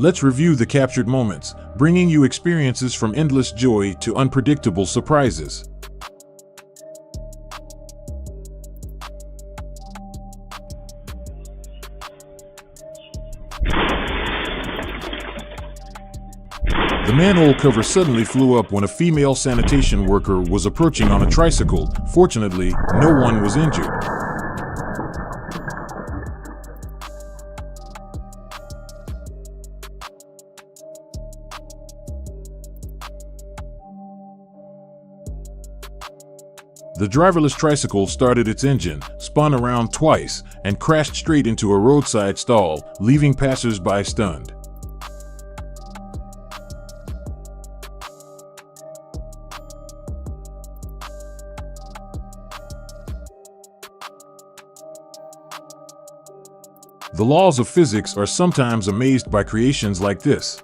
Let's review the captured moments, bringing you experiences from endless joy to unpredictable surprises. The manhole cover suddenly flew up when a female sanitation worker was approaching on a tricycle. Fortunately, no one was injured. The driverless tricycle started its engine, spun around twice, and crashed straight into a roadside stall, leaving passers-by stunned. The laws of physics are sometimes amazed by creations like this.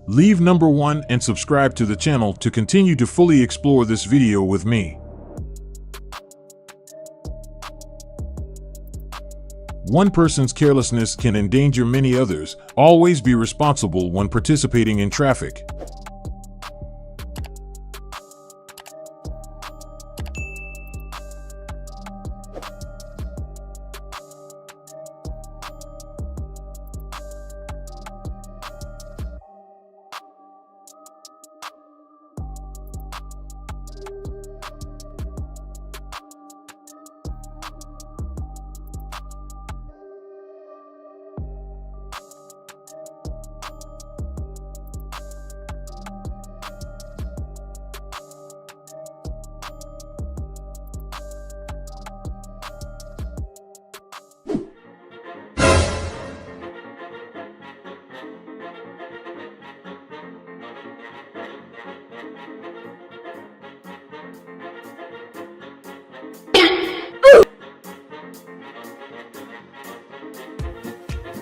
Leave number 1 and subscribe to the channel to continue to fully explore this video with me. One person's carelessness can endanger many others. Always be responsible when participating in traffic.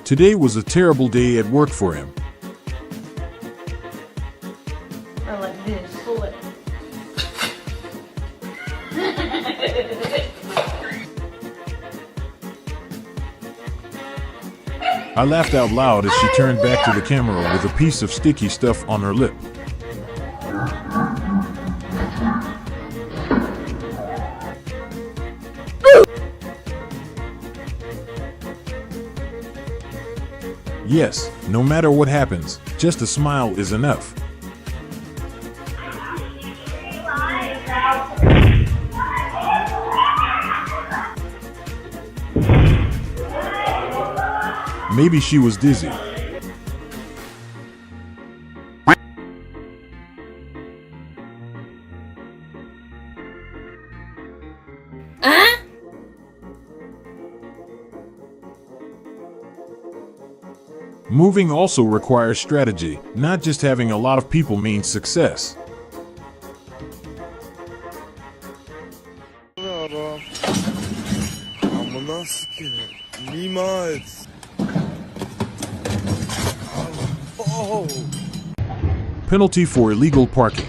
Today was a terrible day at work for him. Or like this. Pull it. I laughed out loud as she turned back to the camera with a piece of sticky stuff on her lip. Yes, no matter what happens, just a smile is enough. Maybe she was dizzy. Moving also requires strategy. Not just having a lot of people means success. Penalty for illegal parking.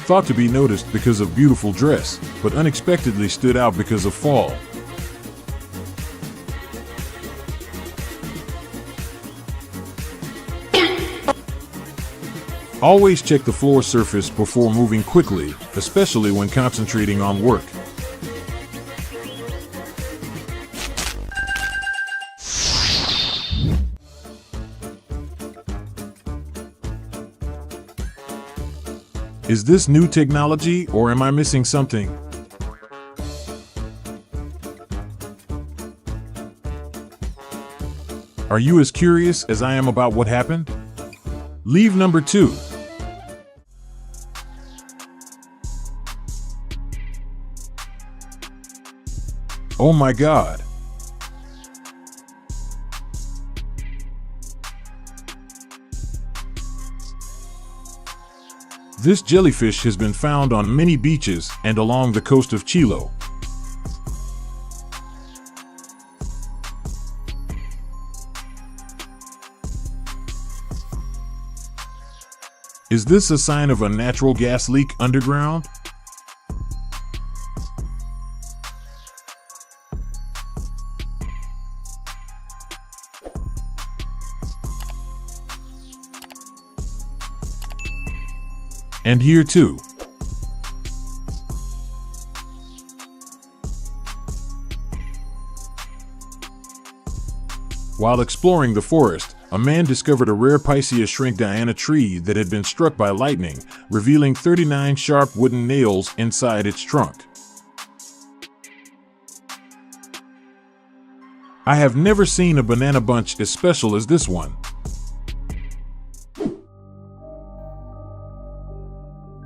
Thought to be noticed because of beautiful dress, but unexpectedly stood out because of fall. Always check the floor surface before moving quickly, especially when concentrating on work. Is this new technology, or am I missing something? Are you as curious as I am about what happened? Leave number 2. Oh my God! This jellyfish has been found on many beaches and along the coast of Chile. Is this a sign of a natural gas leak underground? And here too. While exploring the forest, a man discovered a rare Picea shrinkdiana tree that had been struck by lightning, revealing 39 sharp wooden nails inside its trunk. I have never seen a banana bunch as special as this one.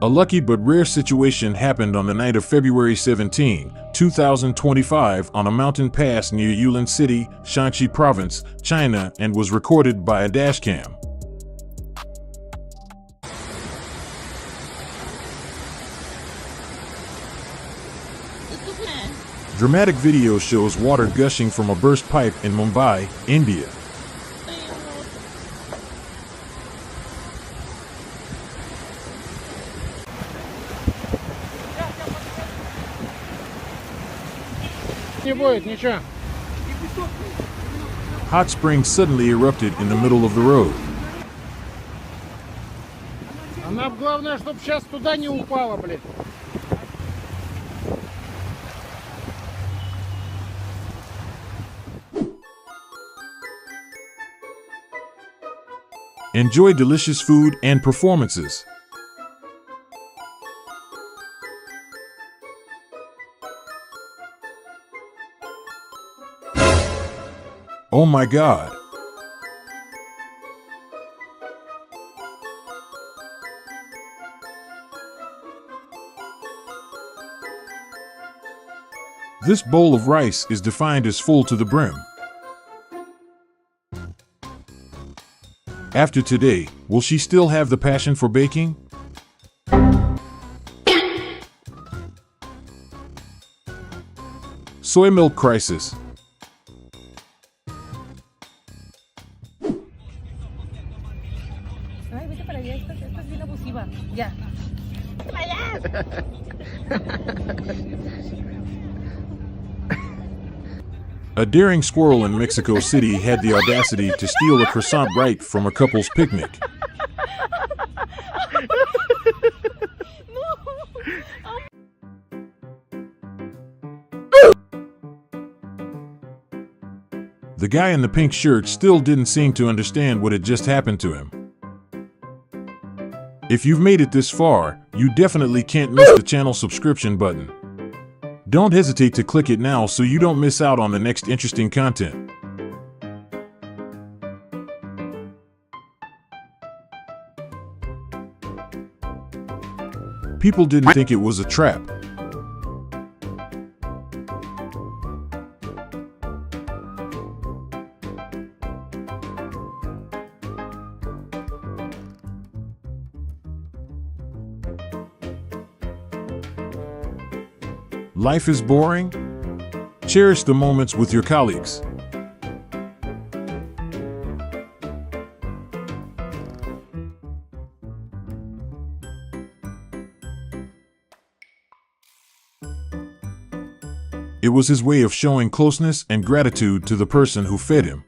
A lucky but rare situation happened on the night of February 17, 2025 on a mountain pass near Yulin City, Shanxi Province, China, and was recorded by a dashcam. Dramatic video shows water gushing from a burst pipe in Mumbai, India. Hot springs suddenly erupted in the middle of the road. Нам главное, чтобы сейчас туда не упала, блин. Enjoy delicious food and performances. Oh my God! This bowl of rice is defined as full to the brim. After today, will she still have the passion for baking? Soy milk crisis. Ay, vete para allá, esta es bien abusiva. Ya. A daring squirrel in Mexico City had the audacity to steal a croissant right from a couple's picnic. The guy in the pink shirt still didn't seem to understand what had just happened to him. If you've made it this far, you definitely can't miss the channel subscription button. Don't hesitate to click it now so you don't miss out on the next interesting content. People didn't think it was a trap. Life is boring? Cherish the moments with your colleagues. It was his way of showing closeness and gratitude to the person who fed him.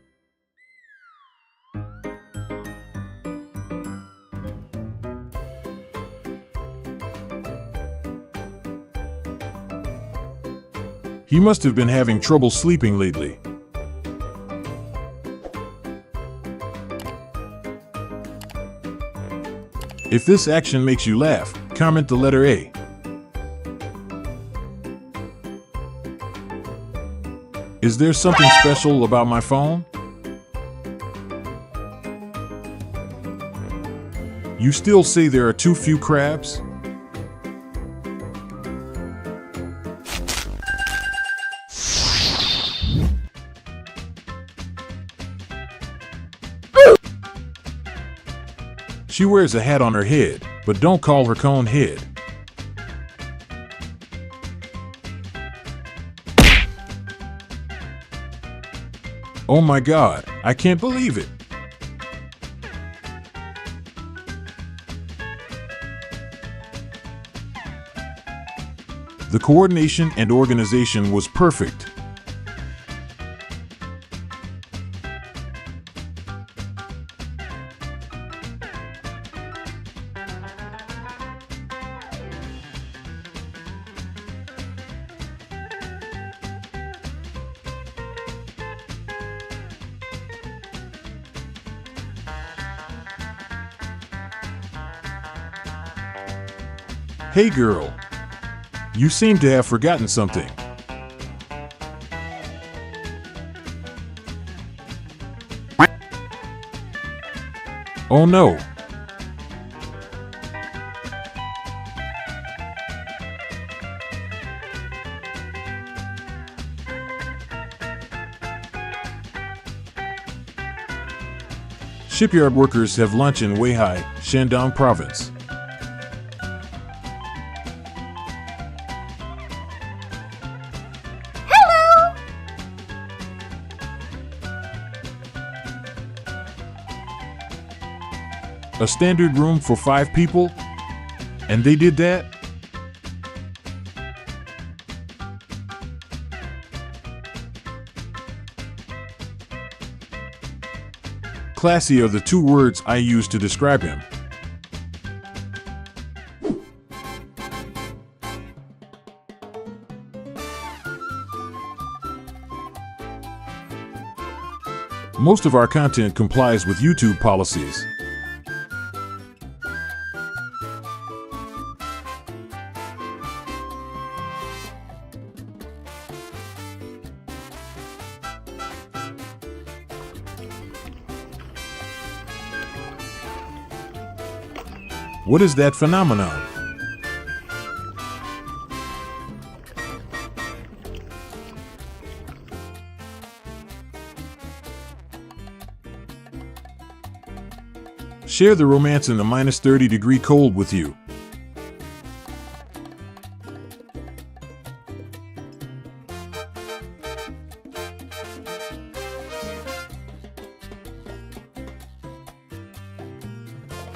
He must have been having trouble sleeping lately. If this action makes you laugh, comment the letter A. Is there something special about my phone? You still say there are too few crabs? She wears a hat on her head, but don't call her cone head. Oh my God, I can't believe it. The coordination and organization was perfect. Hey girl, you seem to have forgotten something. Oh no. Shipyard workers have lunch in Weihai, Shandong Province. A standard room for 5 people? And they did that? Classy are the 2 words I use to describe him. Most of our content complies with YouTube policies. What is that phenomenon? Share the romance in the -30-degree cold with you.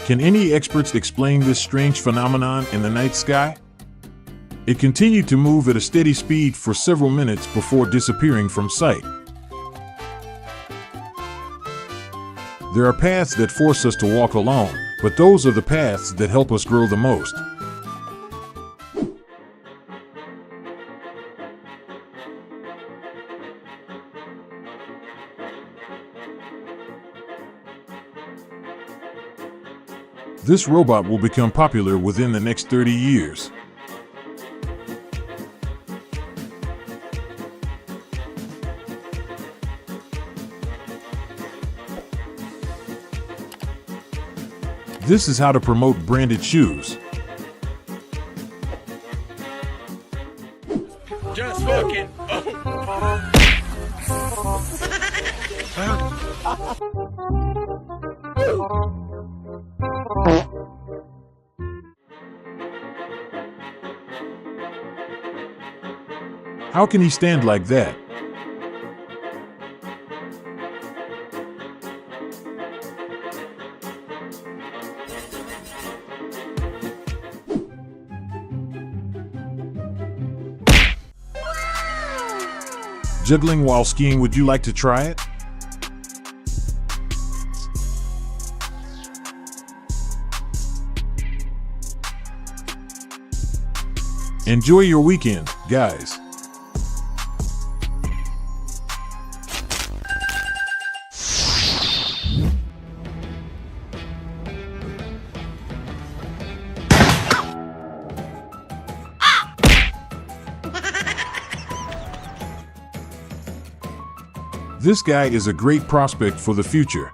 Can any experts explain this strange phenomenon in the night sky? It continued to move at a steady speed for several minutes before disappearing from sight. There are paths that force us to walk alone, but those are the paths that help us grow the most. This robot will become popular within the next 30 years. This is how to promote branded shoes. Just fucking. How can he stand like that? Juggling while skiing, would you like to try it? Enjoy your weekend, guys. This guy is a great prospect for the future.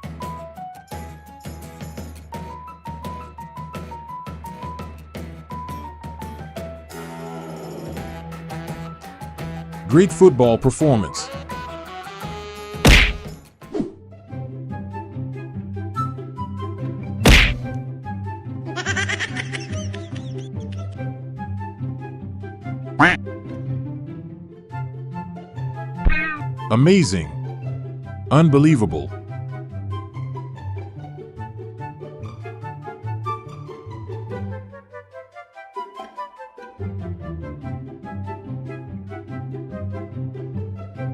Great football performance. Amazing. Unbelievable.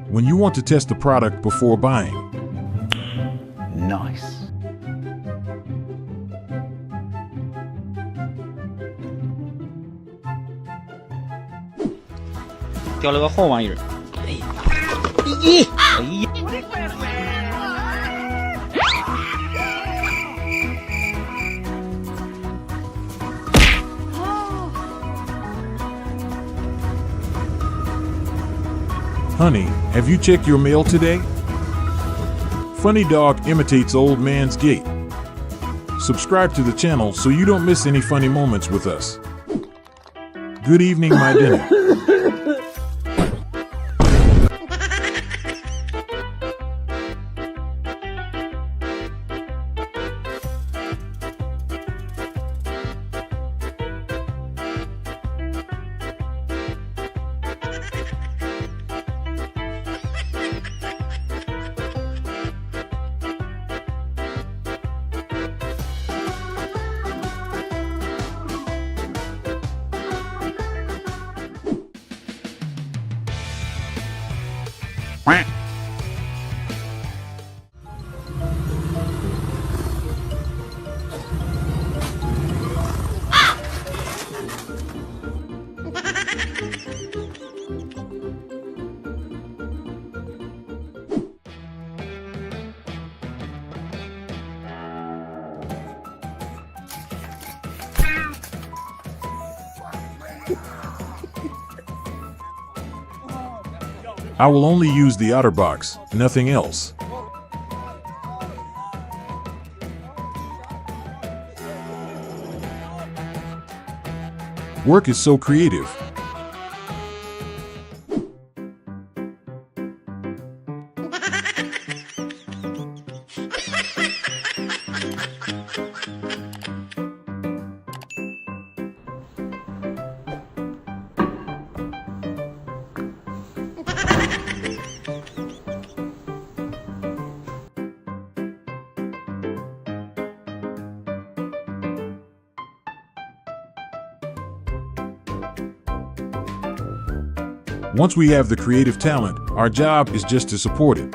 When you want to test the product before buying. Nice. Cho了个后玩意儿。Honey, have you checked your mail today? Funny dog imitates old man's gait. Subscribe to the channel so you don't miss any funny moments with us. Good evening, my dinner. I will only use the outer box, nothing else. Work is so creative. Once we have the creative talent, our job is just to support it.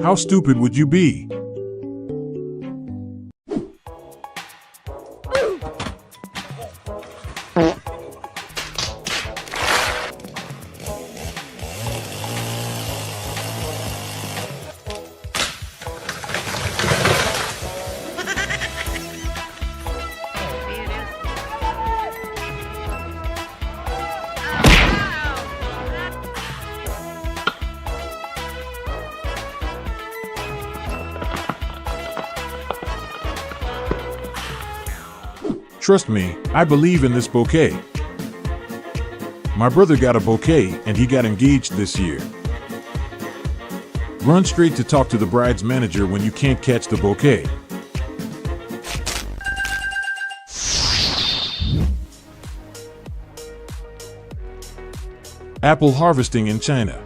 How stupid would you be? Trust me, I believe in this bouquet. My brother got a bouquet and he got engaged this year. Run straight to talk to the bride's manager when you can't catch the bouquet. Apple harvesting in China.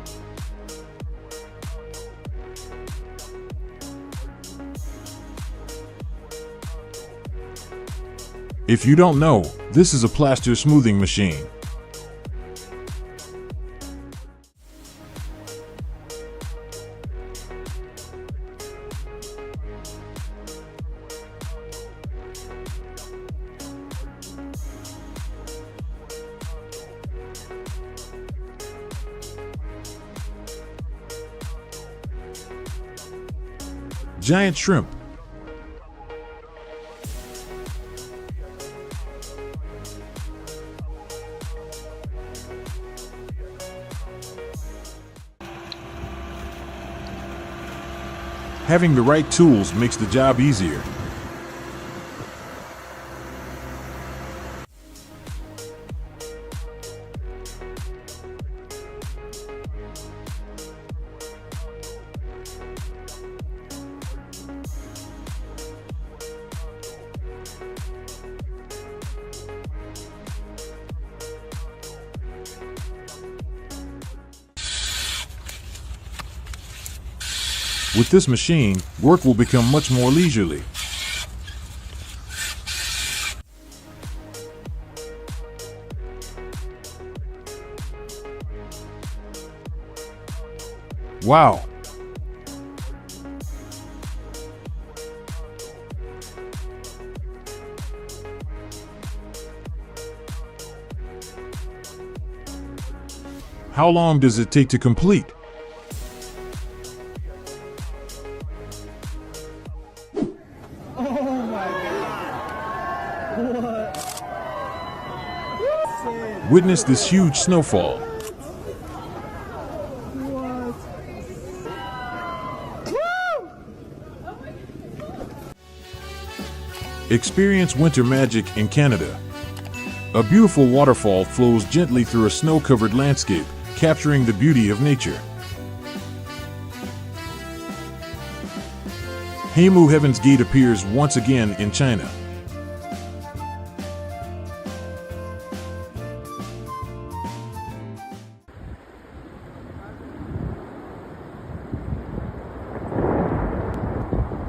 If you don't know, this is a plaster smoothing machine. Giant shrimp. Having the right tools makes the job easier. With this machine, work will become much more leisurely. Wow! How long does it take to complete? Oh my God. What? Witness this huge snowfall. Experience winter magic in Canada. A beautiful waterfall flows gently through a snow-covered landscape, capturing the beauty of nature. Heimu Heaven's Gate appears once again in China.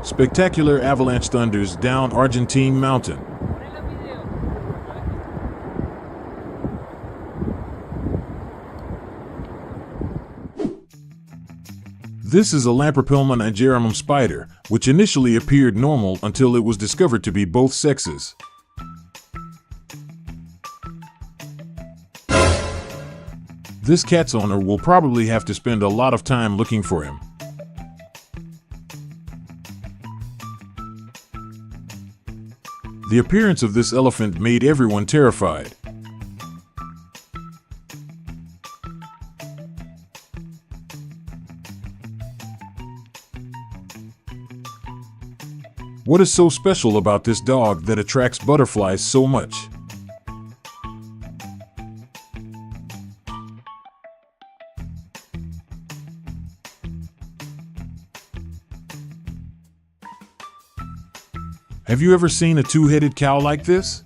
Spectacular avalanche thunders down Argentine mountain. This is a Lampropilma nigerrimum spider, which initially appeared normal until it was discovered to be both sexes. This cat's owner will probably have to spend a lot of time looking for him. The appearance of this elephant made everyone terrified. What is so special about this dog that attracts butterflies so much? Have you ever seen a two-headed cow like this?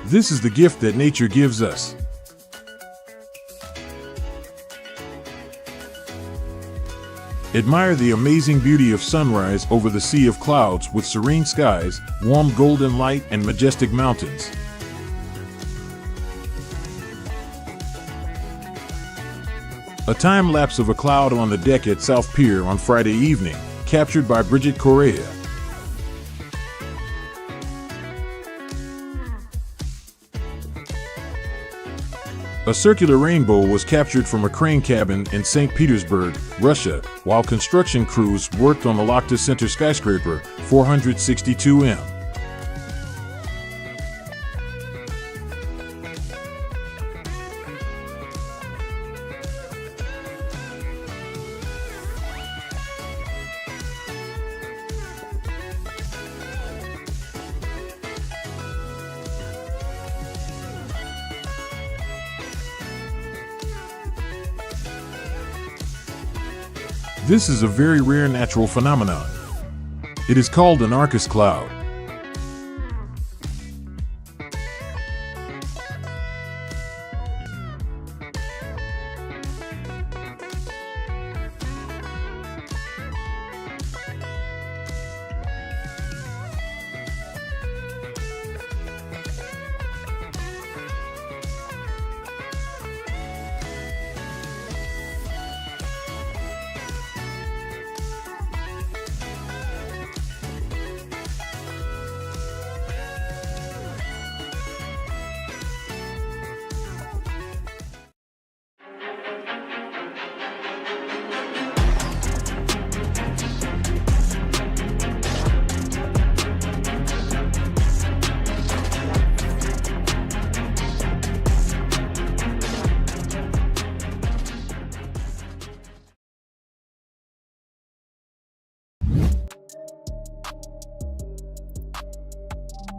This is the gift that nature gives us. Admire the amazing beauty of sunrise over the sea of clouds with serene skies, warm golden light, and majestic mountains. A time lapse of a cloud on the deck at South Pier on Friday evening, captured by Bridget Correa. A circular rainbow was captured from a crane cabin in St. Petersburg, Russia, while construction crews worked on the Lakhta Center skyscraper, 462m. This is a very rare natural phenomenon. It is called an Arcus cloud.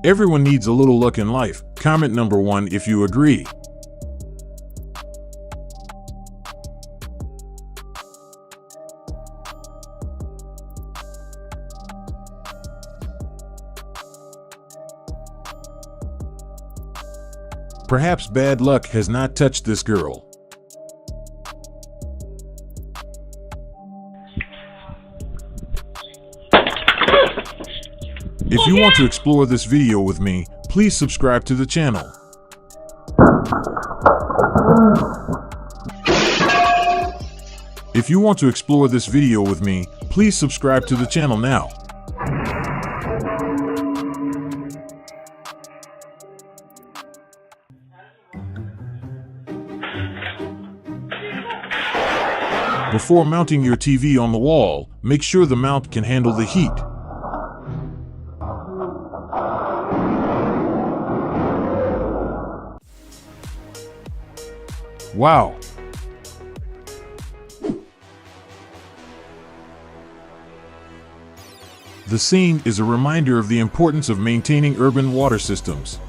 Everyone needs a little luck in life. Comment number 1 if you agree. Perhaps bad luck has not touched this girl. If you want to explore this video with me, please subscribe to the channel. If you want to explore this video with me, please subscribe to the channel now. Before mounting your TV on the wall, make sure the mount can handle the heat. Wow! The scene is a reminder of the importance of maintaining urban water systems.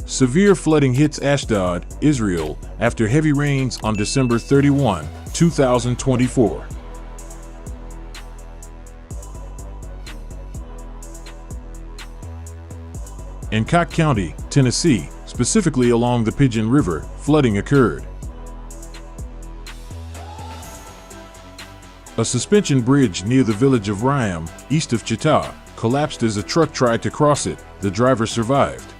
Severe flooding hits Ashdod, Israel, after heavy rains on December 31, 2024. In Cook County, Tennessee, specifically along the Pigeon River, flooding occurred. A suspension bridge near the village of Ryam, east of Chita, collapsed as a truck tried to cross it. The driver survived.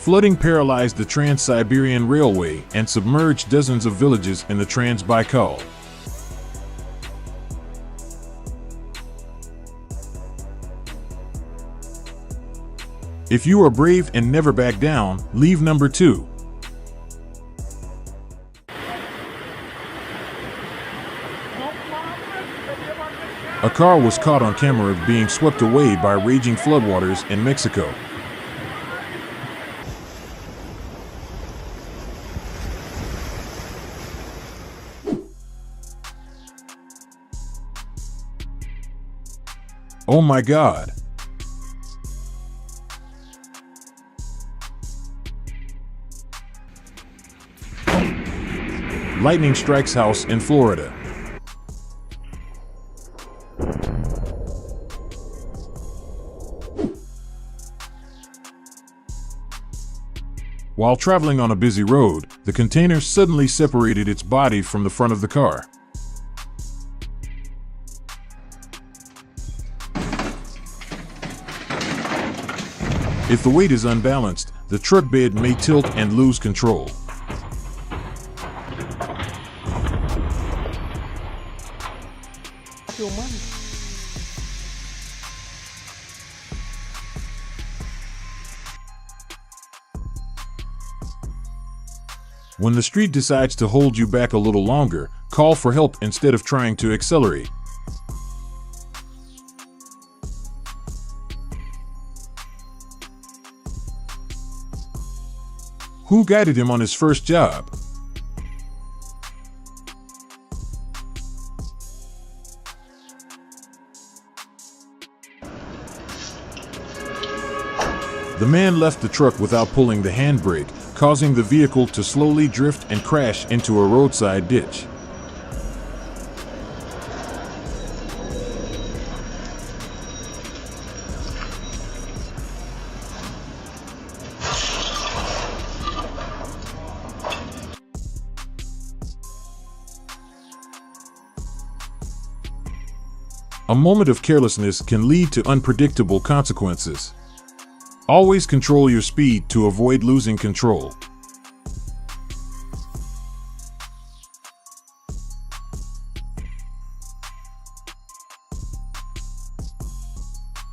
Flooding paralyzed the Trans-Siberian Railway and submerged dozens of villages in the Trans-Baikal. If you are brave and never back down, leave number 2. A car was caught on camera being swept away by raging floodwaters in Mexico. Oh my God! Lightning strikes house in Florida. While traveling on a busy road, the container suddenly separated its body from the front of the car. If the weight is unbalanced, the truck bed may tilt and lose control. When the street decides to hold you back a little longer, call for help instead of trying to accelerate. Who guided him on his first job? The man left the truck without pulling the handbrake, causing the vehicle to slowly drift and crash into a roadside ditch. A moment of carelessness can lead to unpredictable consequences. Always control your speed to avoid losing control.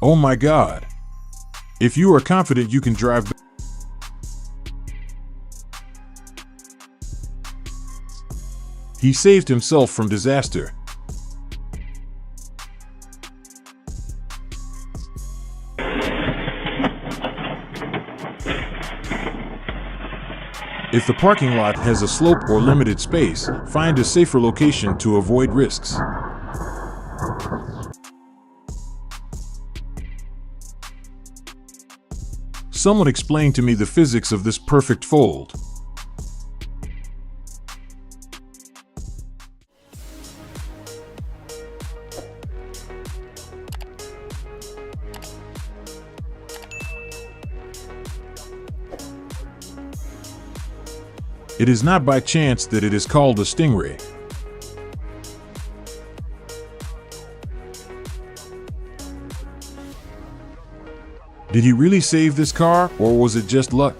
Oh my God! If you are confident you can drive, he saved himself from disaster. If the parking lot has a slope or limited space, find a safer location to avoid risks. Someone explain to me the physics of this perfect fold. It is not by chance that it is called a stingray. Did he really save this car, or was it just luck?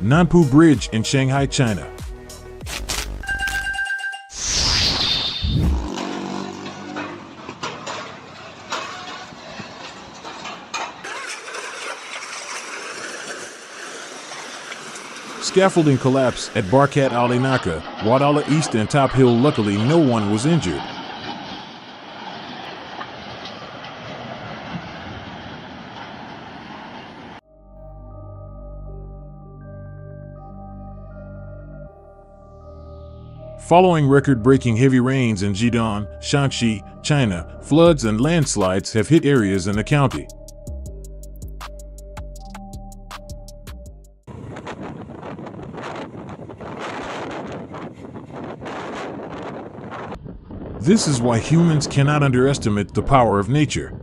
Nanpu Bridge in Shanghai, China. Scaffolding collapse at Barkat Ali Naka, Wadala East and Top Hill. Luckily, no one was injured. Following record-breaking heavy rains in Jidan, Shanxi, China, floods and landslides have hit areas in the county. This is why humans cannot underestimate the power of nature.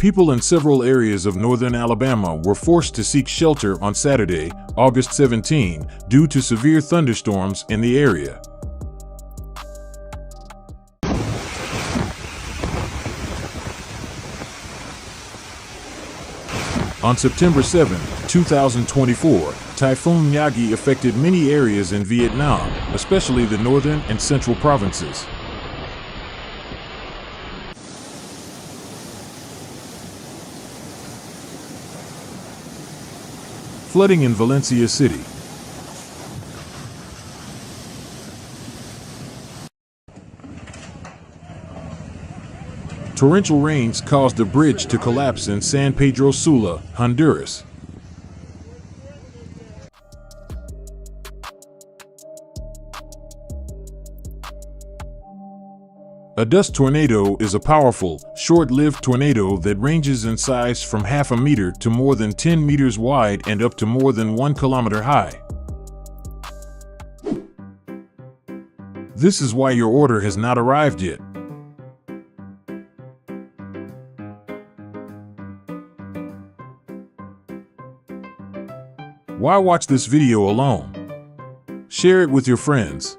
People in several areas of northern Alabama were forced to seek shelter on Saturday, August 17, due to severe thunderstorms in the area. On September 7, 2024, Typhoon Yagi affected many areas in Vietnam, especially the northern and central provinces. Flooding in Valencia City. Torrential rains caused a bridge to collapse in San Pedro Sula, Honduras. A dust tornado is a powerful, short-lived tornado that ranges in size from half a meter to more than 10 meters wide and up to more than 1 kilometer high. This is why your order has not arrived yet. Why watch this video alone? Share it with your friends.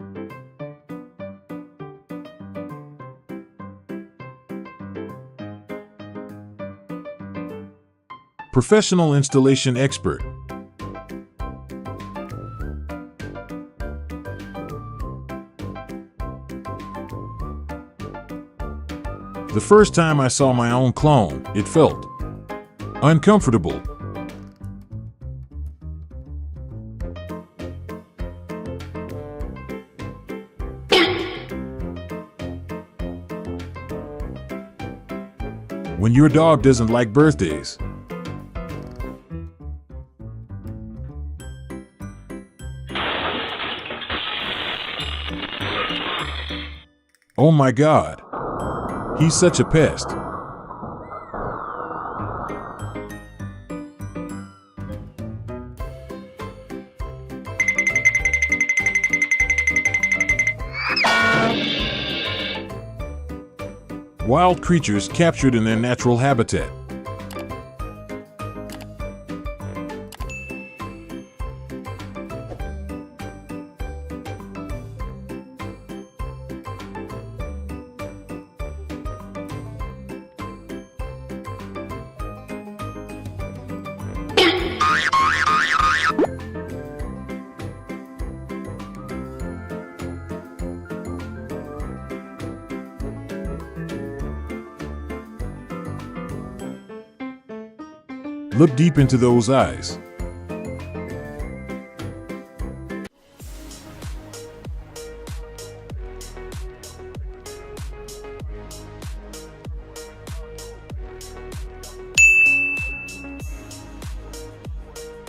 Professional installation expert. The first time I saw my own clone, it felt uncomfortable. When your dog doesn't like birthdays. Oh my God, he's such a pest. Wild creatures captured in their natural habitat. Look deep into those eyes.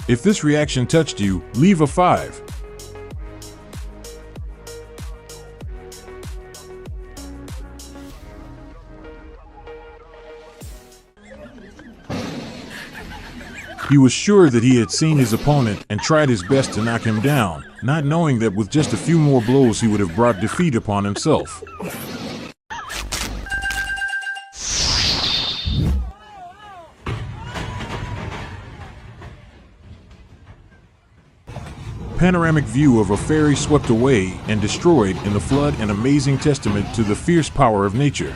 If this reaction touched you, leave a 5. He was sure that he had seen his opponent and tried his best to knock him down, not knowing that with just a few more blows he would have brought defeat upon himself. Panoramic view of a ferry swept away and destroyed in the flood, an amazing testament to the fierce power of nature.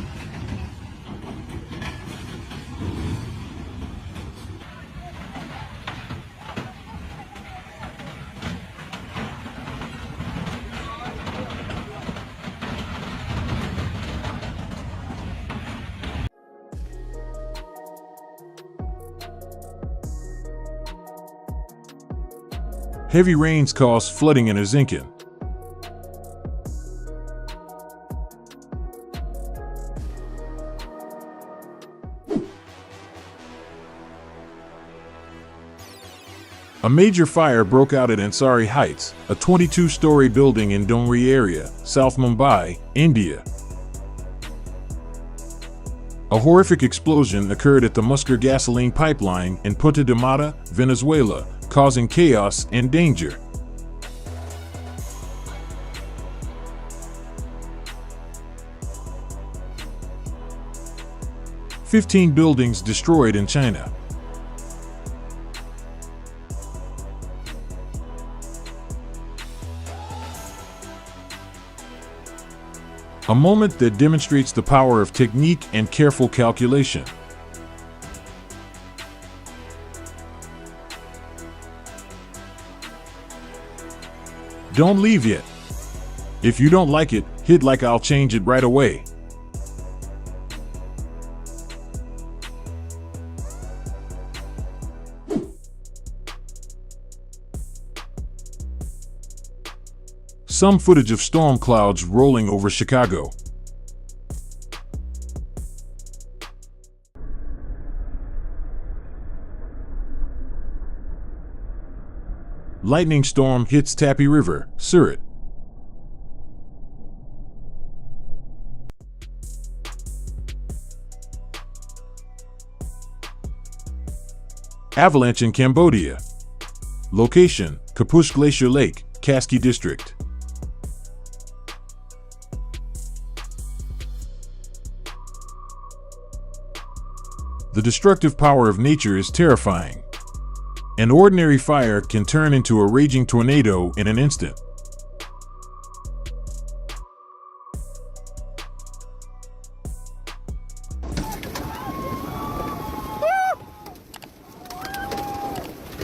Heavy rains caused flooding in Azincan. A major fire broke out at Ansari Heights, a 22-story building in Donri area, South Mumbai, India. A horrific explosion occurred at the Musker gasoline pipeline in Punta de Mata, Venezuela, causing chaos and danger. "15 buildings destroyed in China." A moment that demonstrates the power of technique and careful calculation. Don't leave yet. If you don't like it, hit like I'll change it right away. Some footage of storm clouds rolling over Chicago. Lightning storm hits Tapi River, Surat. Avalanche in Cambodia. Location: Kapush Glacier Lake, Kaski District. The destructive power of nature is terrifying. An ordinary fire can turn into a raging tornado in an instant.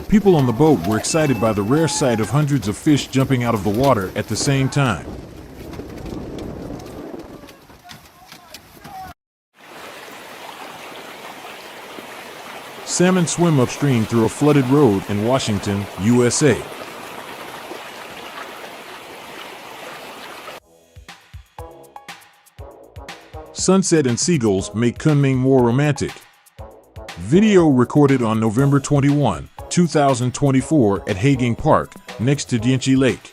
People on the boat were excited by the rare sight of hundreds of fish jumping out of the water at the same time. Salmon swim upstream through a flooded road in Washington, USA. Sunset and seagulls make Kunming more romantic. Video recorded on November 21, 2024 at Hagang Park, next to Dienchi Lake.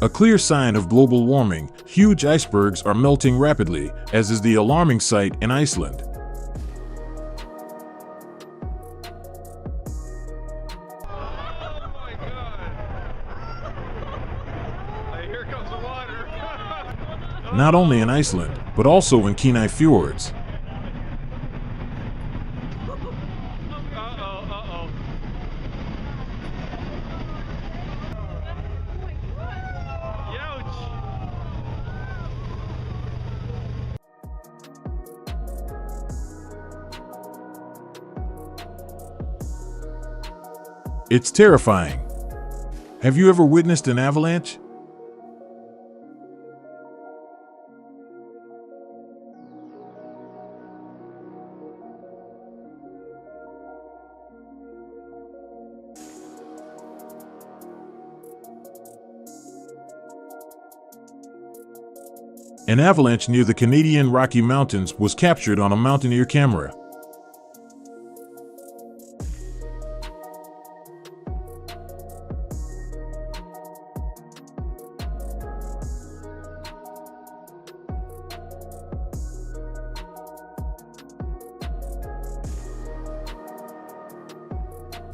A clear sign of global warming, huge icebergs are melting rapidly, as is the alarming sight in Iceland. Not only in Iceland, but also in Kenai fjords. It's terrifying. Have you ever witnessed an avalanche? An avalanche near the Canadian Rocky Mountains was captured on a Mountaineer camera.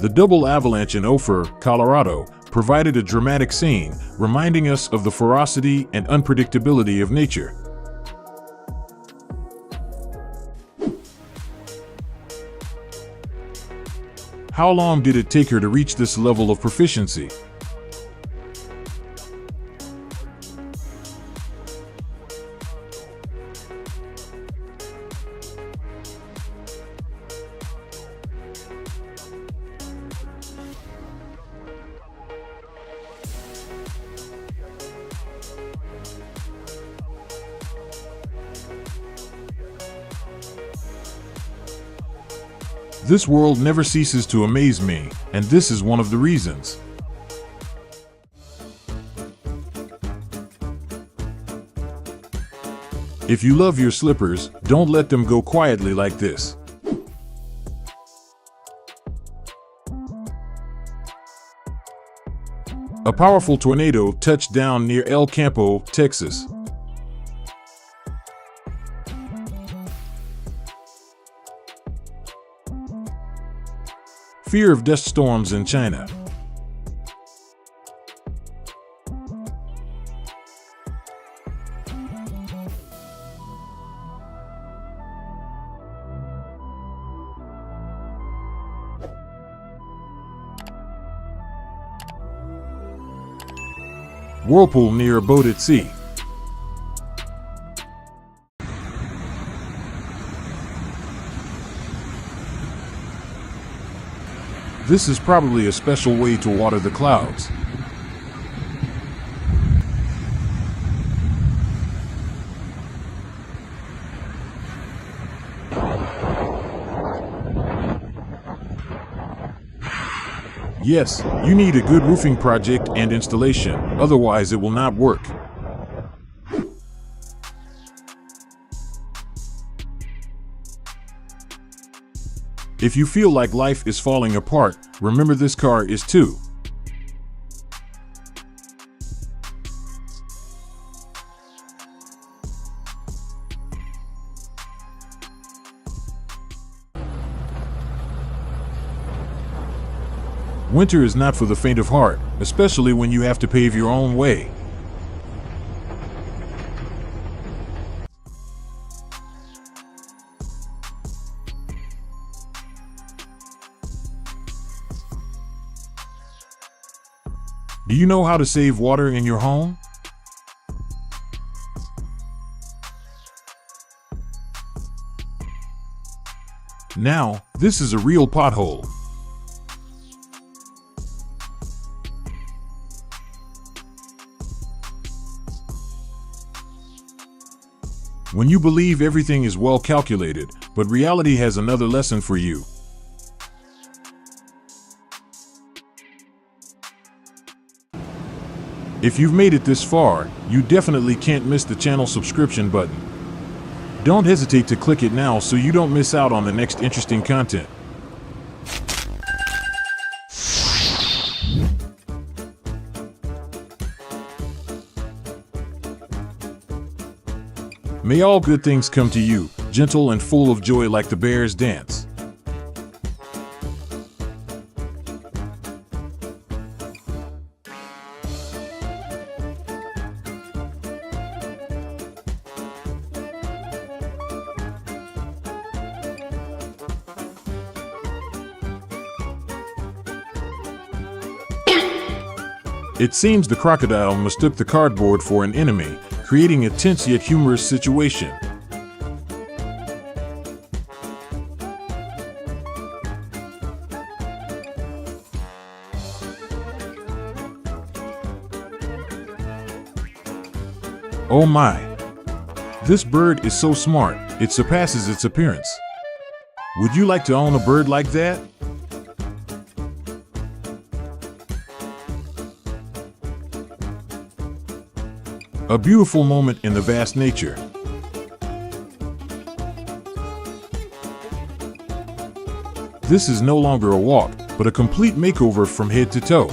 The double avalanche in Ophir, Colorado, provided a dramatic scene, reminding us of the ferocity and unpredictability of nature. How long did it take her to reach this level of proficiency? This world never ceases to amaze me, and this is one of the reasons. If you love your slippers, don't let them go quietly like this. A powerful tornado touched down near El Campo, Texas. Fear of dust storms in China. Whirlpool near a boat at sea. This is probably a special way to water the clouds. Yes, you need a good roofing project and installation, otherwise it will not work. If you feel like life is falling apart, remember this car is too. Winter is not for the faint of heart, especially when you have to pave your own way. Do you know how to save water in your home? Now, this is a real pothole. When you believe everything is well calculated, but reality has another lesson for you. If you've made it this far, you definitely can't miss the channel subscription button. Don't hesitate to click it now so you don't miss out on the next interesting content. May all good things come to you, gentle and full of joy like the bears dance. It seems the crocodile mistook the cardboard for an enemy, creating a tense yet humorous situation. Oh my! This bird is so smart, it surpasses its appearance. Would you like to own a bird like that? A beautiful moment in the vast nature. This is no longer a walk, but a complete makeover from head to toe.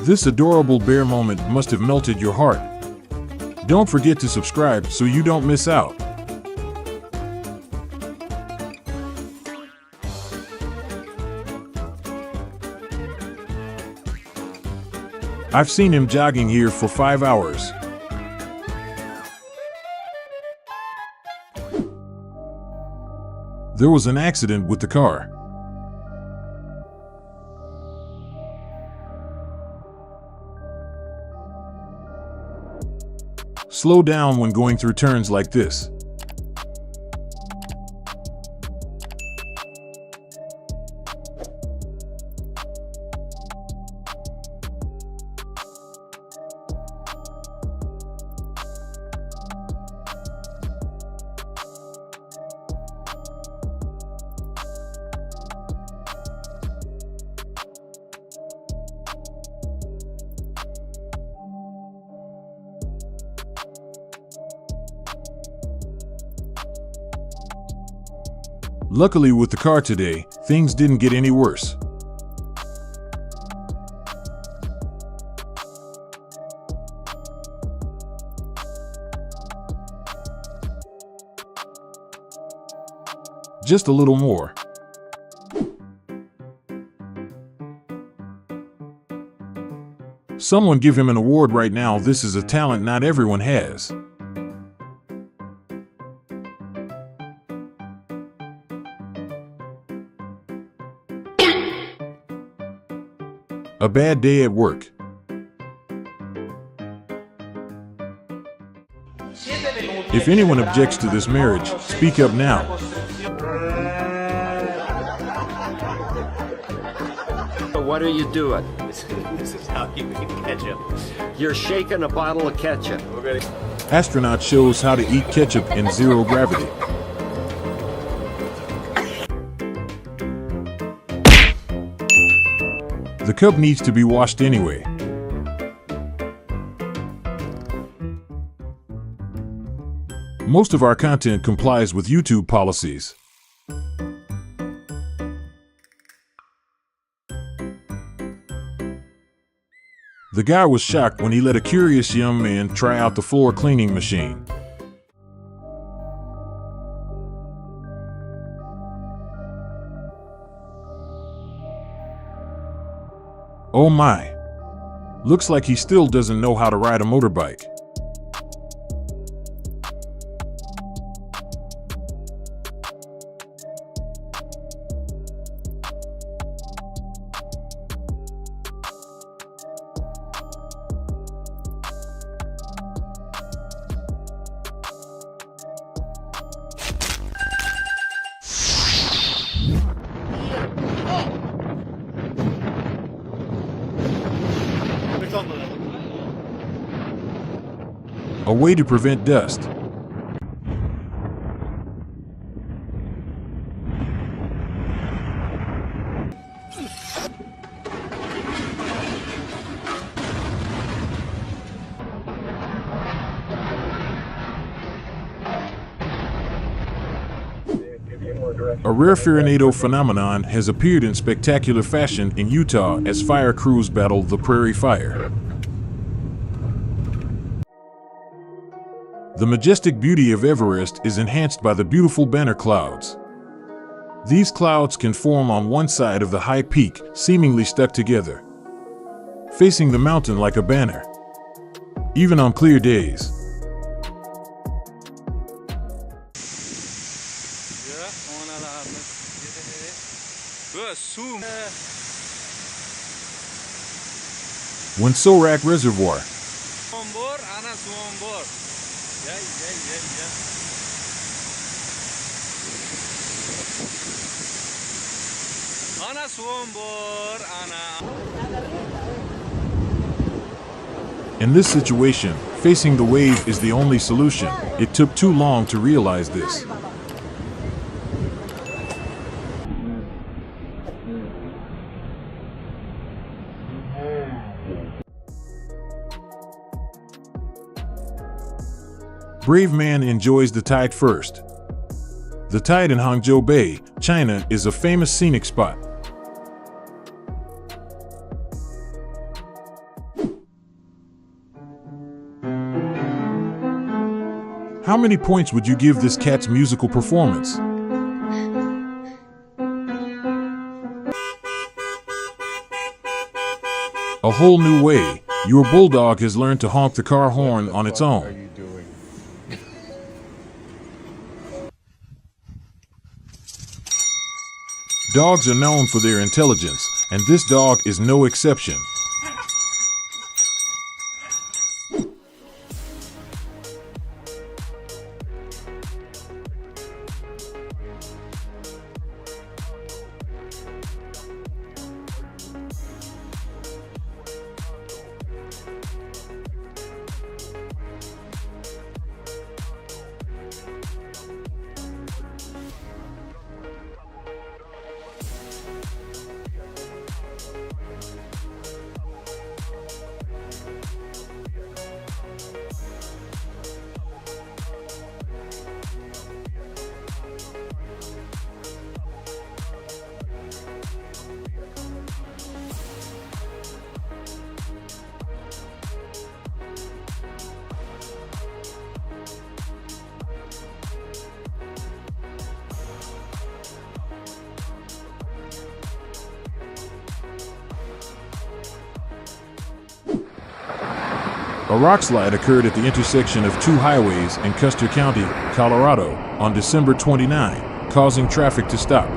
This adorable bear moment must have melted your heart. Don't forget to subscribe so you don't miss out. I've seen him jogging here for 5 hours. There was an accident with the car. Slow down when going through turns like this. Luckily with the car today, things didn't get any worse. Just a little more. Someone give him an award right now. This is a talent not everyone has. A bad day at work. If anyone objects to this marriage, speak up now. What are you doing? This is how you make ketchup. You're shaking a bottle of ketchup. Astronaut shows how to eat ketchup in zero gravity. The cup needs to be washed anyway. Most of our content complies with YouTube policies. The guy was shocked when he let a curious young man try out the floor cleaning machine. Oh my! Looks like he still doesn't know how to ride a motorbike. A way to prevent dust. A rare tornado phenomenon has appeared in spectacular fashion in Utah as fire crews battle the prairie fire. The majestic beauty of Everest is enhanced by the beautiful banner clouds. These clouds can form on one side of the high peak, seemingly stuck together, facing the mountain like a banner, even on clear days. When Sorak Reservoir. In this situation, facing the wave is the only solution. It took too long to realize this. Brave man enjoys the tide first. The tide in Hangzhou Bay, China, is a famous scenic spot. How many points would you give this cat's musical performance? A whole new way. Your bulldog has learned to honk the car horn on its own. Dogs are known for their intelligence, and this dog is no exception. A rock slide occurred at the intersection of two highways in Custer County, Colorado, on December 29, causing traffic to stop.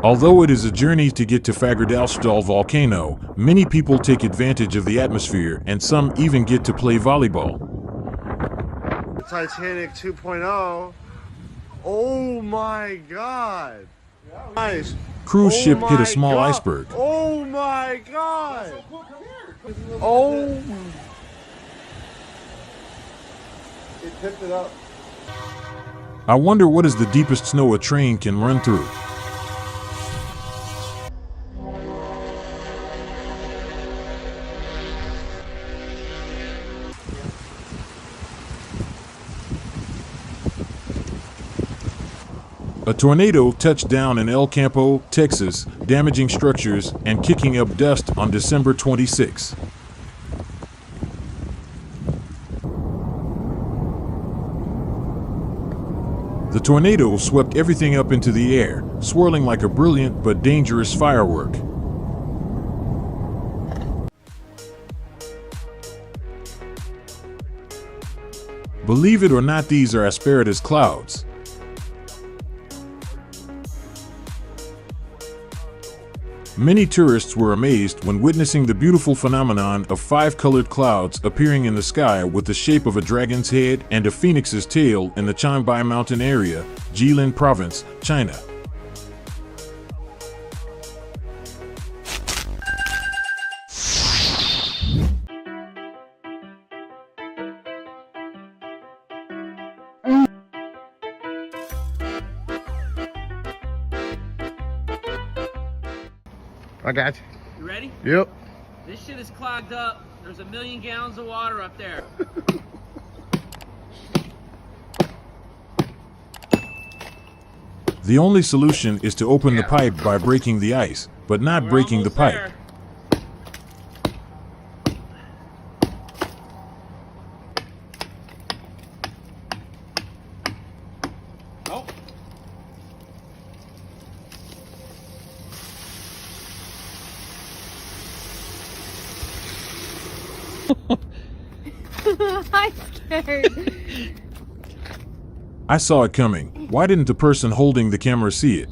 Although it is a journey to get to Fagerdalsfjall volcano, many people take advantage of the atmosphere and some even get to play volleyball. Titanic 2.0. Oh my God. Nice. Cruise ship hit a small iceberg. Oh my God. Oh. It tipped it up. I wonder what is the deepest snow a train can run through. A tornado touched down in El Campo, Texas, damaging structures and kicking up dust on December 26. The tornado swept everything up into the air, swirling like a brilliant but dangerous firework. Believe it or not, these are asperitas clouds. Many tourists were amazed when witnessing the beautiful phenomenon of 5 colored clouds appearing in the sky with the shape of a dragon's head and a phoenix's tail in the Changbai mountain area, Jilin Province, China. I got you. You ready? Yep. This shit is clogged up. There's 1 million gallons of water up there. The only solution is to open the pipe by breaking the ice, but not We're breaking the almost pipe. there. Oh. I'm scared. I saw it coming. Why didn't the person holding the camera see it?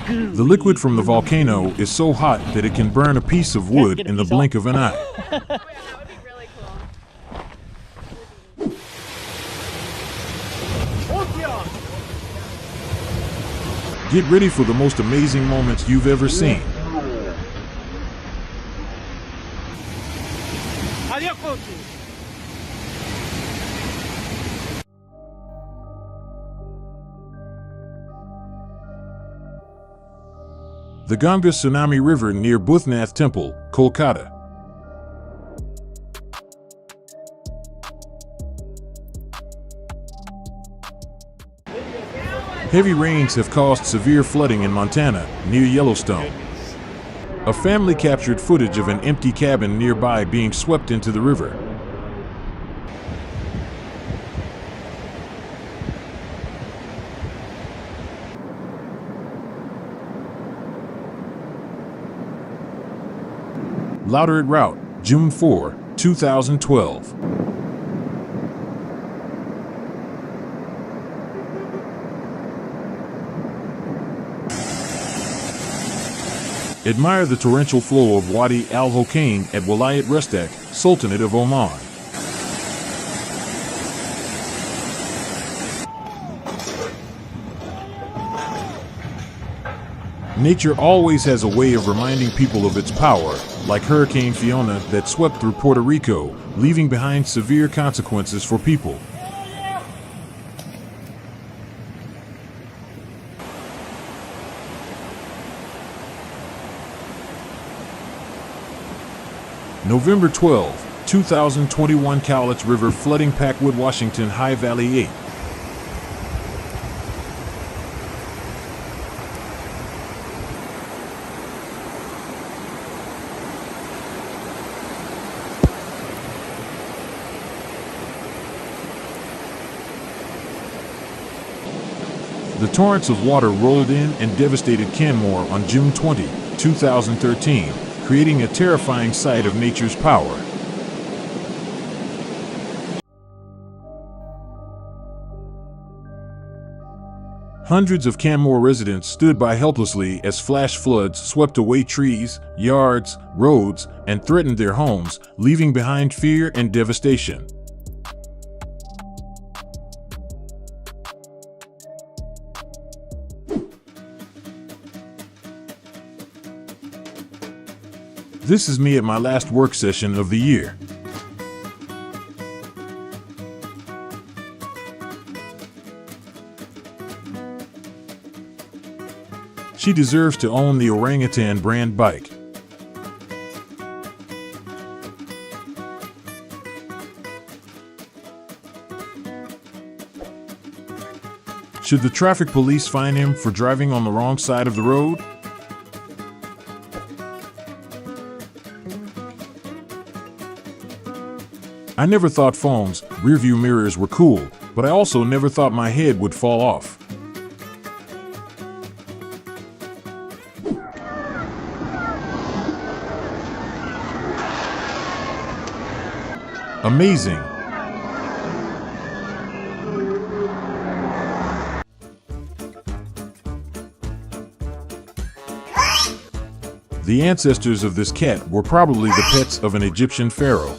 The liquid from the volcano is so hot that it can burn a piece of wood in the blink of an eye. That would be really cool. Get ready for the most amazing moments you've ever seen. The Ganga Tsunami River near Buddhnath Temple, Kolkata. Heavy rains have caused severe flooding in Montana, near Yellowstone. A family captured footage of an empty cabin nearby being swept into the river. Louder at Route, June 4, 2012. Admire the torrential flow of Wadi al-Hokain at Wilayat Restak, Sultanate of Oman. Nature always has a way of reminding people of its power, like Hurricane Fiona that swept through Puerto Rico, leaving behind severe consequences for people. November 12, 2021, Cowlitz River flooding Packwood, Washington, High Valley 8. The torrents of water rolled in and devastated Canmore on June 20, 2013, creating a terrifying sight of nature's power. Hundreds of Canmore residents stood by helplessly as flash floods swept away trees, yards, roads, and threatened their homes, leaving behind fear and devastation. This is me at my last work session of the year. She deserves to own the orangutan brand bike. Should the traffic police fine him for driving on the wrong side of the road? I never thought phones, rearview mirrors were cool, but I also never thought my head would fall off. Amazing. The ancestors of this cat were probably the pets of an Egyptian pharaoh.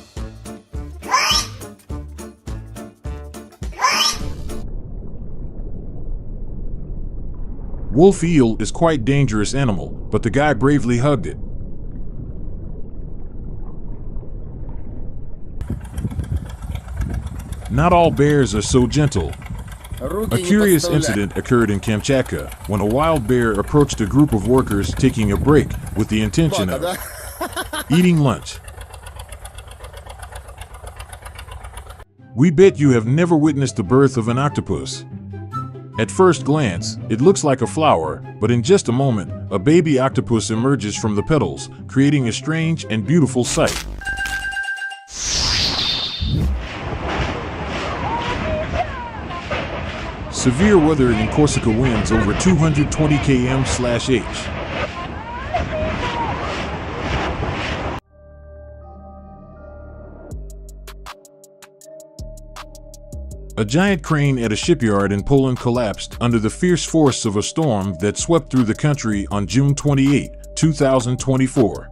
Wolf eel is quite dangerous animal, but the guy bravely hugged it. Not all bears are so gentle. A curious incident occurred in Kamchatka when a wild bear approached a group of workers taking a break with the intention of eating lunch. We bet you have never witnessed the birth of an octopus. At first glance, it looks like a flower, but in just a moment, a baby octopus emerges from the petals, creating a strange and beautiful sight. Severe weather in Corsica, winds over 220 km/h. A giant crane at a shipyard in Poland collapsed under the fierce force of a storm that swept through the country on June 28, 2024.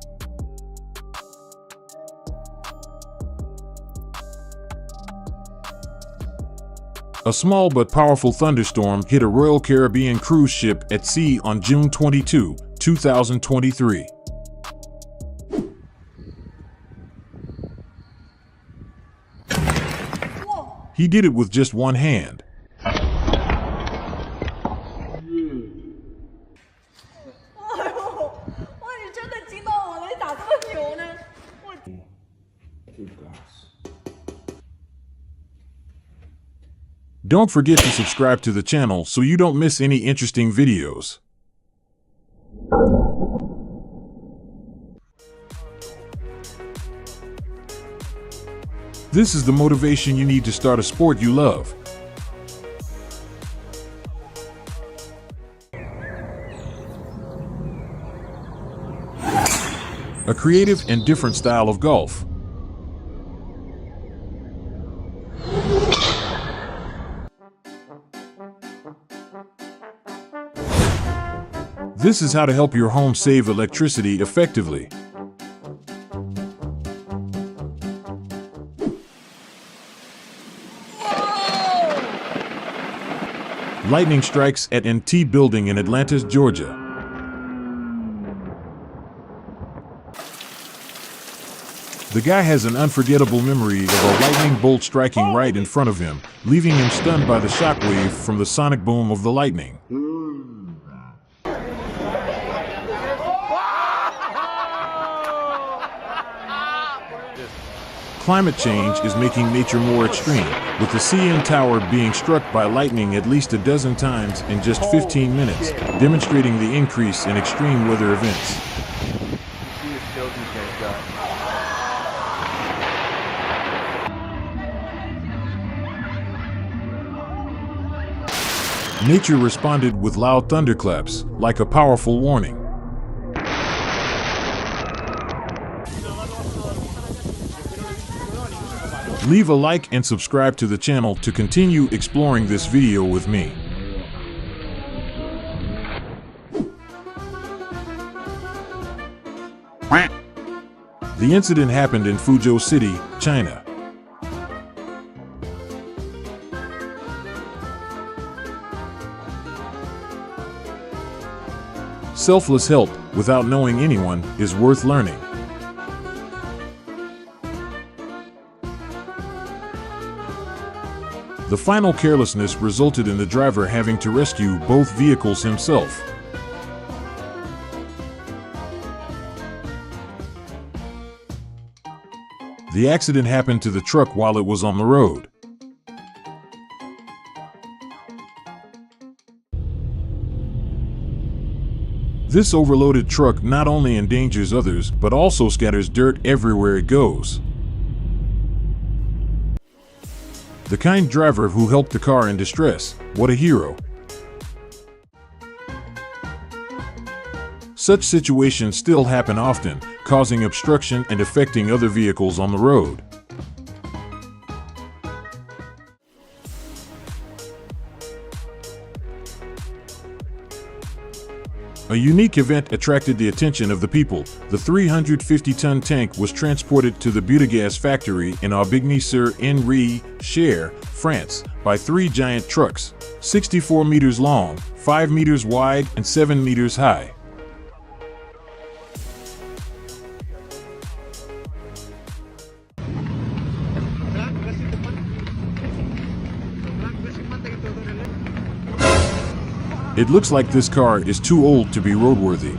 A small but powerful thunderstorm hit a Royal Caribbean cruise ship at sea on June 22, 2023. He did it with just one hand. Don't forget to subscribe to the channel so you don't miss any interesting videos. This is the motivation you need to start a sport you love. A creative and different style of golf. This is how to help your home save electricity effectively. Lightning strikes at NT building in Atlanta, Georgia. The guy has an unforgettable memory of a lightning bolt striking right in front of him, leaving him stunned by the shockwave from the sonic boom of the lightning. Climate change is making nature more extreme, with the CN Tower being struck by lightning at least a dozen times in just 15 minutes, demonstrating the increase in extreme weather events. Nature responded with loud thunderclaps, like a powerful warning. Leave a like and subscribe to the channel to continue exploring this video with me. The incident happened in Fuzhou City, China. Selfless help, without knowing anyone, is worth learning. The final carelessness resulted in the driver having to rescue both vehicles himself. The accident happened to the truck while it was on the road. This overloaded truck not only endangers others, but also scatters dirt everywhere it goes. The kind driver who helped the car in distress, what a hero. Such situations still happen often, causing obstruction and affecting other vehicles on the road. A unique event attracted the attention of the people. The 350-ton tank was transported to the Butagaz factory in Aubigny-sur-Henri, Cher, France, by 3 giant trucks, 64 meters long, 5 meters wide, and 7 meters high. It looks like this car is too old to be roadworthy.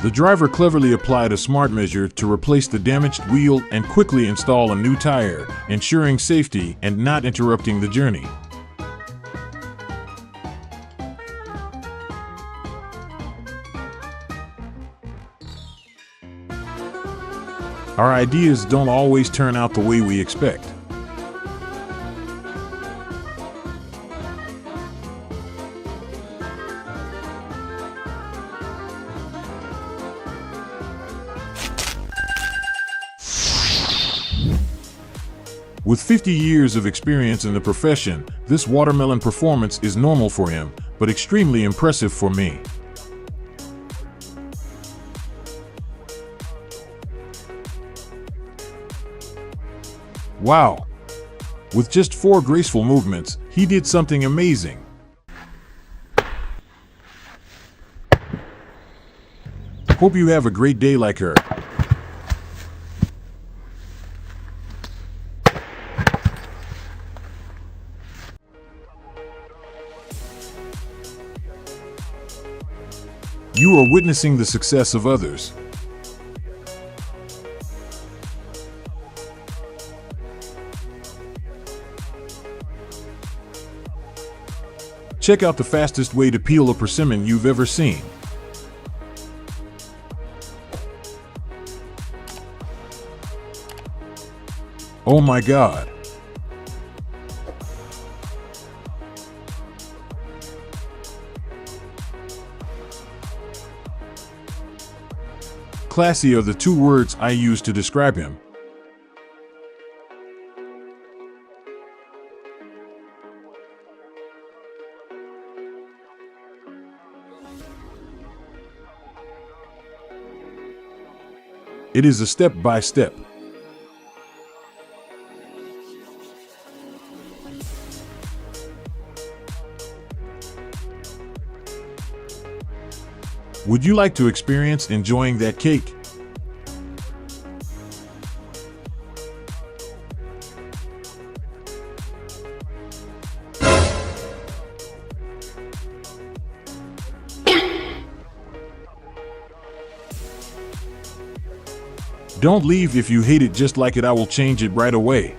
The driver cleverly applied a smart measure to replace the damaged wheel and quickly install a new tire, ensuring safety and not interrupting the journey. Our ideas don't always turn out the way we expect. With 50 years of experience in the profession, this watermelon performance is normal for him, but extremely impressive for me. Wow! With just 4 graceful movements, he did something amazing. Hope you have a great day like her. You are witnessing the success of others. Check out the fastest way to peel a persimmon you've ever seen. Oh my God! Classy are the two words I use to describe him. It is a step-by-step. Would you like to experience enjoying that cake? Don't leave if you hate it just like it. I will change it right away.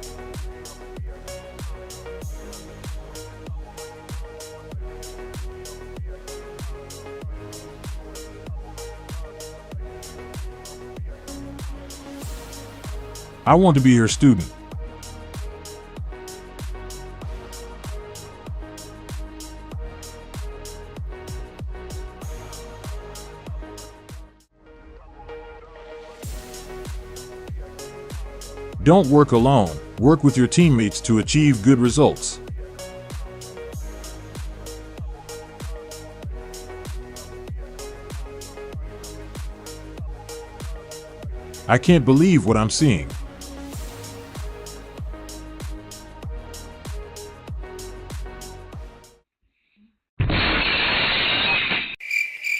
I want to be her student. Don't work alone. Work with your teammates to achieve good results. I can't believe what I'm seeing.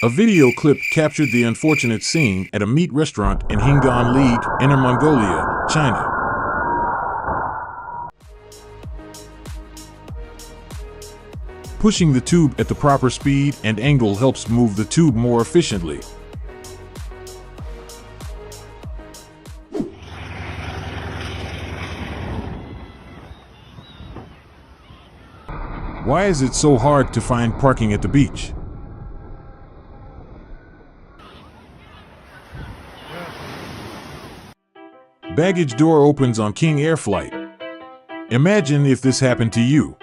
A video clip captured the unfortunate scene at a meat restaurant in Hingan-Lead, Inner Mongolia, China. Pushing the tube at the proper speed and angle helps move the tube more efficiently. Why is it so hard to find parking at the beach? Baggage door opens on King Air flight. Imagine if this happened to you.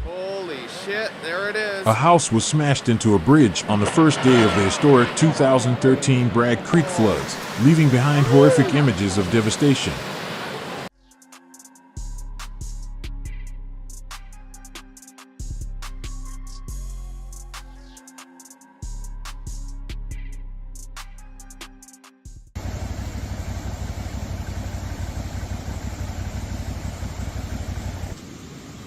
Holy shit, there it is. A house was smashed into a bridge on the first day of the historic 2013 Bragg Creek floods, leaving behind horrific images of devastation.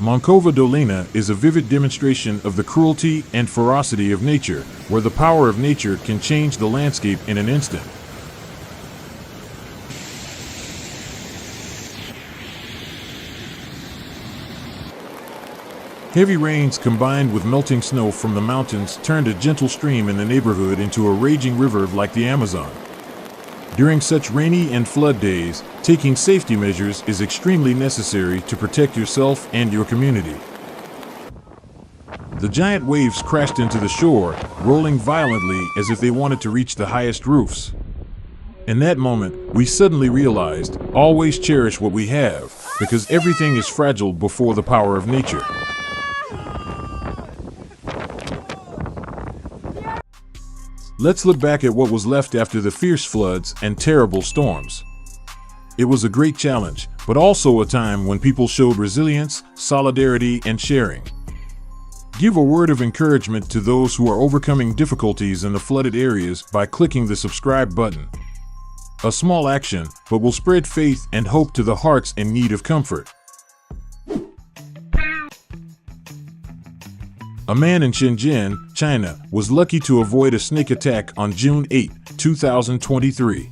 Monkova Dolina is a vivid demonstration of the cruelty and ferocity of nature, where the power of nature can change the landscape in an instant. Heavy rains combined with melting snow from the mountains turned a gentle stream in the neighborhood into a raging river like the Amazon. During such rainy and flood days, taking safety measures is extremely necessary to protect yourself and your community. The giant waves crashed into the shore, rolling violently as if they wanted to reach the highest roofs. In that moment, we suddenly realized, always cherish what we have, because everything is fragile before the power of nature. Let's look back at what was left after the fierce floods and terrible storms. It was a great challenge, but also a time when people showed resilience, solidarity, and sharing. Give a word of encouragement to those who are overcoming difficulties in the flooded areas by clicking the subscribe button. A small action, but will spread faith and hope to the hearts in need of comfort. A man in Shenzhen, China, was lucky to avoid a snake attack on June 8, 2023.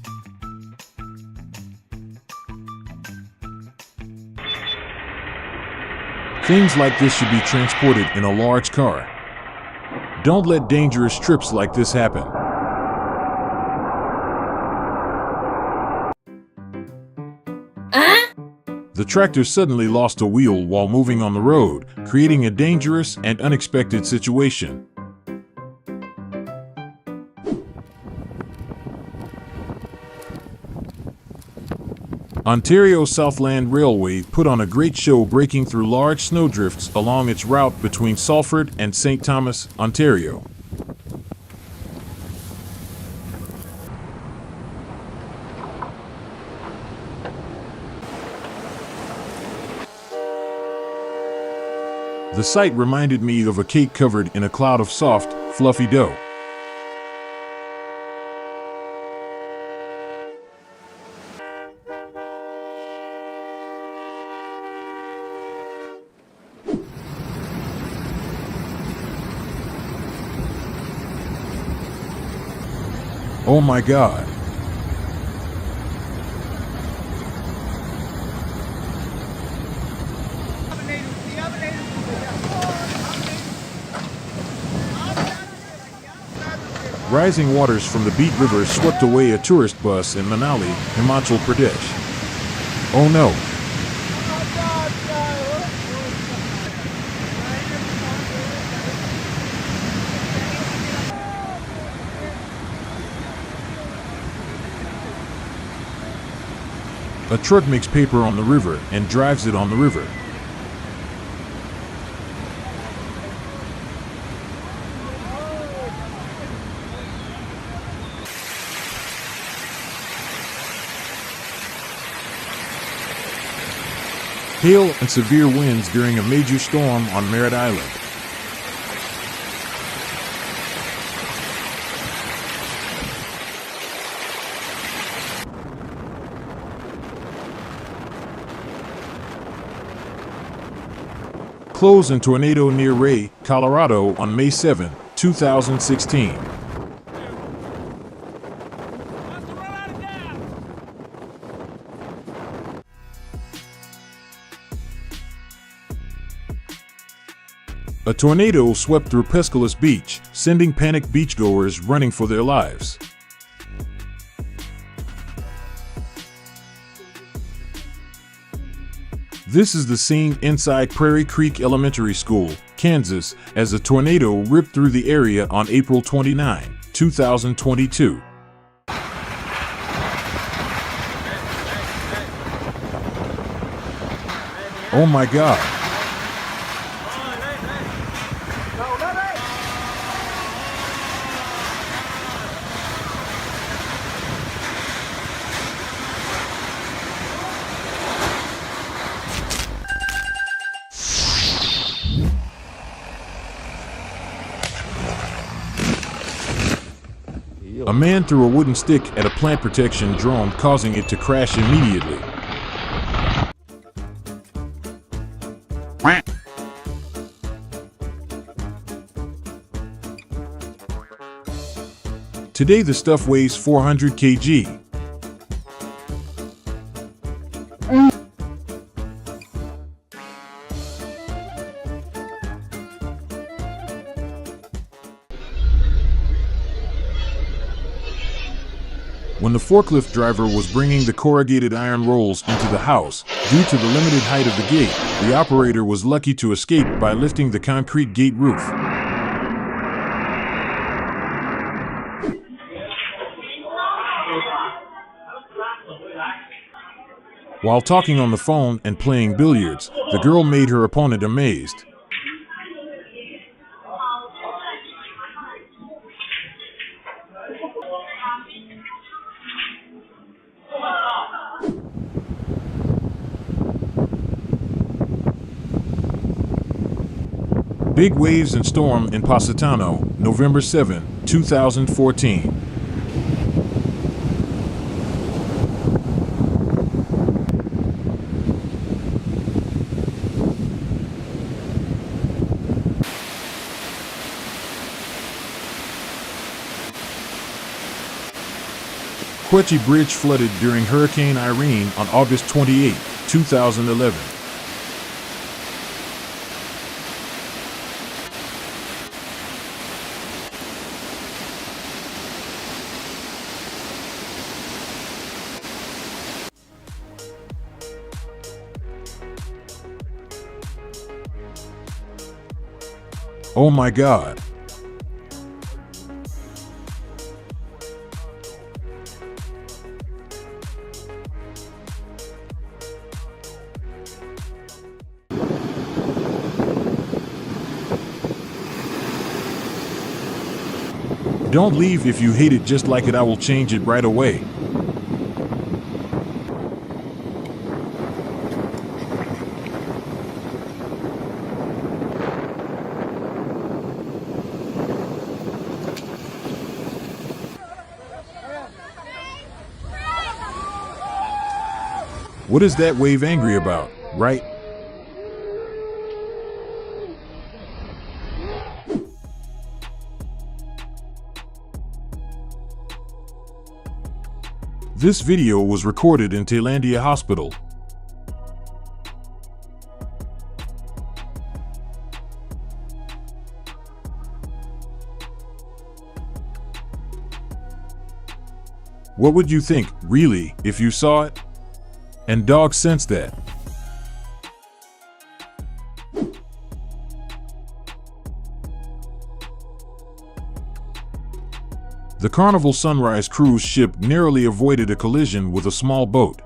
Things like this should be transported in a large car. Don't let dangerous trips like this happen. The The tractor suddenly lost a wheel while moving on the road, creating a dangerous and unexpected situation. Ontario Southland Railway put on a great show breaking through large snowdrifts along its route between Salford and St. Thomas, Ontario. The sight reminded me of a cake covered in a cloud of soft, fluffy dough. Oh my God! Rising waters from the Beat River swept away a tourist bus in Manali, Himachal Pradesh. Oh no! A truck makes paper on the river and drives it on the river. Hail and severe winds during a major storm on Merritt Island. Close and tornado near Ray, Colorado on May 7, 2016. A tornado swept through Pescalus Beach, sending panicked beachgoers running for their lives. This is the scene inside Prairie Creek Elementary School, Kansas, as a tornado ripped through the area on April 29, 2022. Oh my God! A man threw a wooden stick at a plant protection drone, causing it to crash immediately. Today the stuff weighs 400 kg. When the forklift driver was bringing the corrugated iron rolls into the house, due to the limited height of the gate, the operator was lucky to escape by lifting the concrete gate roof. While talking on the phone and playing billiards, the girl made her opponent amazed. Big waves and storm in Positano, November 7, 2014. Quechee Bridge flooded during Hurricane Irene on August 28, 2011. Oh my God. Don't leave. If you hate it just like it, I will change it right away. What is that wave angry about, right? This video was recorded in Thailandia Hospital. What would you think, really, if you saw it? And dogs sense that. The Carnival Sunrise cruise ship narrowly avoided a collision with a small boat.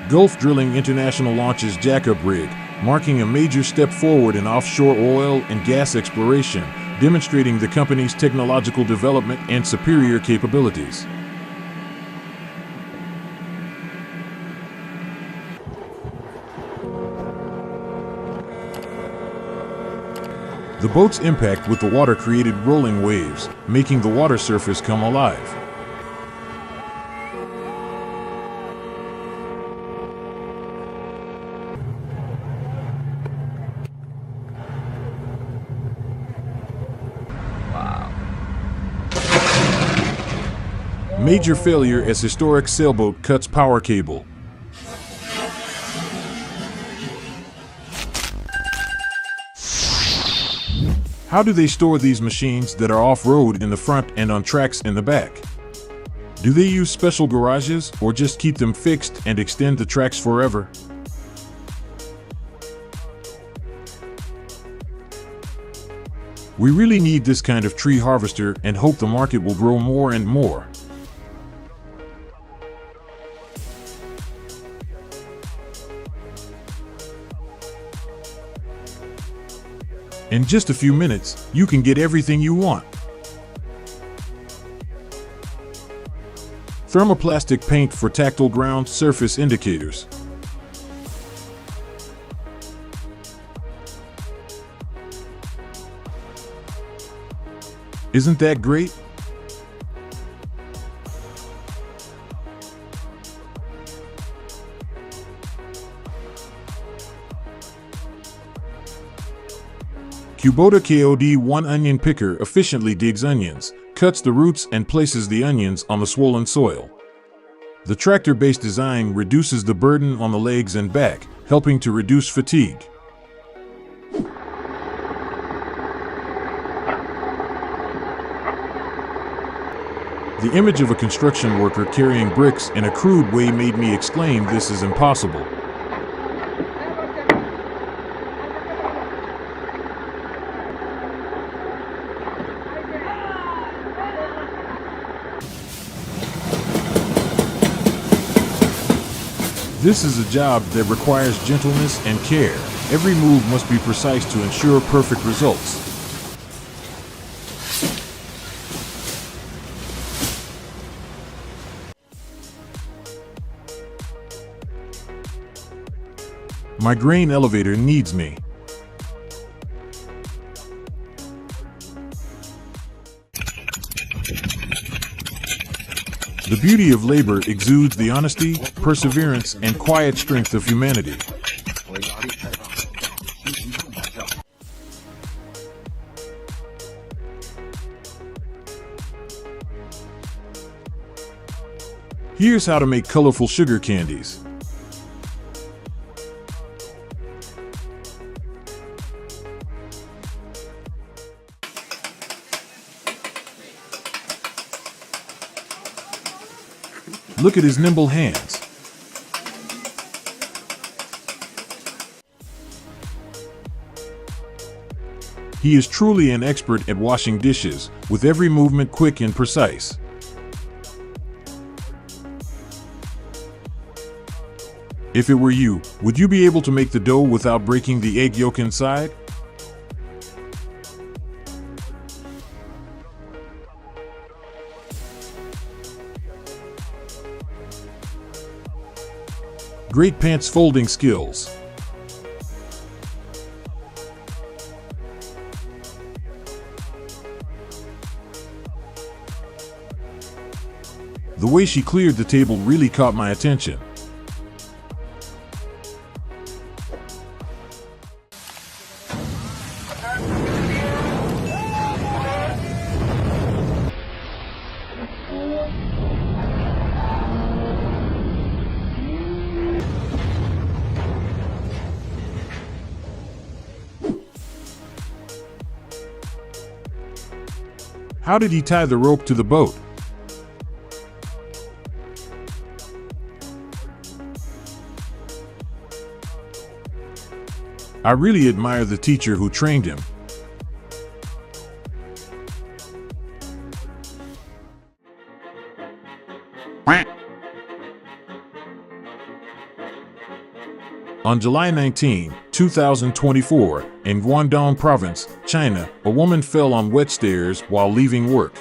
Gulf Drilling International launches jackup rig, marking a major step forward in offshore oil and gas exploration, demonstrating the company's technological development and superior capabilities. The boat's impact with the water created rolling waves, making the water surface come alive. Major failure as historic sailboat cuts power cable. How do they store these machines that are off-road in the front and on tracks in the back? Do they use special garages or just keep them fixed and extend the tracks forever? We really need this kind of tree harvester and hope the market will grow more and more. In just a few minutes, you can get everything you want. Thermoplastic paint for tactile ground surface indicators. Isn't that great? Kubota KOD1 onion picker efficiently digs onions, cuts the roots and places the onions on the swollen soil. The tractor-based design reduces the burden on the legs and back, helping to reduce fatigue. The image of a construction worker carrying bricks in a crude way made me exclaim, "This is impossible." This is a job that requires gentleness and care. Every move must be precise to ensure perfect results. My grain elevator needs me. The beauty of labor exudes the honesty, perseverance, and quiet strength of humanity. Here's how to make colorful sugar candies. Look at his nimble hands. He is truly an expert at washing dishes, with every movement quick and precise. If it were you, would you be able to make the dough without breaking the egg yolk inside? Great pants folding skills. The way she cleared the table really caught my attention. How did he tie the rope to the boat? I really admire the teacher who trained him. On July 19, 2024, in Guangdong Province, China, a woman fell on wet stairs while leaving work.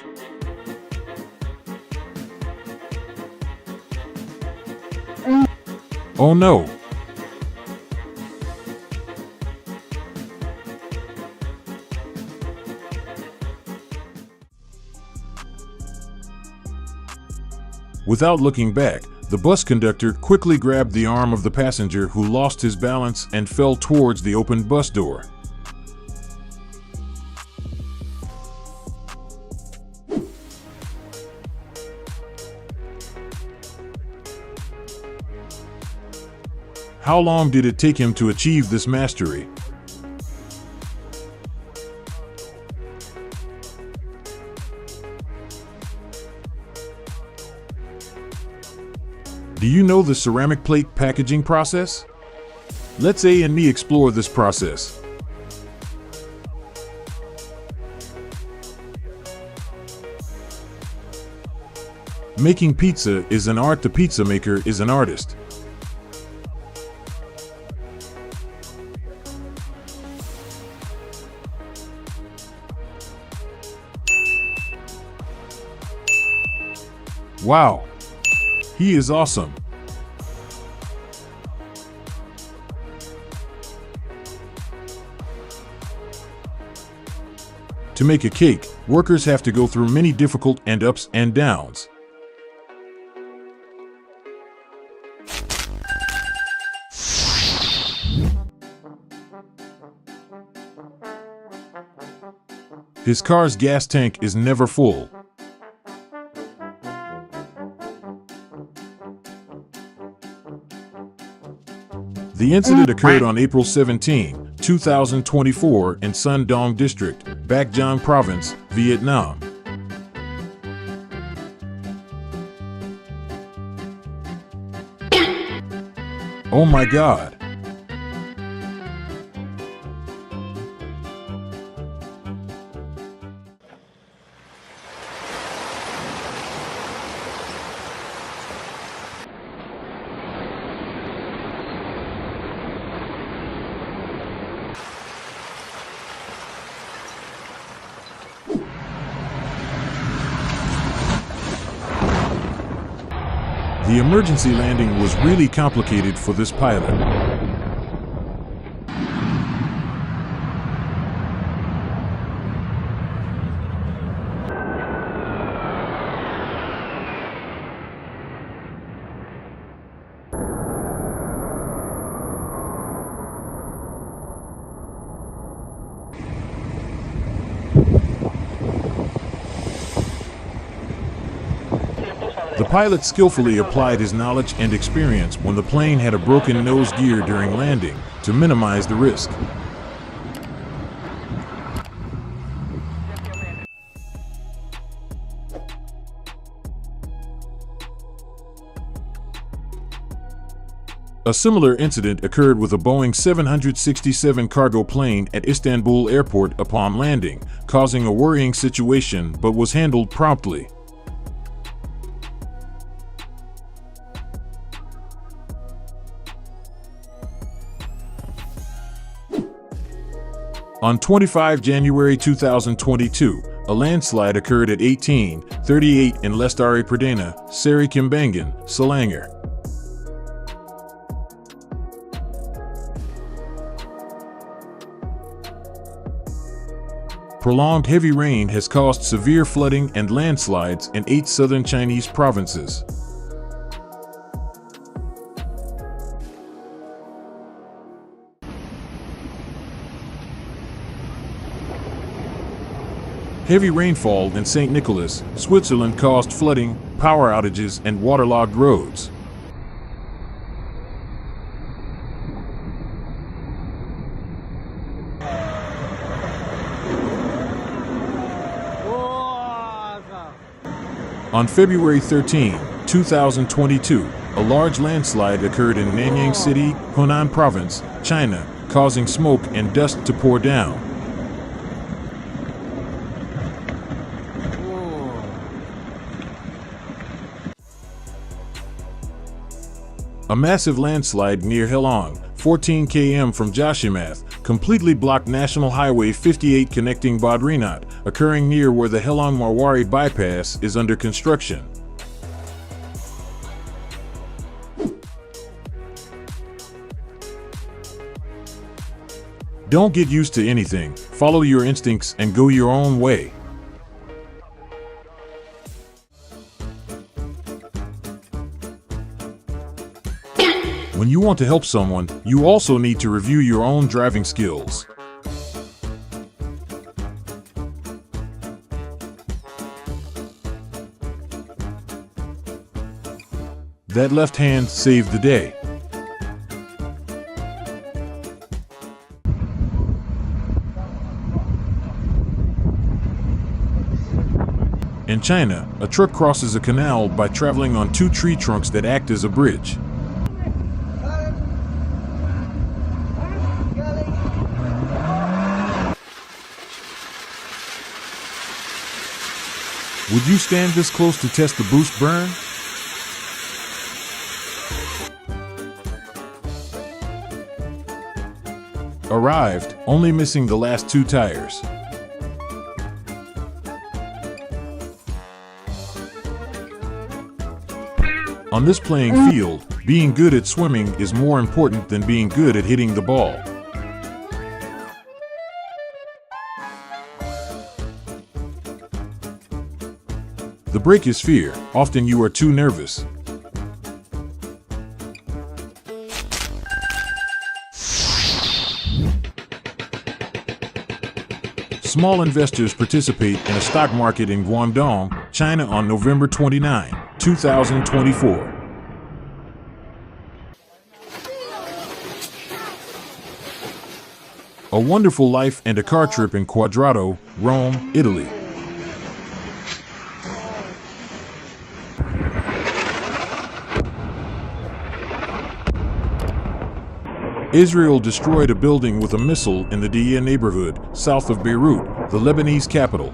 Oh no! Without looking back, the bus conductor quickly grabbed the arm of the passenger who lost his balance and fell towards the open bus door. How long did it take him to achieve this mastery? Do you know the ceramic plate packaging process? Let's A and me explore this process. Making pizza is an art. The pizza maker is an artist. Wow! He is awesome. To make a cake, workers have to go through many difficult and ups and downs. His car's gas tank is never full. The incident occurred on April 17, 2024 in Son Dong District, Bac Giang Province, Vietnam. Oh my God! The emergency landing was really complicated for this pilot. The pilot skillfully applied his knowledge and experience when the plane had a broken nose gear during landing to minimize the risk. A similar incident occurred with a Boeing 767 cargo plane at Istanbul Airport upon landing, causing a worrying situation but was handled promptly. On 25 January 2022, a landslide occurred at 1838 in Lestari Perdana, Seri Kimbangan, Selangor. Prolonged heavy rain has caused severe flooding and landslides in 8 southern Chinese provinces. Heavy rainfall in St. Nicholas, Switzerland caused flooding, power outages, and waterlogged roads. On February 13, 2022, a large landslide occurred in Nanyang City, Hunan Province, China, causing smoke and dust to pour down. A massive landslide near Helong, 14 km from Joshimath, completely blocked National Highway 58 connecting Badrinath, occurring near where the Helong Marwari bypass is under construction. Don't get used to anything, follow your instincts and go your own way. When you want to help someone, you also need to review your own driving skills. That left hand saved the day. In China, a truck crosses a canal by traveling on 2 tree trunks that act as a bridge. Would you stand this close to test the boost burn? Arrived, only missing the last 2 tires. On this playing field, being good at swimming is more important than being good at hitting the ball. The break is fear. Often you are too nervous. Small investors participate in a stock market in Guangdong, China on November 29, 2024. A wonderful life and a car trip in Quadrato, Rome, Italy. Israel destroyed a building with a missile in the Dia neighborhood, south of Beirut, the Lebanese capital.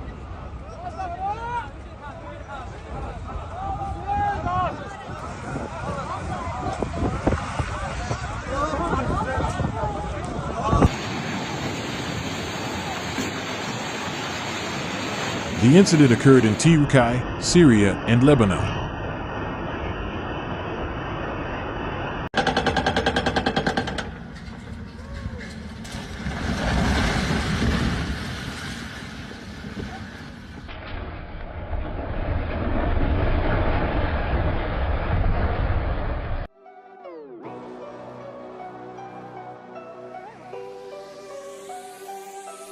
The incident occurred in Turkey, Syria, and Lebanon.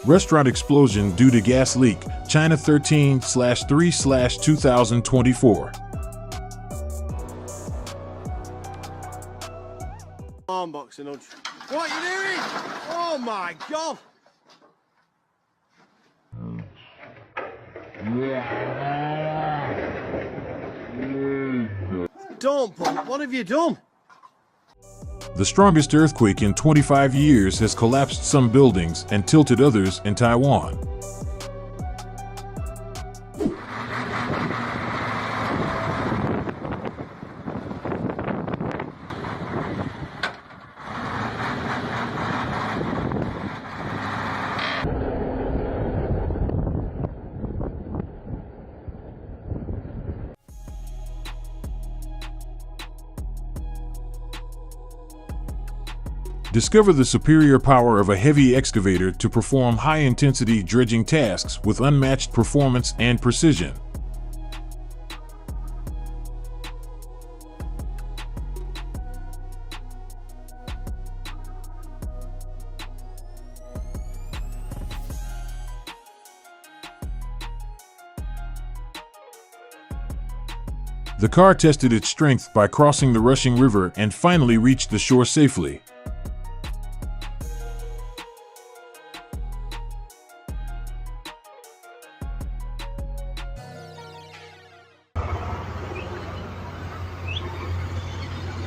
Restaurant explosion due to gas leak, China 13/3/2024. Arm boxing. What are you doing? Oh my God! Don't, Bob. What have you done? The strongest earthquake in 25 years has collapsed some buildings and tilted others in Taiwan. Discover the superior power of a heavy excavator to perform high-intensity dredging tasks with unmatched performance and precision. The car tested its strength by crossing the rushing river and finally reached the shore safely.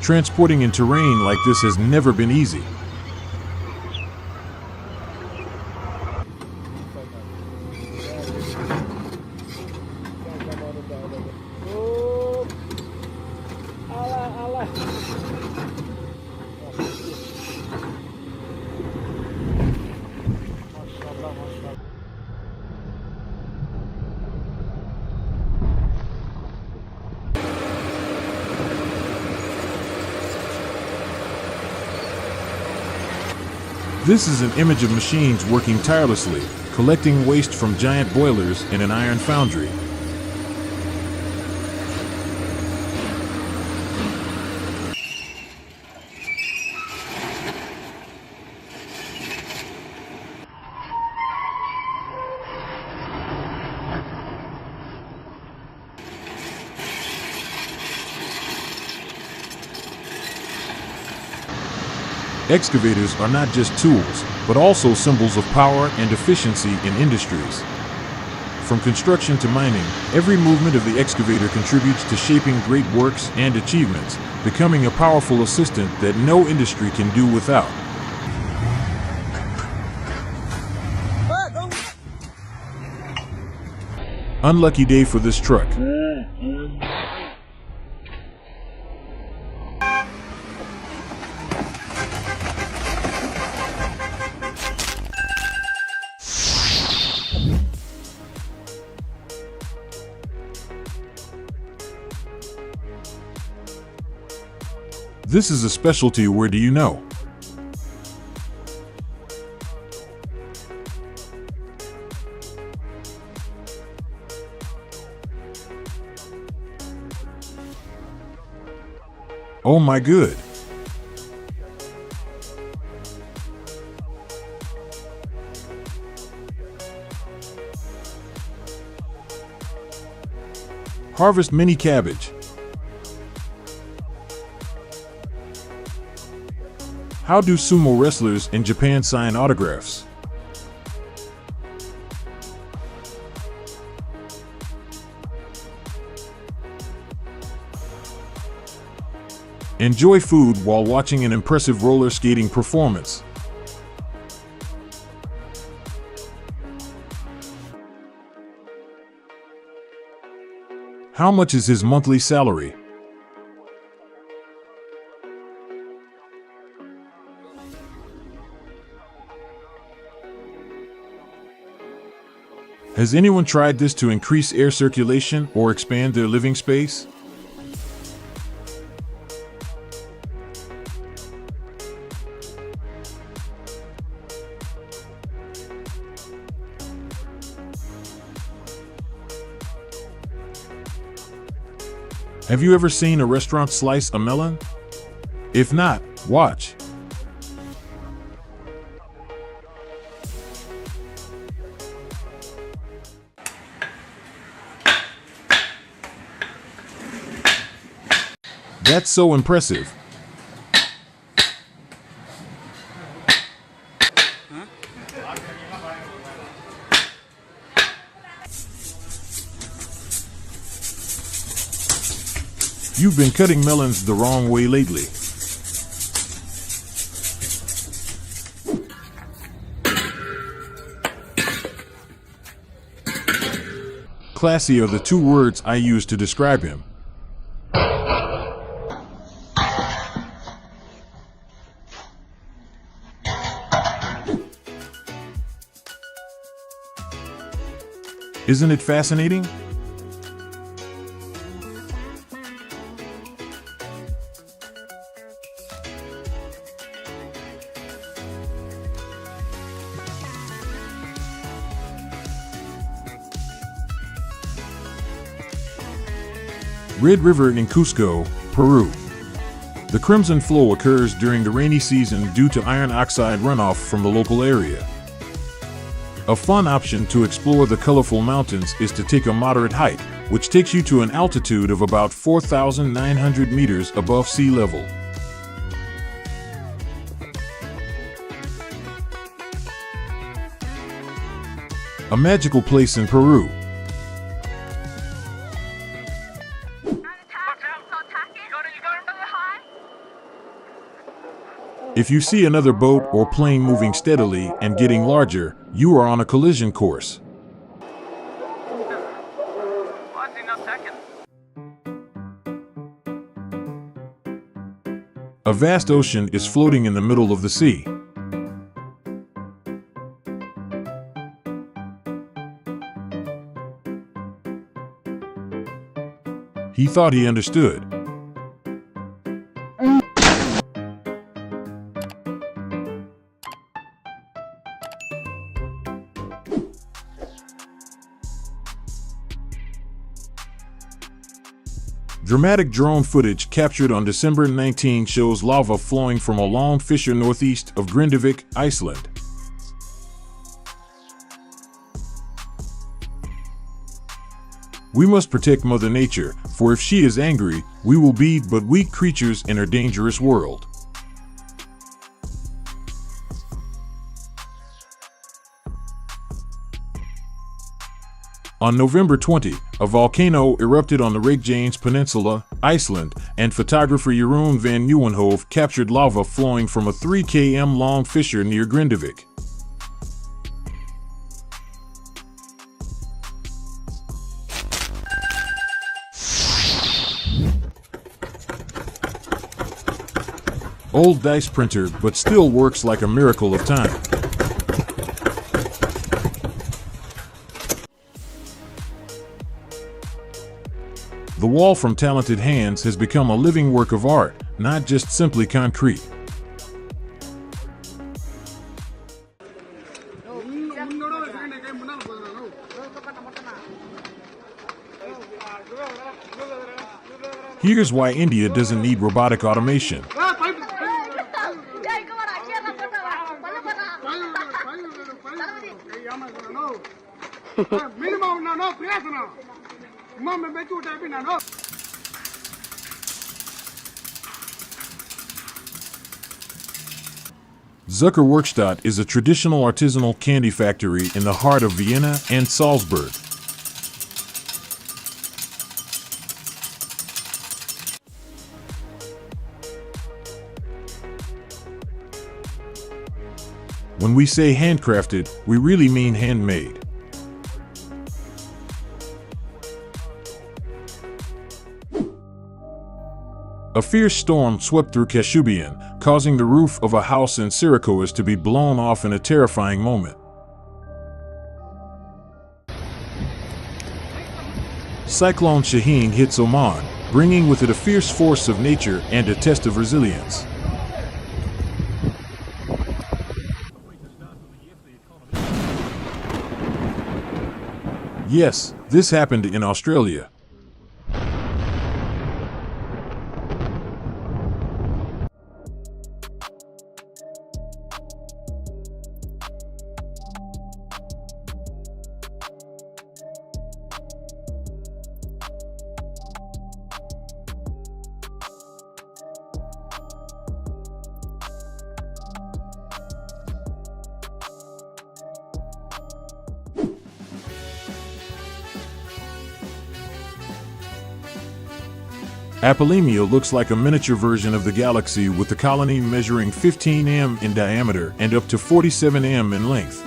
Transporting in terrain like this has never been easy. This is an image of machines working tirelessly, collecting waste from giant boilers in an iron foundry. Excavators are not just tools, but also symbols of power and efficiency in industries. From construction to mining, every movement of the excavator contributes to shaping great works and achievements, becoming a powerful assistant that no industry can do without. Unlucky day for this truck. This is a specialty, where do you know? Oh my good! Harvest mini cabbage. How do sumo wrestlers in Japan sign autographs? Enjoy food while watching an impressive roller skating performance. How much is his monthly salary? Has anyone tried this to increase air circulation or expand their living space? Have you ever seen a restaurant slice a melon? If not, watch. That's so impressive. You've been cutting melons the wrong way lately. Classy are the two words I use to describe him. Isn't it fascinating? Red River in Cusco, Peru. The crimson flow occurs during the rainy season due to iron oxide runoff from the local area. A fun option to explore the colorful mountains is to take a moderate hike, which takes you to an altitude of about 4,900 meters above sea level. A magical place in Peru. If you see another boat or plane moving steadily and getting larger, you are on a collision course. A vast ocean is floating in the middle of the sea. He thought he understood. Dramatic drone footage captured on December 19 shows lava flowing from a long fissure northeast of Grindavik, Iceland. We must protect Mother Nature, for if she is angry, we will be but weak creatures in her dangerous world. On November 20, a volcano erupted on the Reykjanes Peninsula, Iceland, and photographer Jeroen van Nieuwenhoven captured lava flowing from a 3 km long fissure near Grindavik. Old dice printer, but still works like a miracle of time. The wall from talented hands has become a living work of art, not just simply concrete. Here's why India doesn't need robotic automation. Zuckerwerkstatt is a traditional artisanal candy factory in the heart of Vienna and Salzburg. When we say handcrafted, we really mean handmade. A fierce storm swept through Kashubian, causing the roof of a house in Syracuse to be blown off in a terrifying moment. Cyclone Shaheen hits Oman, bringing with it a fierce force of nature and a test of resilience. Yes, this happened in Australia. Apolemia looks like a miniature version of the galaxy, with the colony measuring 15 m in diameter and up to 47 m in length.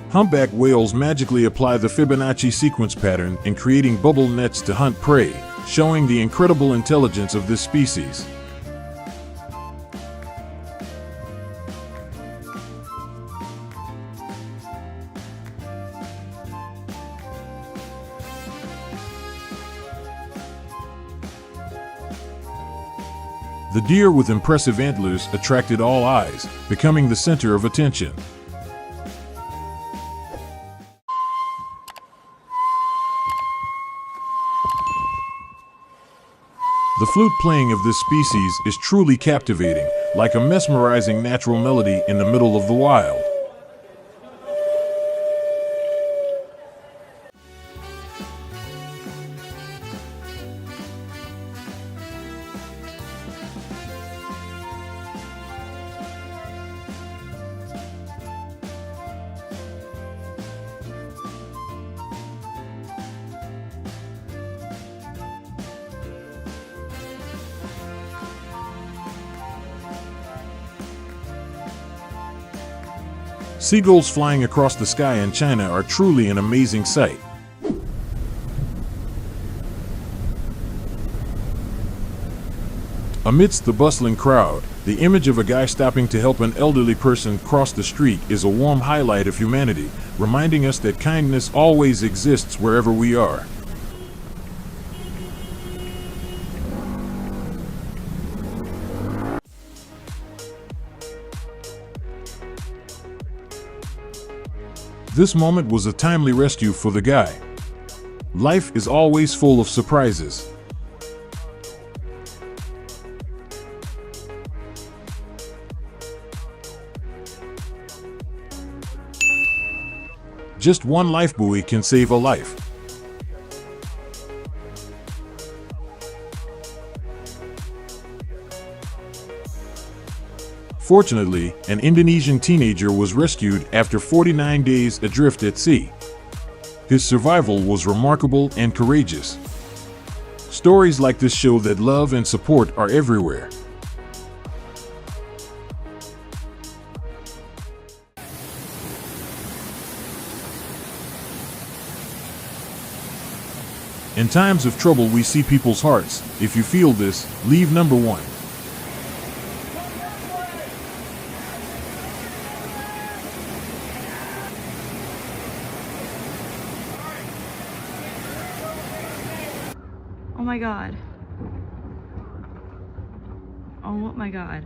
Humpback whales magically apply the Fibonacci sequence pattern in creating bubble nets to hunt prey, showing the incredible intelligence of this species. The deer with impressive antlers attracted all eyes, becoming the center of attention. The flute playing of this species is truly captivating, like a mesmerizing natural melody in the middle of the wild. Seagulls flying across the sky in China are truly an amazing sight. Amidst the bustling crowd, the image of a guy stopping to help an elderly person cross the street is a warm highlight of humanity, reminding us that kindness always exists wherever we are. This moment was a timely rescue for the guy. Life is always full of surprises. Just one life buoy can save a life. Fortunately, an Indonesian teenager was rescued after 49 days adrift at sea. His survival was remarkable and courageous. Stories like this show that love and support are everywhere. In times of trouble, we see people's hearts. If you feel this, leave number 1. Oh my god. Oh my god.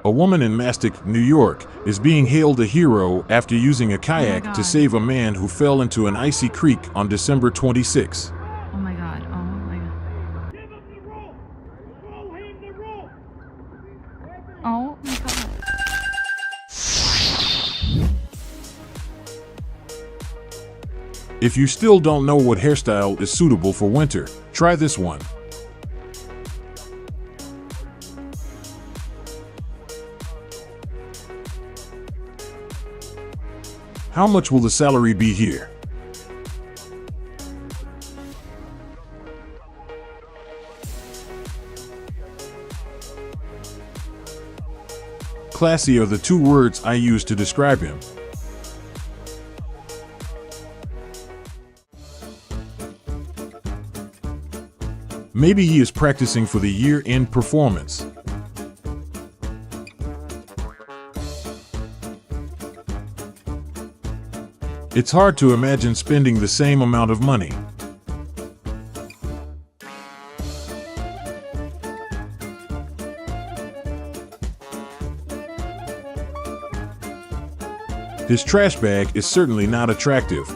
A woman in Mastic, New York, is being hailed a hero after using a kayak to save a man who fell into an icy creek on December 26. Oh my god. Oh my god. Oh my god. If you still don't know what hairstyle is suitable for winter, try this one. How much will the salary be here? Classy are the 2 words I use to describe him. Maybe he is practicing for the year-end performance. It's hard to imagine spending the same amount of money. His trash bag is certainly not attractive.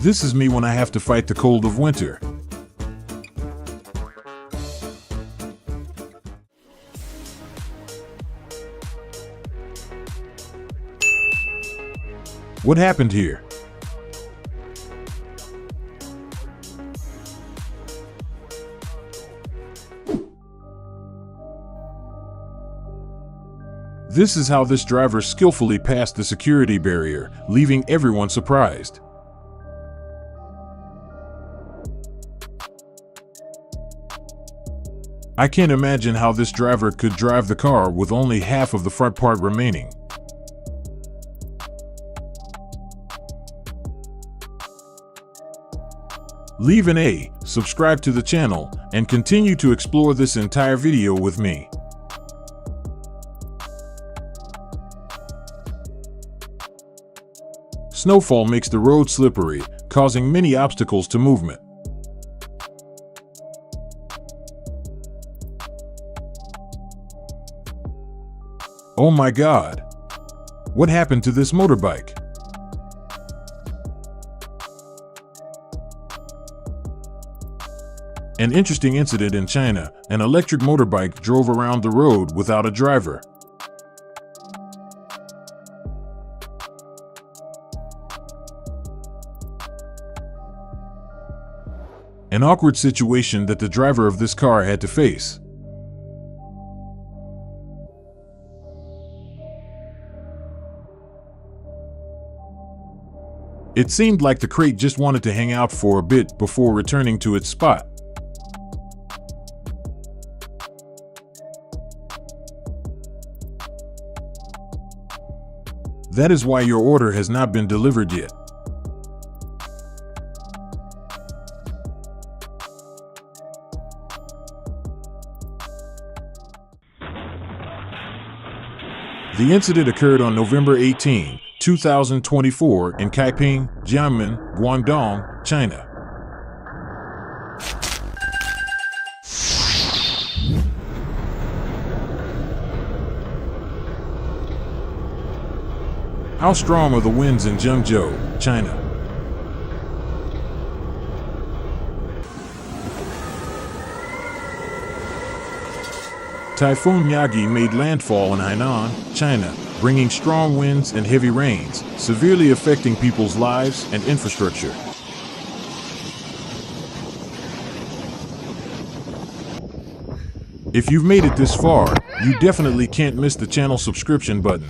This is me when I have to fight the cold of winter. What happened here? This is how this driver skillfully passed the security barrier, leaving everyone surprised. I can't imagine how this driver could drive the car with only half of the front part remaining. Leave an A, subscribe to the channel, and continue to explore this entire video with me. Snowfall makes the road slippery, causing many obstacles to movement. Oh my God! What happened to this motorbike? An interesting incident in China, an electric motorbike drove around the road without a driver. An awkward situation that the driver of this car had to face. It seemed like the crate just wanted to hang out for a bit before returning to its spot. That is why your order has not been delivered yet. The incident occurred on November 18, 2024 in Kaiping, Jiangmen, Guangdong, China. How strong are the winds in Zhengzhou, China? Typhoon Yagi made landfall in Hainan, China, bringing strong winds and heavy rains, severely affecting people's lives and infrastructure. If you've made it this far, you definitely can't miss the channel subscription button.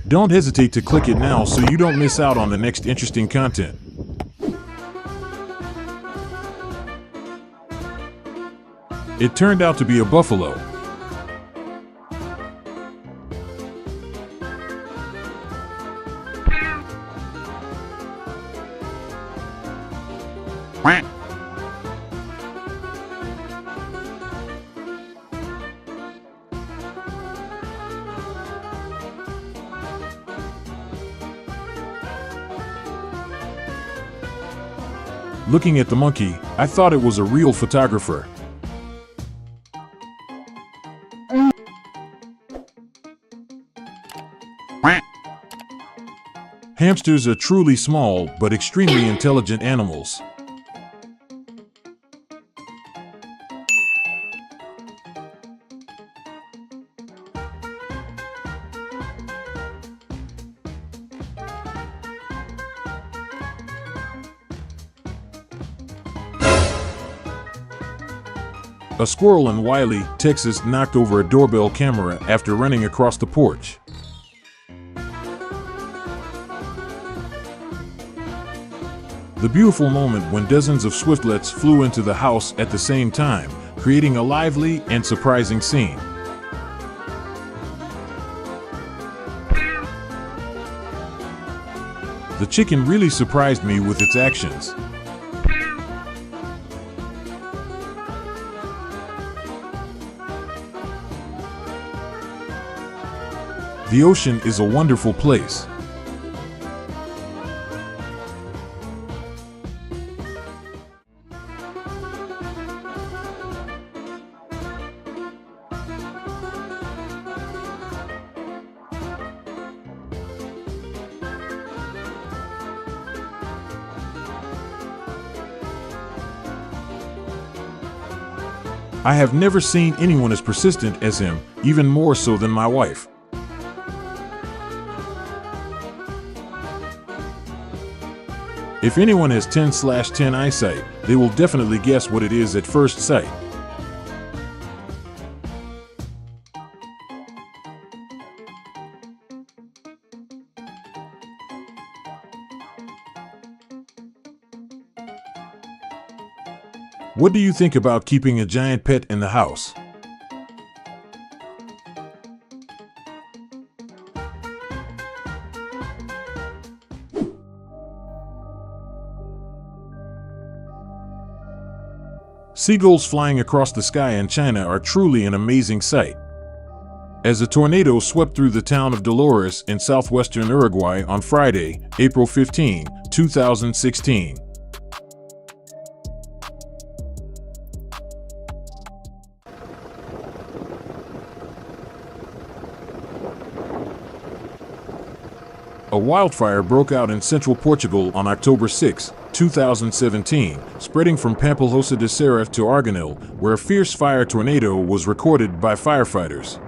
Don't hesitate to click it now so you don't miss out on the next interesting content. It turned out to be a buffalo. Looking at the monkey, I thought it was a real photographer. Hamsters are truly small but extremely intelligent animals. A squirrel in Wiley, Texas knocked over a doorbell camera after running across the porch. The beautiful moment when dozens of swiftlets flew into the house at the same time, creating a lively and surprising scene. The chicken really surprised me with its actions. The ocean is a wonderful place. I have never seen anyone as persistent as him, even more so than my wife. If anyone has 10/10 eyesight, they will definitely guess what it is at first sight. What do you think about keeping a giant pet in the house? Seagulls flying across the sky in China are truly an amazing sight. As a tornado swept through the town of Dolores in southwestern Uruguay on Friday, April 15, 2016. A wildfire broke out in central Portugal on October 6, 2017, spreading from Pampilhosa de Serra to Arganil, where a fierce fire tornado was recorded by firefighters.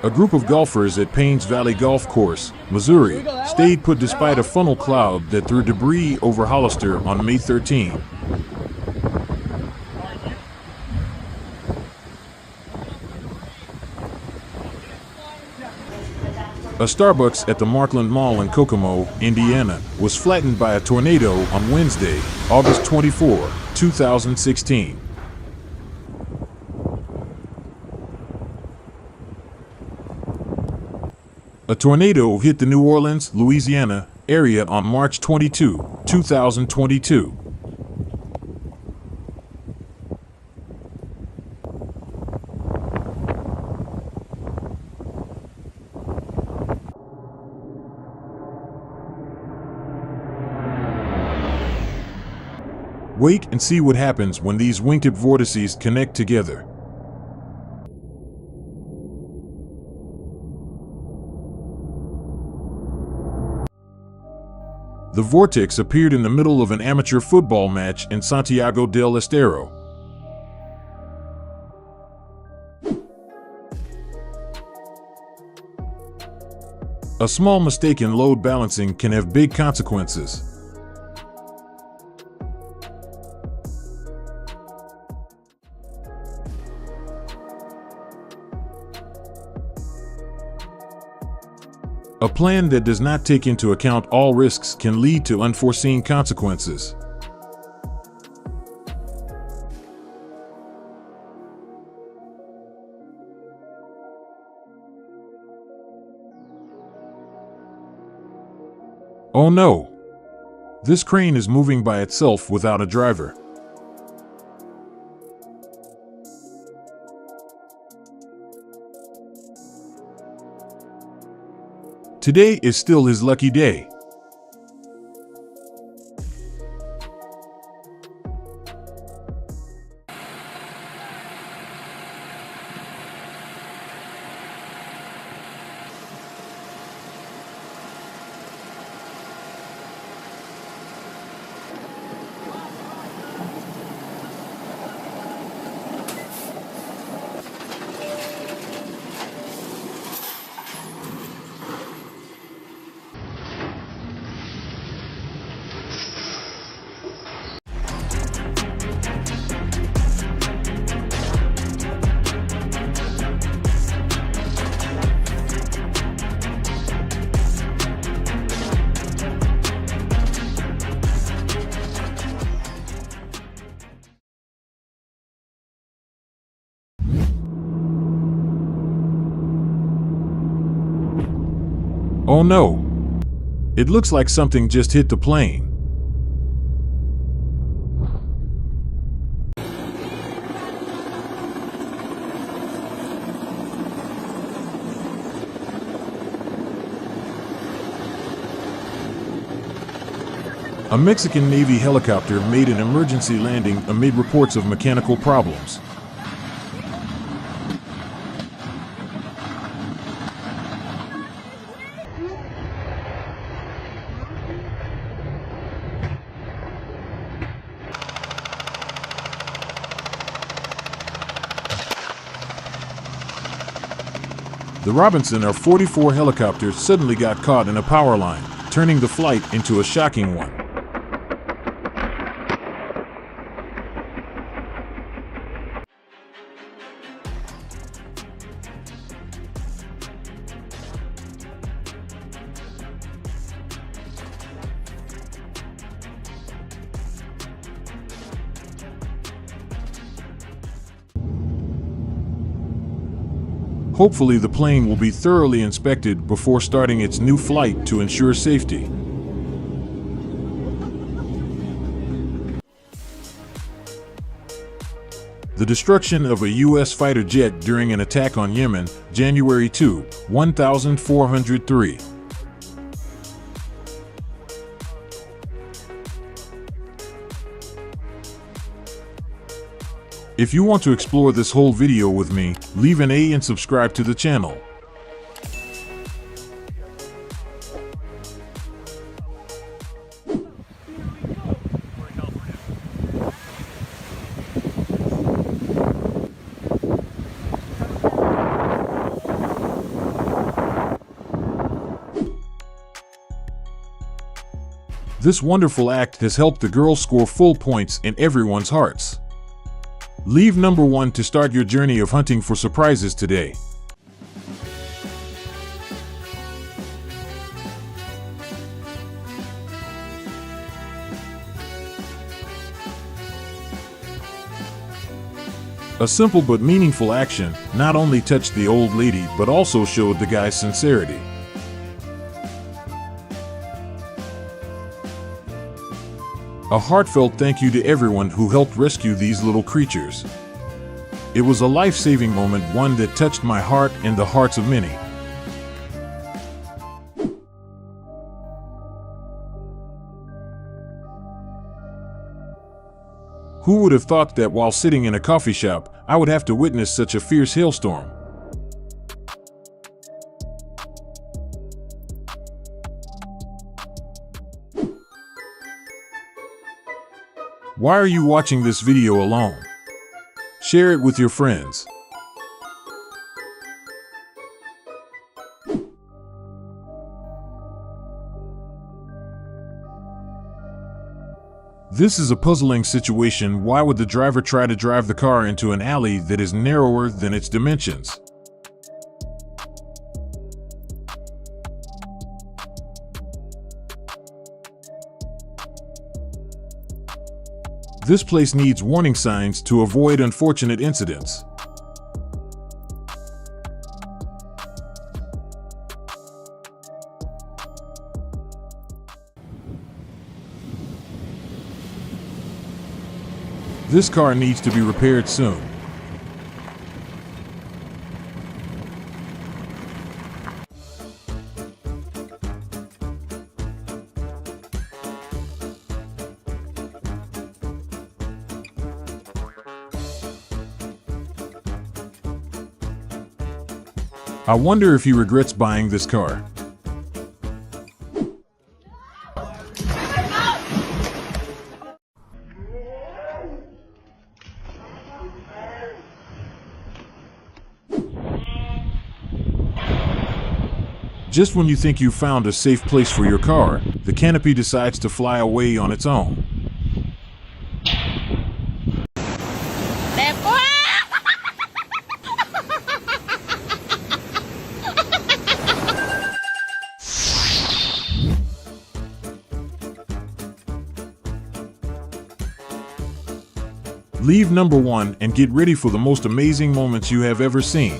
A group of golfers at Paynes Valley Golf Course, Missouri, stayed put despite a funnel cloud that threw debris over Hollister on May 13. A Starbucks at the Markland Mall in Kokomo, Indiana, was flattened by a tornado on Wednesday, August 24, 2016. A tornado hit the New Orleans, Louisiana, area on March 22, 2022. Wait and see what happens when these wingtip vortices connect together. The vortex appeared in the middle of an amateur football match in Santiago del Estero. A small mistake in load balancing can have big consequences. A plan that does not take into account all risks can lead to unforeseen consequences. Oh no! This crane is moving by itself without a driver. Today is still his lucky day. Oh no! It looks like something just hit the plane. A Mexican Navy helicopter made an emergency landing amid reports of mechanical problems. The Robinson R-44 helicopter suddenly got caught in a power line, turning the flight into a shocking one. Hopefully the plane will be thoroughly inspected before starting its new flight to ensure safety. The destruction of a U.S. fighter jet during an attack on Yemen, January 2, 1403. If you want to explore this whole video with me, leave an A and subscribe to the channel. This wonderful act has helped the girls score full points in everyone's hearts. Leave number 1 to start your journey of hunting for surprises today. A simple but meaningful action not only touched the old lady but also showed the guy's sincerity. A heartfelt thank you to everyone who helped rescue these little creatures. It was a life-saving moment, one that touched my heart and the hearts of many. Who would have thought that while sitting in a coffee shop, I would have to witness such a fierce hailstorm? Why are you watching this video alone? Share it with your friends. This is a puzzling situation. Why would the driver try to drive the car into an alley that is narrower than its dimensions? This place needs warning signs to avoid unfortunate incidents. This car needs to be repaired soon. I wonder if he regrets buying this car. Just when you think you've found a safe place for your car, the canopy decides to fly away on its own. Leave number 1 and get ready for the most amazing moments you have ever seen.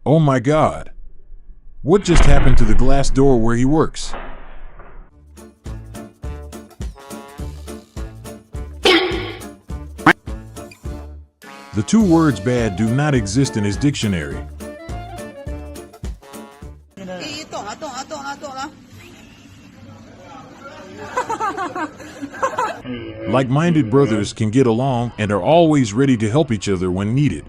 Oh my God! What just happened to the glass door where he works? The two words bad do not exist in his dictionary. Like-minded brothers can get along and are always ready to help each other when needed.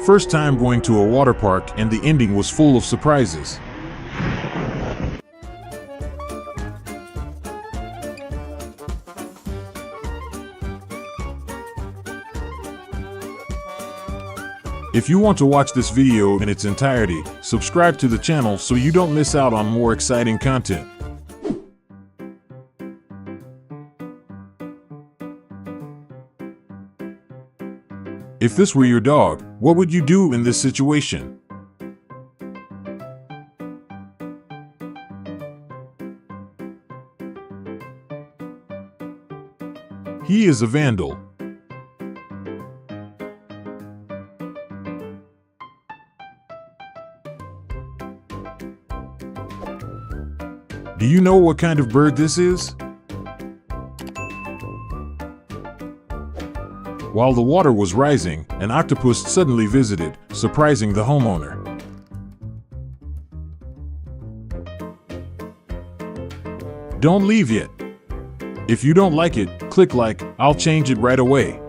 first time going to a water park, and the ending was full of surprises. If you want to watch this video in its entirety, subscribe to the channel so you don't miss out on more exciting content. If this were your dog, what would you do in this situation? He is a vandal. Do you know what kind of bird this is? While the water was rising, an octopus suddenly visited, surprising the homeowner. Don't leave yet. If you don't like it, click like. I'll change it right away.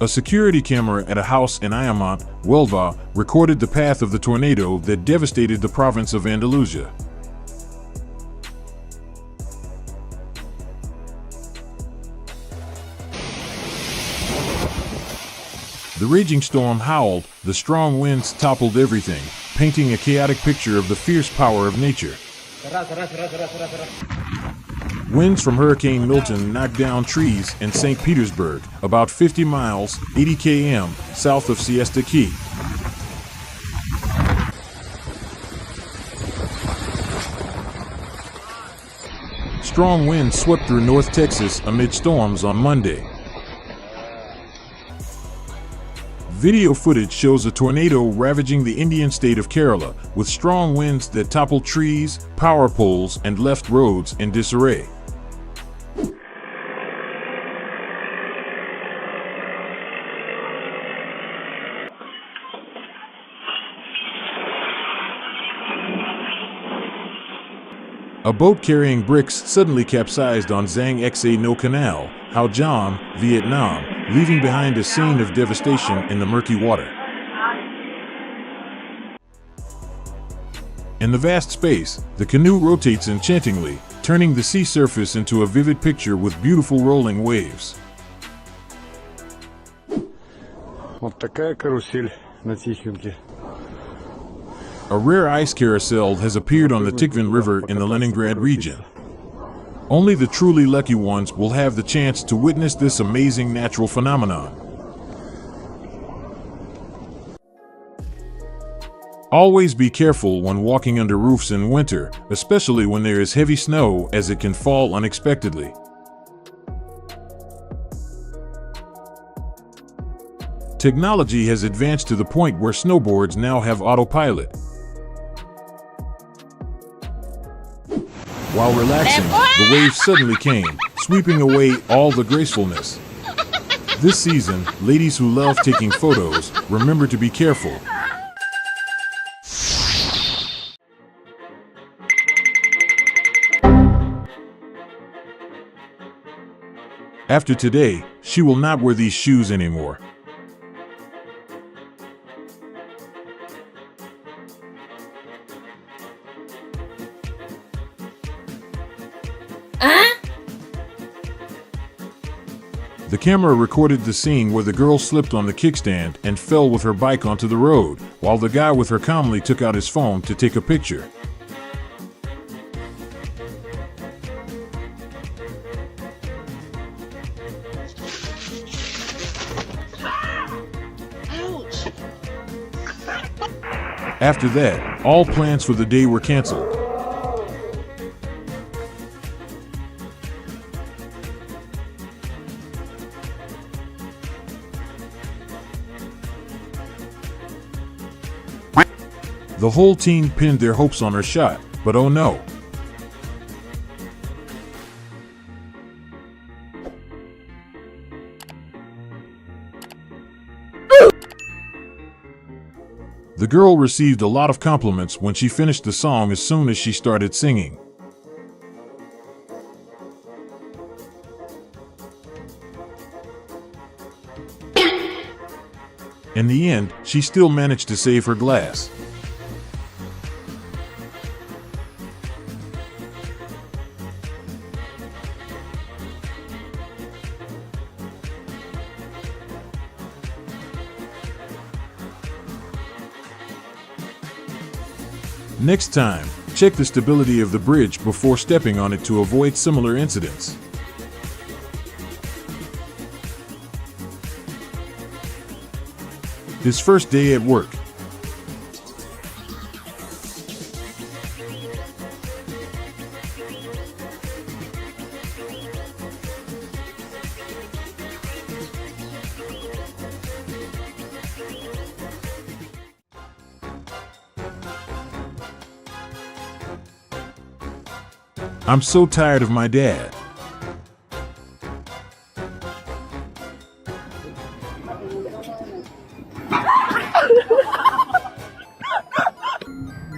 A security camera at a house in Ayamonte, Huelva, recorded the path of the tornado that devastated the province of Andalusia. The raging storm howled, the strong winds toppled everything, painting a chaotic picture of the fierce power of nature. Winds from Hurricane Milton knocked down trees in St. Petersburg, about 50 miles, 80 km, south of Siesta Key. Strong winds swept through North Texas amid storms on Monday. Video footage shows a tornado ravaging the Indian state of Kerala, with strong winds that toppled trees, power poles, and left roads in disarray. A boat carrying bricks suddenly capsized on Giang Xa No Canal, Hau Giang, Vietnam, leaving behind a scene of devastation in the murky water. In the vast space, the canoe rotates enchantingly, turning the sea surface into a vivid picture with beautiful rolling waves. Вот такая карусель на Тихвинке. A rare ice carousel has appeared on the Tikhvin River in the Leningrad region. Only the truly lucky ones will have the chance to witness this amazing natural phenomenon. Always be careful when walking under roofs in winter, especially when there is heavy snow, as it can fall unexpectedly. Technology has advanced to the point where snowboards now have autopilot. While relaxing, the waves suddenly came, sweeping away all the gracefulness. This season, ladies who love taking photos, remember to be careful. After today, she will not wear these shoes anymore. The camera recorded the scene where the girl slipped on the kickstand and fell with her bike onto the road, while the guy with her calmly took out his phone to take a picture. After that, all plans for the day were canceled. The whole team pinned their hopes on her shot, but oh no. The girl received a lot of compliments when she finished the song as soon as she started singing. In the end, she still managed to save her glass. Next time, check the stability of the bridge before stepping on it to avoid similar incidents. His first day at work. I'm so tired of my dad.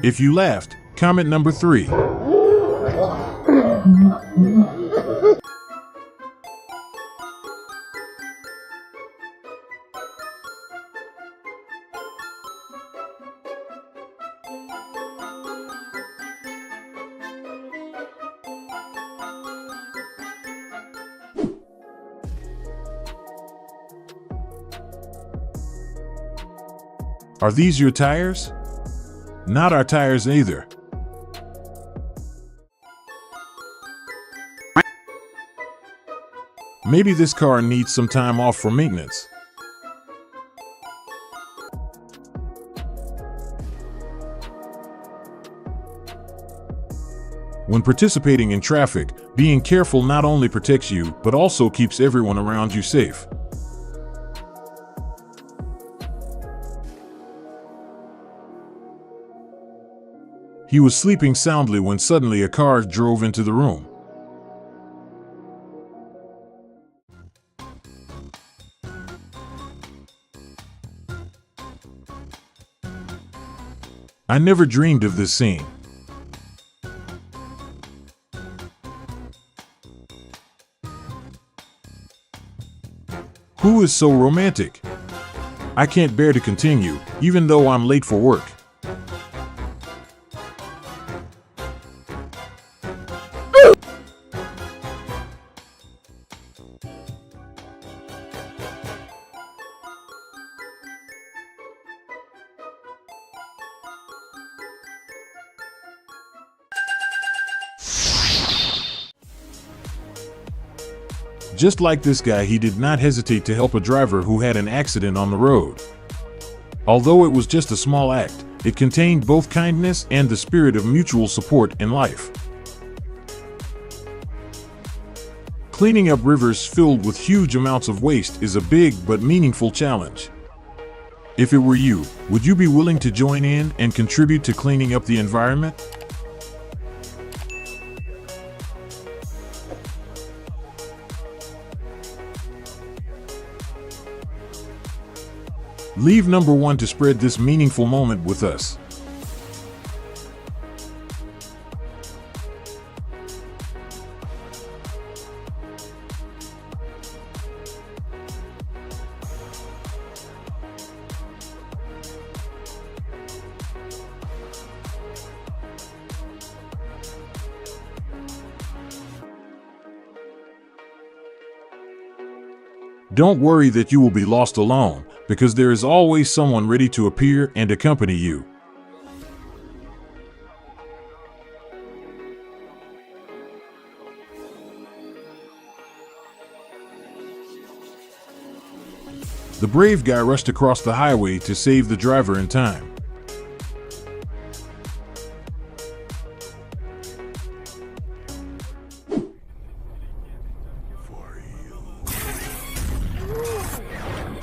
If you laughed, comment number 3. Are these your tires? Not our tires either. Maybe this car needs some time off for maintenance. When participating in traffic, being careful not only protects you, but also keeps everyone around you safe. He was sleeping soundly when suddenly a car drove into the room. I never dreamed of this scene. Who is so romantic? I can't bear to continue, even though I'm late for work. Just like this guy, he did not hesitate to help a driver who had an accident on the road. Although it was just a small act, it contained both kindness and the spirit of mutual support in life. Cleaning up rivers filled with huge amounts of waste is a big but meaningful challenge. If it were you, would you be willing to join in and contribute to cleaning up the environment? Leave number 1 to spread this meaningful moment with us. Don't worry that you will be lost alone, because there is always someone ready to appear and accompany you. The brave guy rushed across the highway to save the driver in time.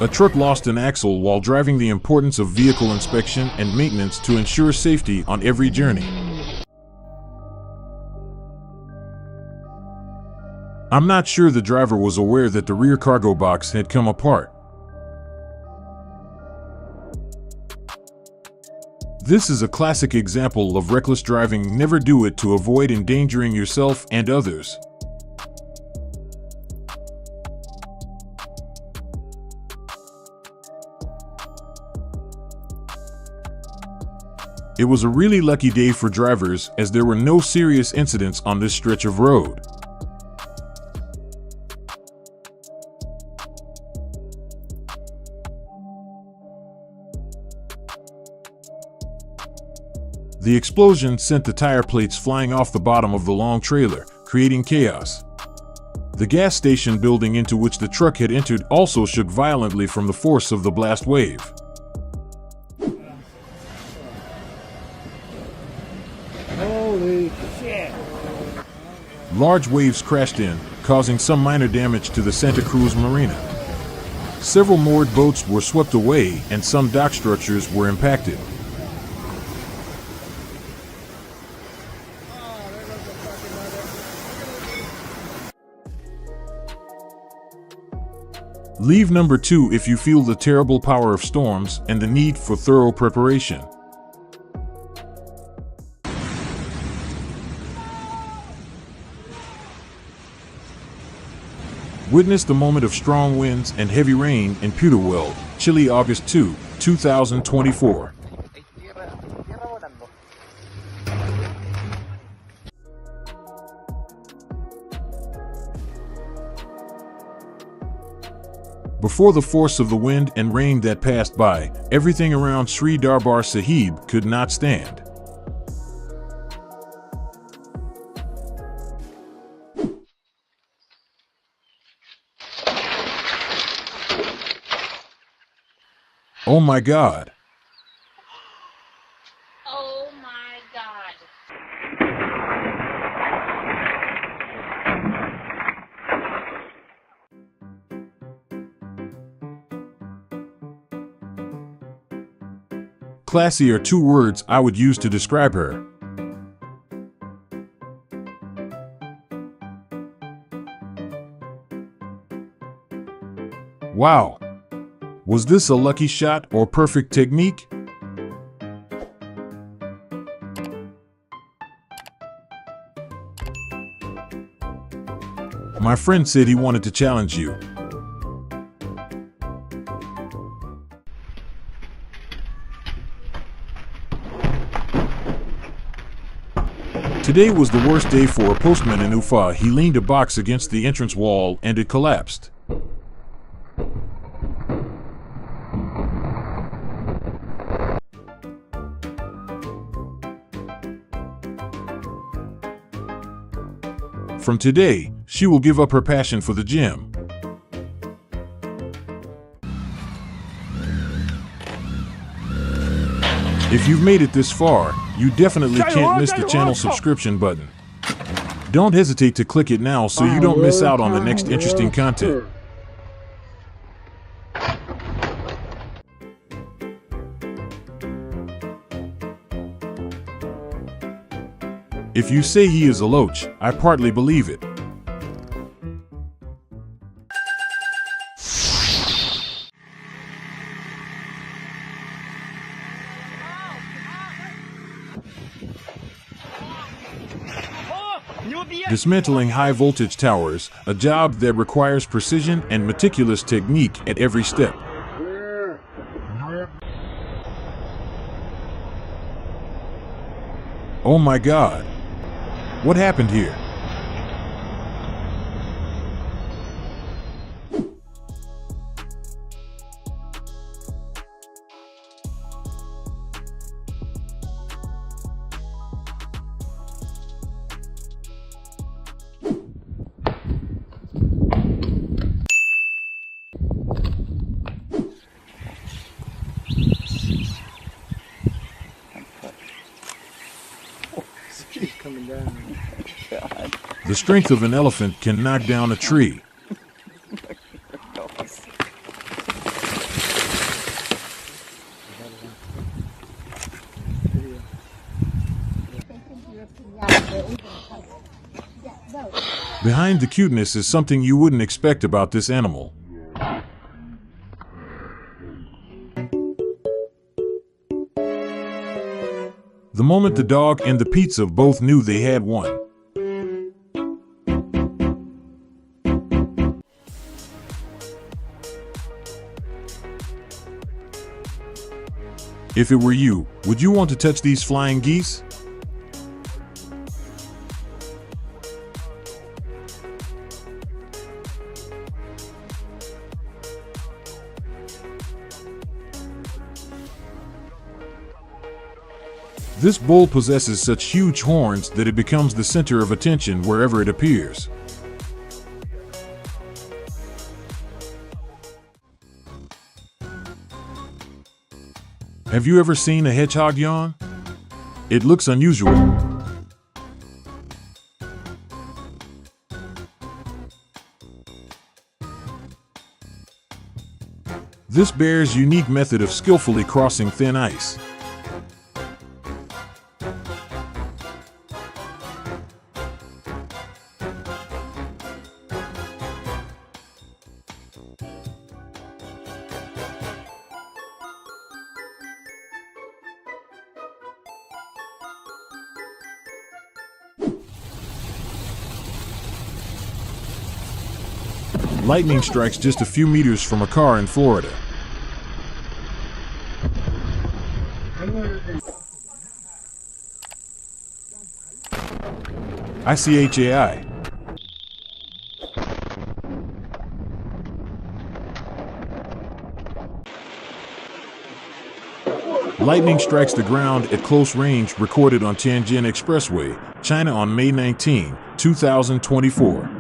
A truck lost an axle while driving. The importance of vehicle inspection and maintenance to ensure safety on every journey. I'm not sure the driver was aware that the rear cargo box had come apart. This is a classic example of reckless driving. Never do it to avoid endangering yourself and others. It was a really lucky day for drivers, as there were no serious incidents on this stretch of road. The explosion sent the tire plates flying off the bottom of the long trailer, creating chaos. The gas station building into which the truck had entered also shook violently from the force of the blast wave. Holy shit. Large waves crashed in, causing some minor damage to the Santa Cruz Marina. Several moored boats were swept away, and some dock structures were impacted. Leave number 2 if you feel the terrible power of storms and the need for thorough preparation. Witness the moment of strong winds and heavy rain in Puterwell, Chile, August 2, 2024. Before the force of the wind and rain that passed by, everything around Sri Darbar Sahib could not stand. Oh my God! Oh my God! Classy are 2 words I would use to describe her. Wow! Was this a lucky shot or perfect technique? My friend said he wanted to challenge you. Today was the worst day for a postman in Ufa. He leaned a box against the entrance wall and it collapsed. From today, she will give up her passion for the gym. If you've made it this far, you definitely can't miss the channel subscription button. Don't hesitate to click it now so you don't miss out on the next interesting content. If you say he is a loach, I partly believe it. Dismantling high-voltage towers, a job that requires precision and meticulous technique at every step. Oh my God! What happened here? The strength of an elephant can knock down a tree. Behind the cuteness is something you wouldn't expect about this animal. The moment the dog and the pizza both knew they had won. If it were you, would you want to touch these flying geese? This bull possesses such huge horns that it becomes the center of attention wherever it appears. Have you ever seen a hedgehog yawn? It looks unusual. This bear's unique method of skillfully crossing thin ice. Lightning strikes just a few meters from a car in Florida. ICHAI. Lightning strikes the ground at close range, recorded on Tianjin Expressway, China on May 19, 2024.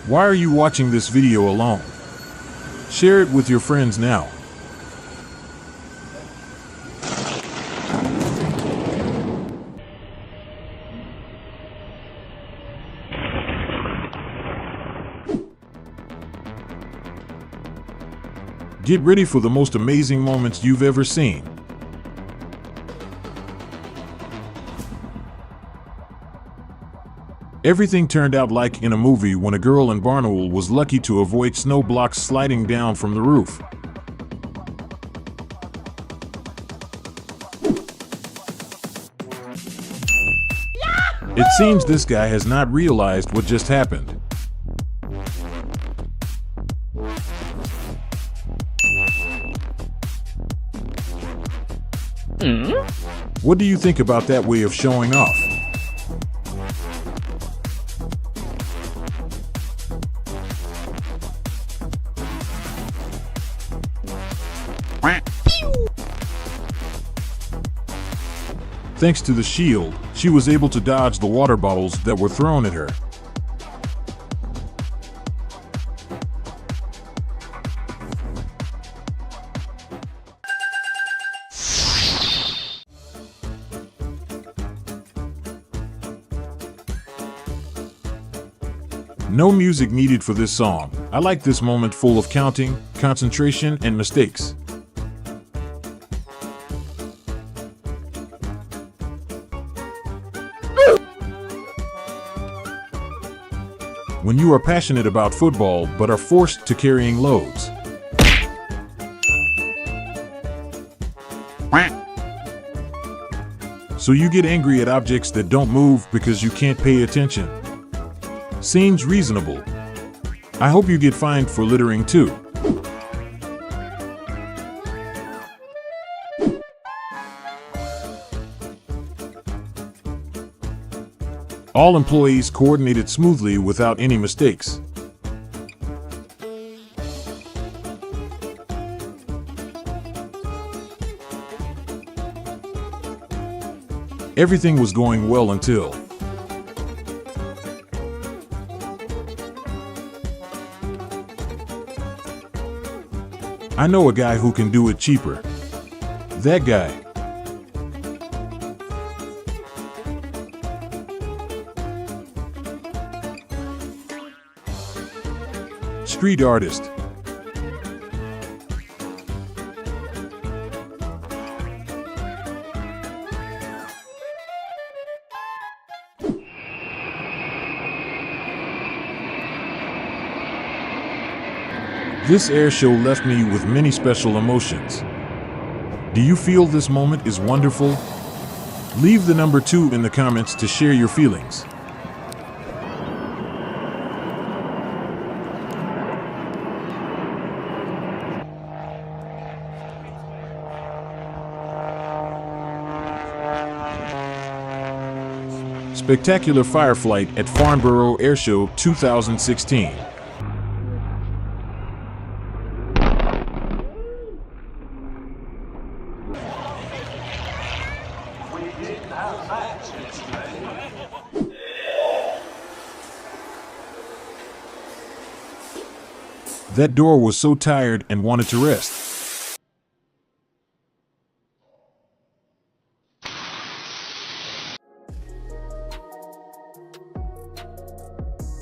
Why are you watching this video alone? Share it with your friends now. Get ready for the most amazing moments you've ever seen. Everything turned out like in a movie when a girl in Barnaul was lucky to avoid snow blocks sliding down from the roof. It seems this guy has not realized what just happened. What do you think about that way of showing off? Thanks to the shield, she was able to dodge the water bottles that were thrown at her. No music needed for this song. I like this moment full of counting, concentration, and mistakes. When you are passionate about football but are forced to carrying loads. So you get angry at objects that don't move because you can't pay attention. Seems reasonable. I hope you get fined for littering too. All employees coordinated smoothly without any mistakes. Everything was going well until I know a guy who can do it cheaper. That guy. Street artist. This air show left me with many special emotions. Do you feel this moment is wonderful? Leave the number 2 in the comments to share your feelings. Spectacular fireflight at Farnborough Airshow 2016. That door was so tired and wanted to rest.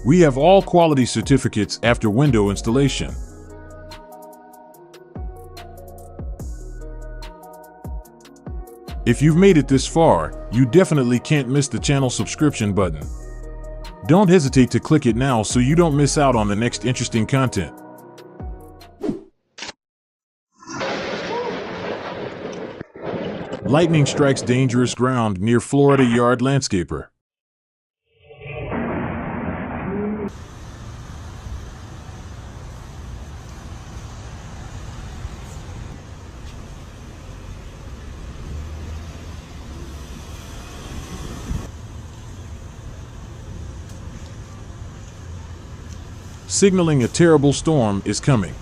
We have all quality certificates after window installation. If you've made it this far, you definitely can't miss the channel subscription button. Don't hesitate to click it now so you don't miss out on the next interesting content. Lightning strikes dangerous ground near Florida yard landscaper. Signaling a terrible storm is coming.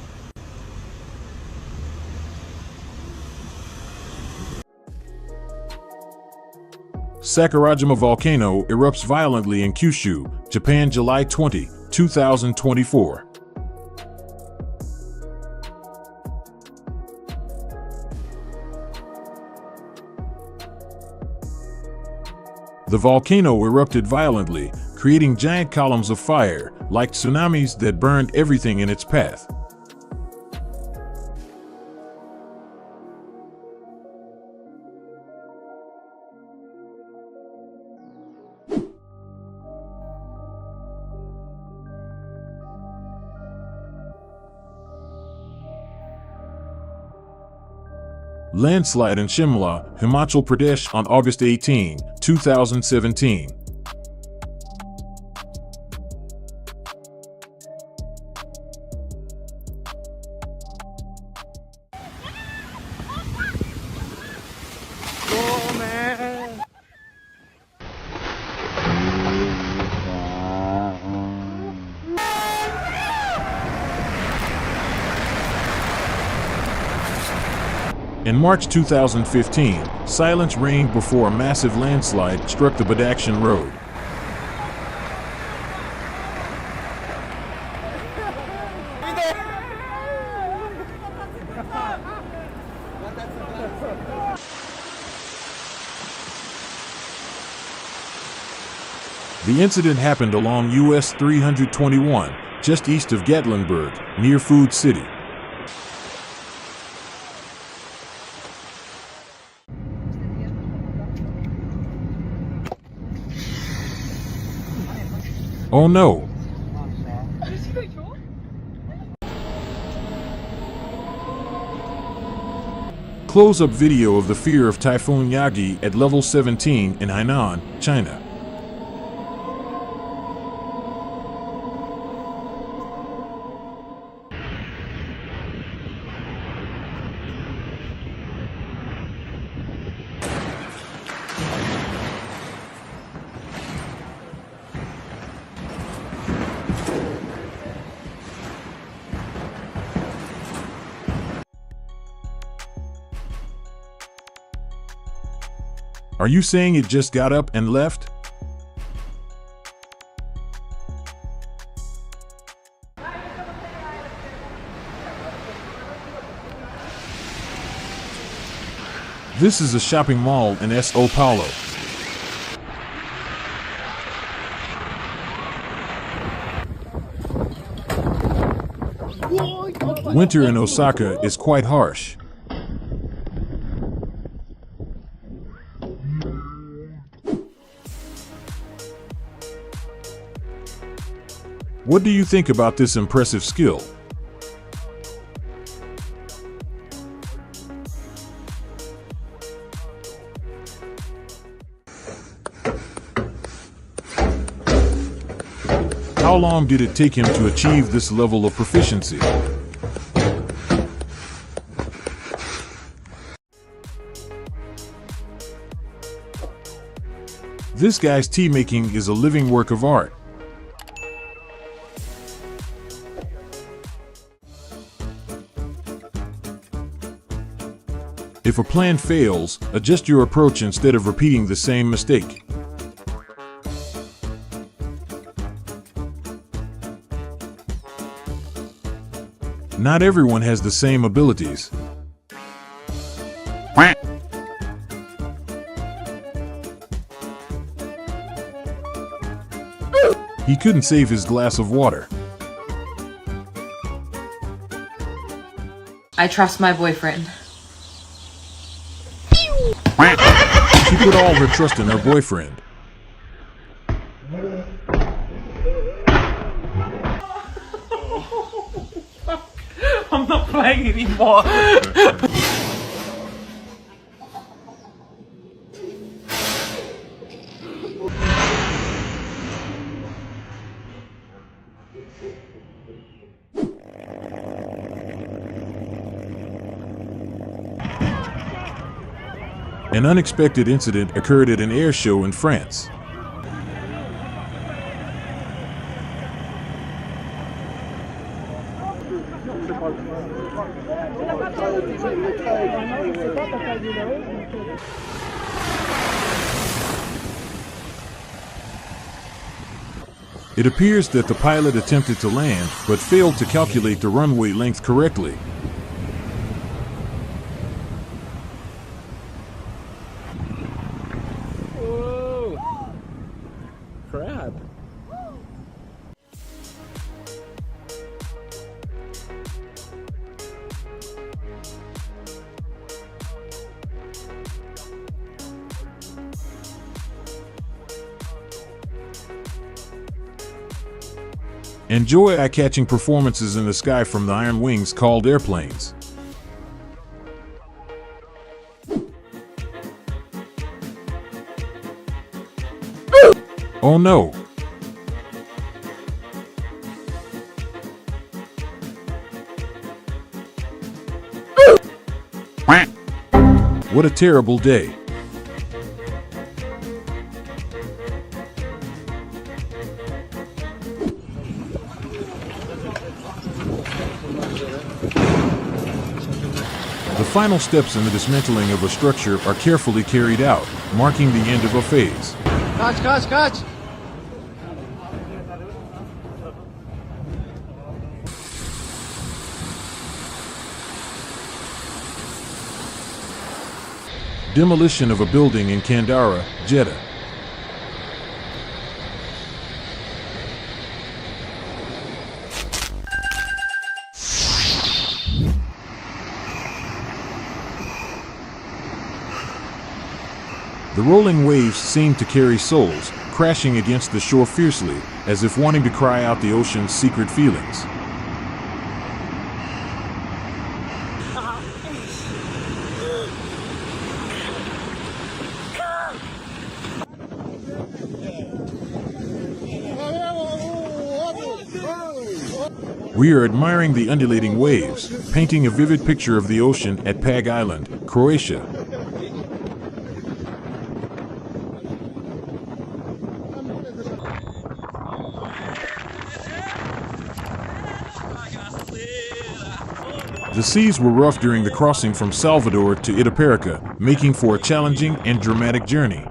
Sakurajima volcano erupts violently in Kyushu, Japan, July 20, 2024. The volcano erupted violently, creating giant columns of fire, like tsunamis that burned everything in its path. Landslide in Shimla, Himachal Pradesh on August 18, 2017. In March 2015, silence reigned before a massive landslide struck the Badakhshan road. The incident happened along US 321, just east of Gatlinburg, near Food City. Oh no! Close-up video of the fear of Typhoon Yagi at level 17 in Hainan, China. Are you saying it just got up and left? This is a shopping mall in São Paulo. Winter in Osaka is quite harsh. What do you think about this impressive skill? How long did it take him to achieve this level of proficiency? This guy's tea making is a living work of art. If a plan fails, adjust your approach instead of repeating the same mistake. Not everyone has the same abilities. He couldn't save his glass of water. I trust my boyfriend. She put all her trust in her boyfriend. I'm not playing anymore. An unexpected incident occurred at an air show in France. It appears that the pilot attempted to land, but failed to calculate the runway length correctly. Crap. Enjoy eye-catching performances in the sky from the Iron Wings called airplanes. Oh no! What a terrible day. The final steps in the dismantling of a structure are carefully carried out, marking the end of a phase. Catch! Demolition of a building in Kandahar, Jeddah. The rolling waves seemed to carry souls, crashing against the shore fiercely, as if wanting to cry out the ocean's secret feelings. We are admiring the undulating waves, painting a vivid picture of the ocean at Pag Island, Croatia. The seas were rough during the crossing from Salvador to Itaparica, making for a challenging and dramatic journey.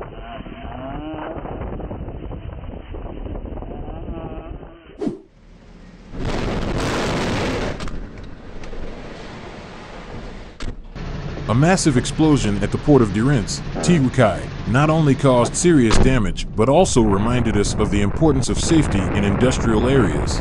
A massive explosion at the port of Durance, Tegucigalpa, not only caused serious damage, but also reminded us of the importance of safety in industrial areas.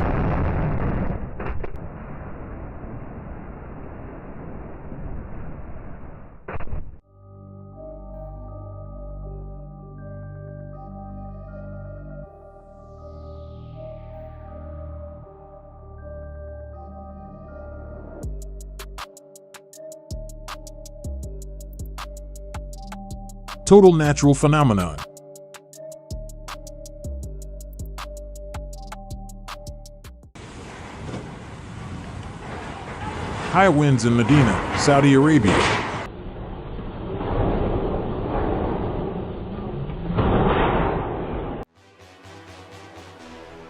Total natural phenomenon. High winds in Medina, Saudi Arabia.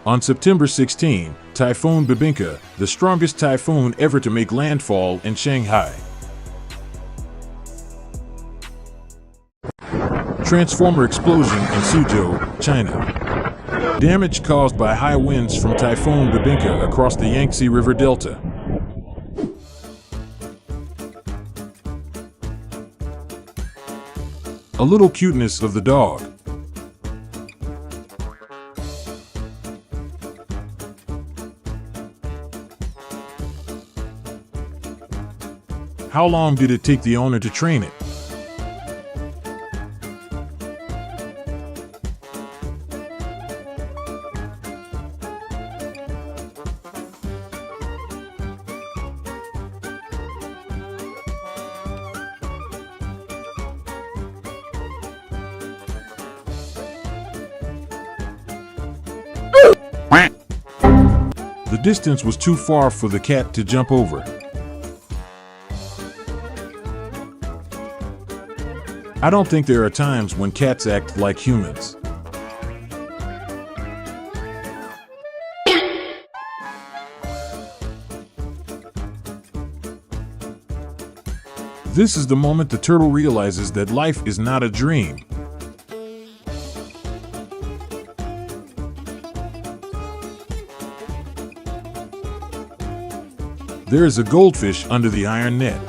On September 16, Typhoon Bebinka, the strongest typhoon ever to make landfall in Shanghai. Transformer explosion in Suzhou, China. Damage caused by high winds from Typhoon Bebinka across the Yangtze River Delta. A little cuteness of the dog. How long did it take the owner to train it? The distance was too far for the cat to jump over. I don't think there are times when cats act like humans. This is the moment the turtle realizes that life is not a dream. There is a goldfish under the iron net.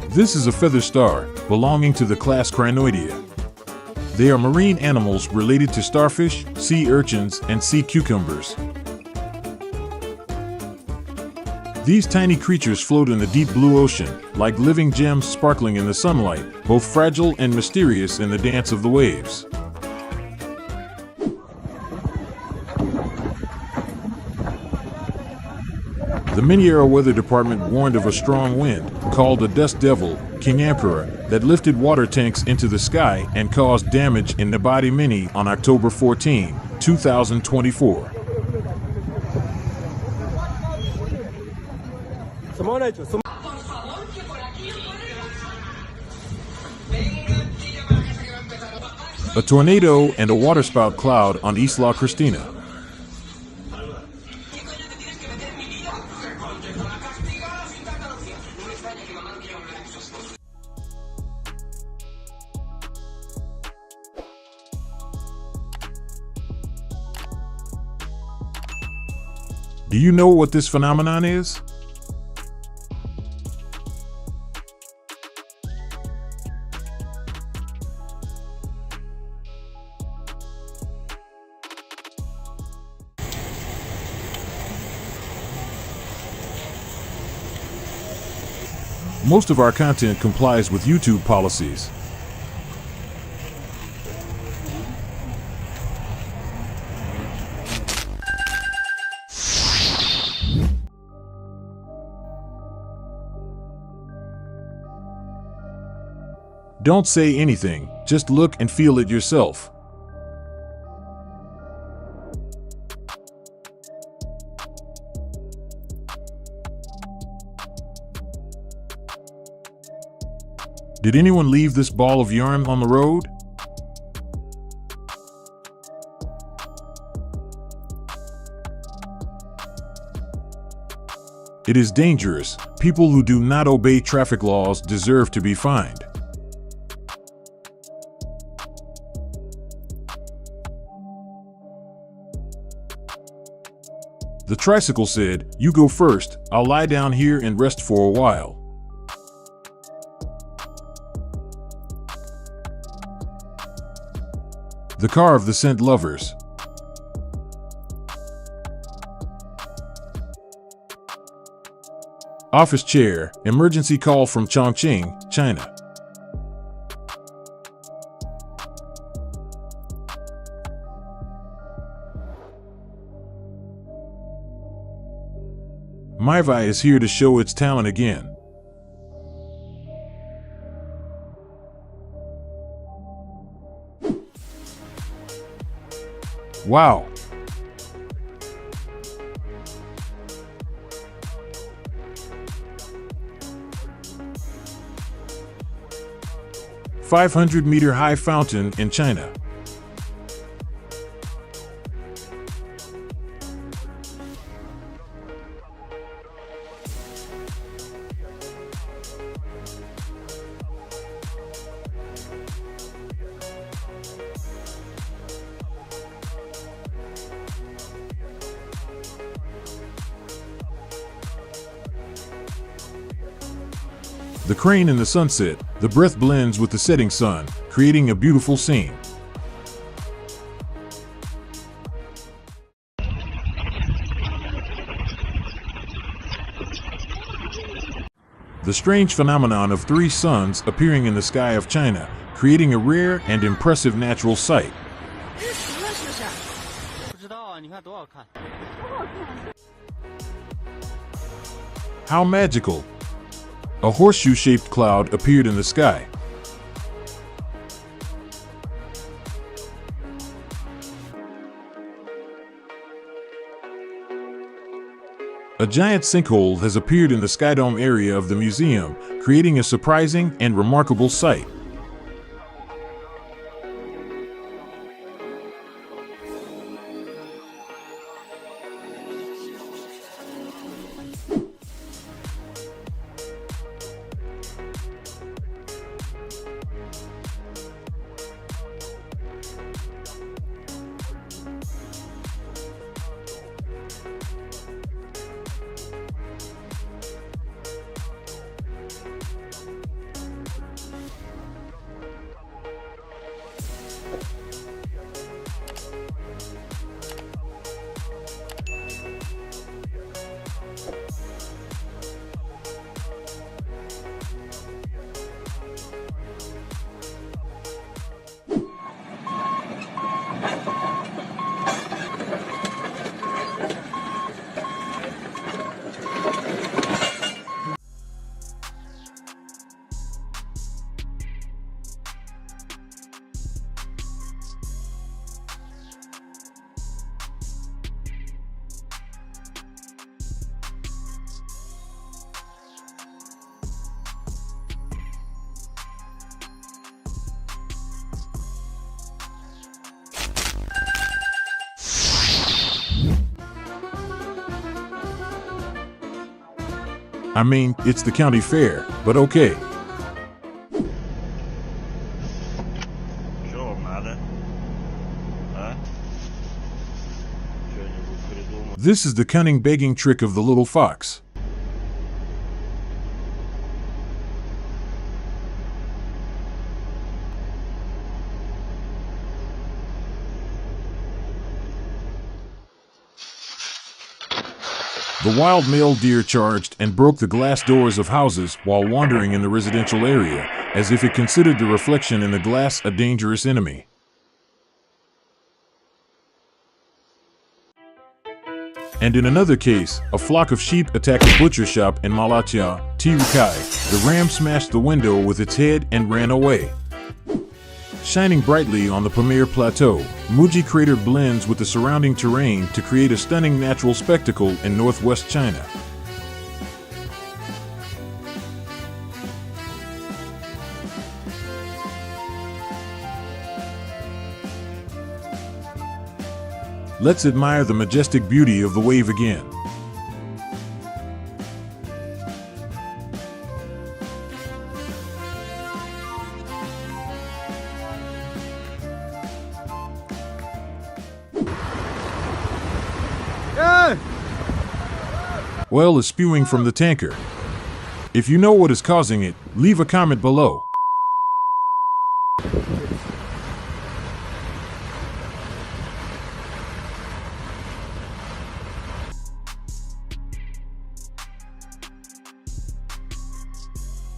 This is a feather star, belonging to the class Crinoidea. They are marine animals related to starfish, sea urchins, and sea cucumbers. These tiny creatures float in the deep blue ocean, like living gems sparkling in the sunlight, both fragile and mysterious in the dance of the waves. The Miniero Weather Department warned of a strong wind, called a dust devil, King Emperor, that lifted water tanks into the sky and caused damage in Nabati Mini on October 14, 2024. A tornado and a waterspout cloud on Isla Cristina. Do you know what this phenomenon is? Most of our content complies with YouTube policies. Don't say anything, just look and feel it yourself. Did anyone leave this ball of yarn on the road? It is dangerous. People who do not obey traffic laws deserve to be fined. The tricycle said, "You go first, I'll lie down here and rest for a while." The car of the scent lovers. Office chair, emergency call from Chongqing, China. Myvi is here to show its talent again. Wow! 500-meter-high fountain in China. The crane in the sunset, the breath blends with the setting sun, creating a beautiful scene. The strange phenomenon of three suns appearing in the sky of China, creating a rare and impressive natural sight. How magical! A horseshoe-shaped cloud appeared in the sky. A giant sinkhole has appeared in the skydome area of the museum, creating a surprising and remarkable sight. I mean, it's the county fair, but okay. This is the cunning begging trick of the little fox. The wild male deer charged and broke the glass doors of houses while wandering in the residential area, as if it considered the reflection in the glass a dangerous enemy. And in another case, a flock of sheep attacked a butcher shop in Malatya, Tirukai. The ram smashed the window with its head and ran away. Shining brightly on the Pamir Plateau, Muji Crater blends with the surrounding terrain to create a stunning natural spectacle in northwest China. Let's admire the majestic beauty of the wave again. Oil is spewing from the tanker. If you know what is causing it, leave a comment below.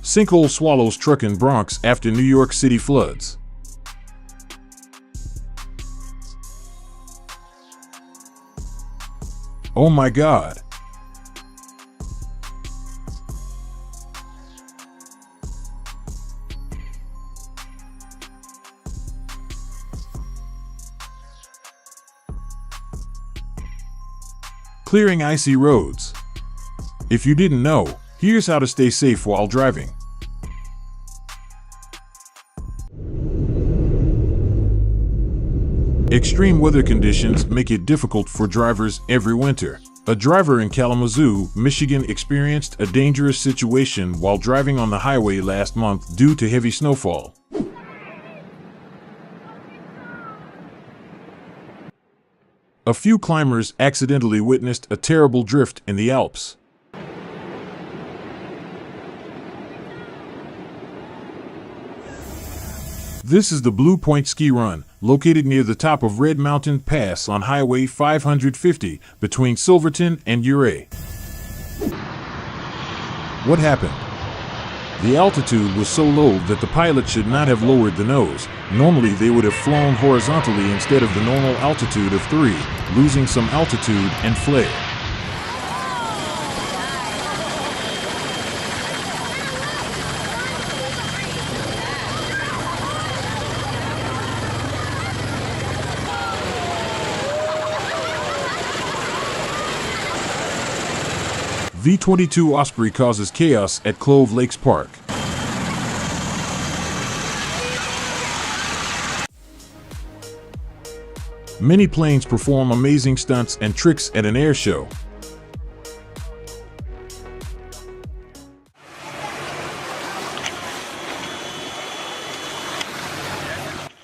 Sinkhole swallows truck in Bronx after New York City floods. Oh my God! Clearing icy roads. If you didn't know, here's how to stay safe while driving. Extreme weather conditions make it difficult for drivers every winter. A driver in Kalamazoo, Michigan experienced a dangerous situation while driving on the highway last month due to heavy snowfall. A few climbers accidentally witnessed a terrible drift in the Alps. This is the Blue Point Ski Run, located near the top of Red Mountain Pass on Highway 550 between Silverton and Ouray. What happened? The altitude was so low that the pilot should not have lowered the nose. Normally they would have flown horizontally instead of the normal altitude of 3, losing some altitude and flare. V-22 Osprey causes chaos at Clove Lakes Park. Many planes perform amazing stunts and tricks at an air show.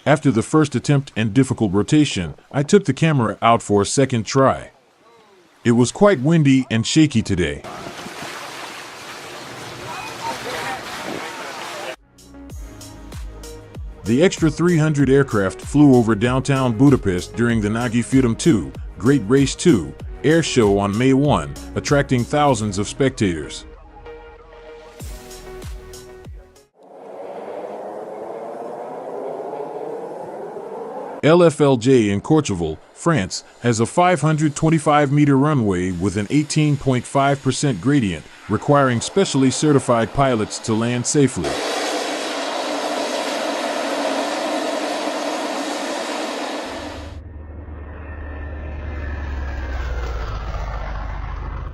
After the first attempt and difficult rotation, I took the camera out for a second try. It was quite windy and shaky today. The extra 300 aircraft flew over downtown Budapest during the Nagy Futam 2 Great Race 2 air show on May 1, attracting thousands of spectators. LFLJ in Courchevel, France, has a 525-meter runway with an 18.5% gradient, requiring specially certified pilots to land safely.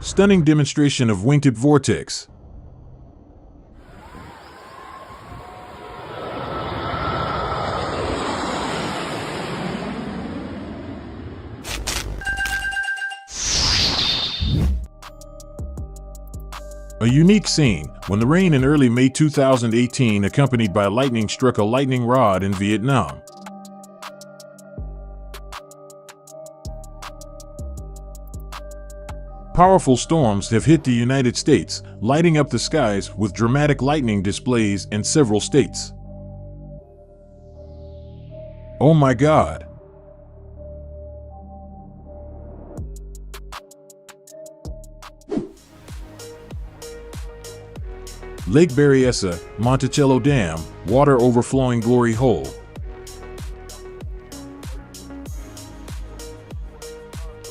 Stunning demonstration of wingtip vortex. A unique scene when the rain in early May 2018 accompanied by lightning struck a lightning rod in Vietnam. Powerful storms have hit the United States, lighting up the skies with dramatic lightning displays in several states. Oh my God! Lake Berryessa, Monticello Dam, water overflowing Glory Hole.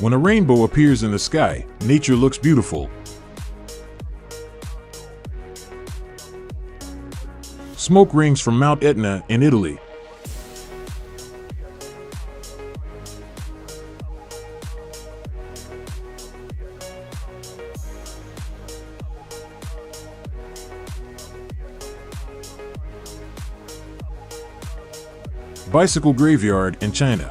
When a rainbow appears in the sky, nature looks beautiful. Smoke rings from Mount Etna in Italy. Bicycle graveyard in China.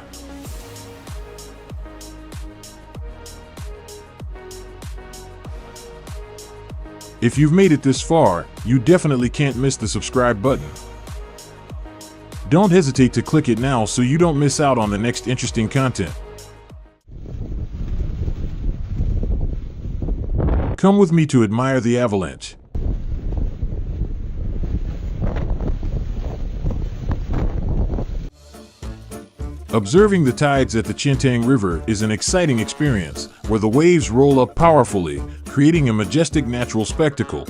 If you've made it this far, you definitely can't miss the subscribe button. Don't hesitate to click it now so you don't miss out on the next interesting content. Come with me to admire the avalanche. Observing the tides at the Chintang River is an exciting experience, where the waves roll up powerfully, creating a majestic natural spectacle.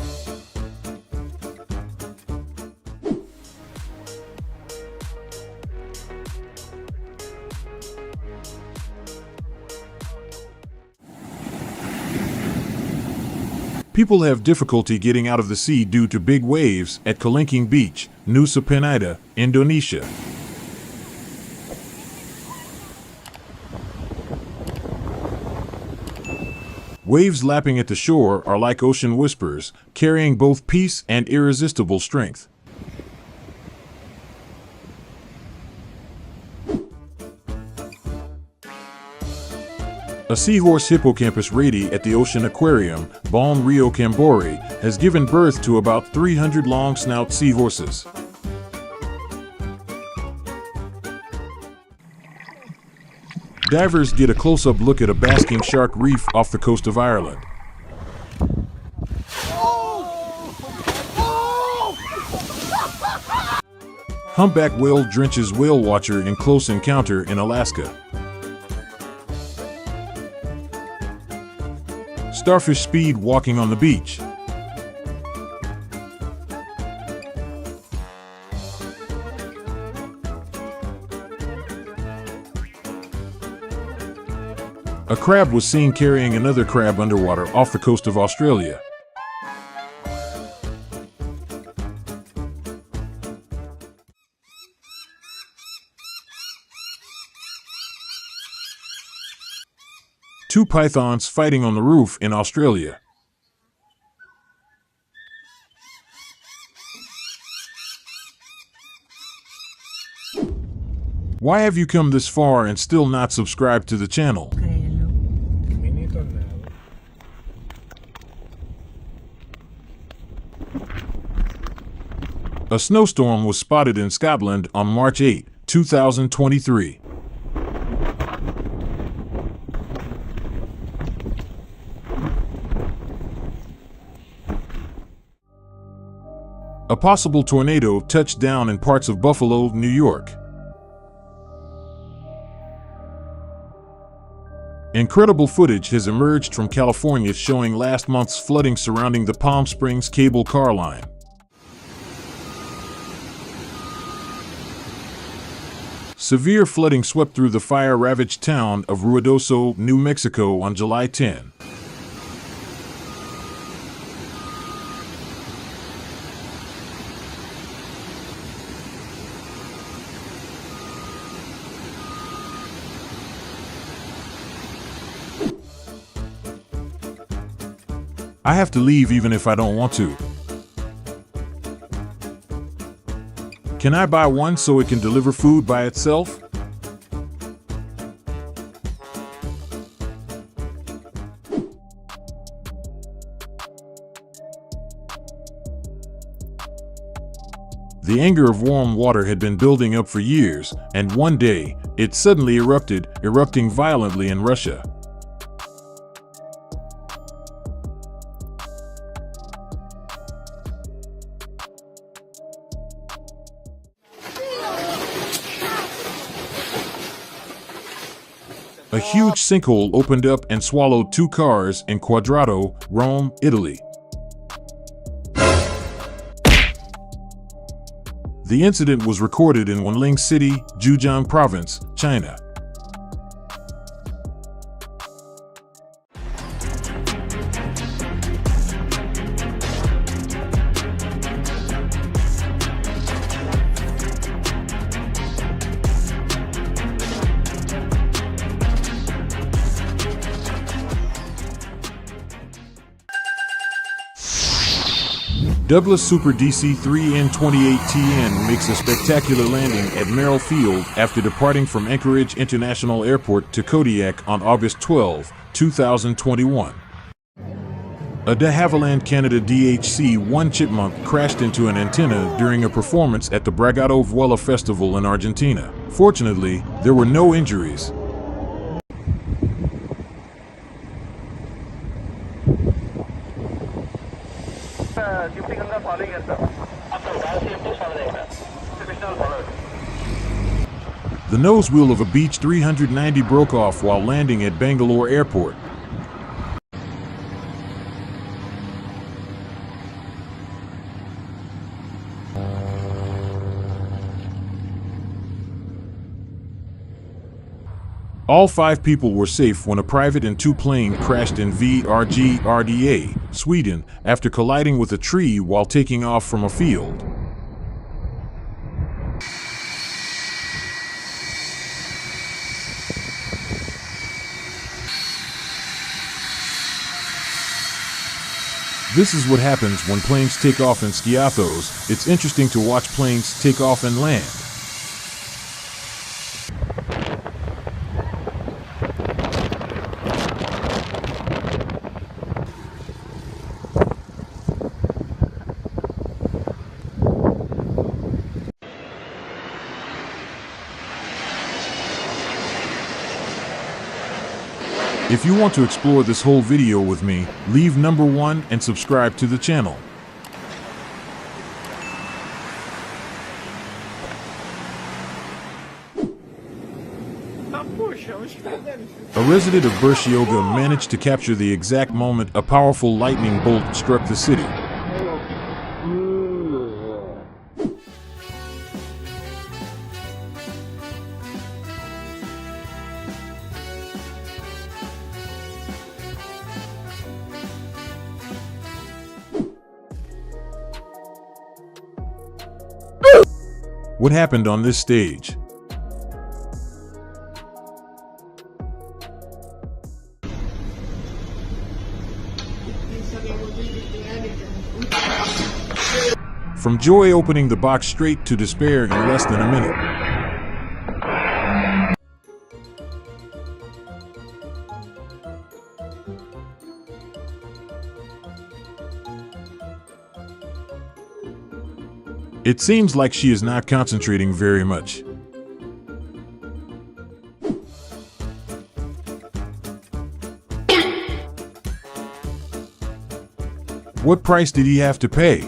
People have difficulty getting out of the sea due to big waves at Kelingking Beach, Nusa Penida, Indonesia. Waves lapping at the shore are like ocean whispers, carrying both peace and irresistible strength. A seahorse hippocampus radi at the Ocean Aquarium, Balm Rio Cambore, has given birth to about 300 long-snout seahorses. Divers get a close-up look at a basking shark reef off the coast of Ireland. Humpback whale drenches whale watcher in close encounter in Alaska. Starfish speed walking on the beach. A crab was seen carrying another crab underwater off the coast of Australia. Two pythons fighting on the roof in Australia. Why have you come this far and still not subscribed to the channel? A snowstorm was spotted in Scotland on March 8, 2023. A possible tornado touched down in parts of Buffalo, New York. Incredible footage has emerged from California showing last month's flooding surrounding the Palm Springs cable car line. Severe flooding swept through the fire-ravaged town of Ruidoso, New Mexico on July 10. I have to leave even if I don't want to. Can I buy one so it can deliver food by itself? The anger of warm water had been building up for years, and one day, it suddenly erupted, erupting violently in Russia. A huge sinkhole opened up and swallowed two cars in Quadrato, Rome, Italy. The incident was recorded in Wanling City, Zhejiang Province, China. Douglas Super DC-3N28TN makes a spectacular landing at Merrill Field after departing from Anchorage International Airport to Kodiak on August 12, 2021. A de Havilland Canada DHC-1 chipmunk crashed into an antenna during a performance at the Bragado Vuela Festival in Argentina. Fortunately, there were no injuries. The nose wheel of a Beech 390 broke off while landing at Bangalore Airport. All 5 people were safe when a private and 2 plane crashed in VRGRDA, Sweden, after colliding with a tree while taking off from a field. This is what happens when planes take off in skiathos. It's interesting to watch planes take off and land. If you want to explore this whole video with me, leave number 1 and subscribe to the channel. A resident of Bertioga managed to capture the exact moment a powerful lightning bolt struck the city. What happened on this stage? From joy opening the box straight to despair in less than a minute. It seems like she is not concentrating very much. What price did he have to pay?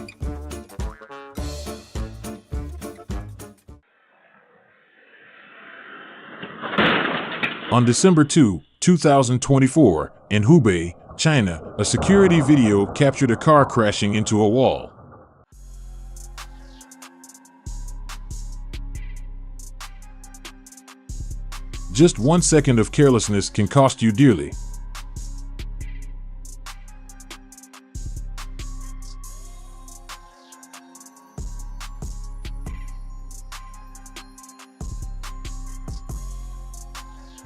On December 2, 2024, in Hubei, China, a security video captured a car crashing into a wall. Just 1 second of carelessness can cost you dearly.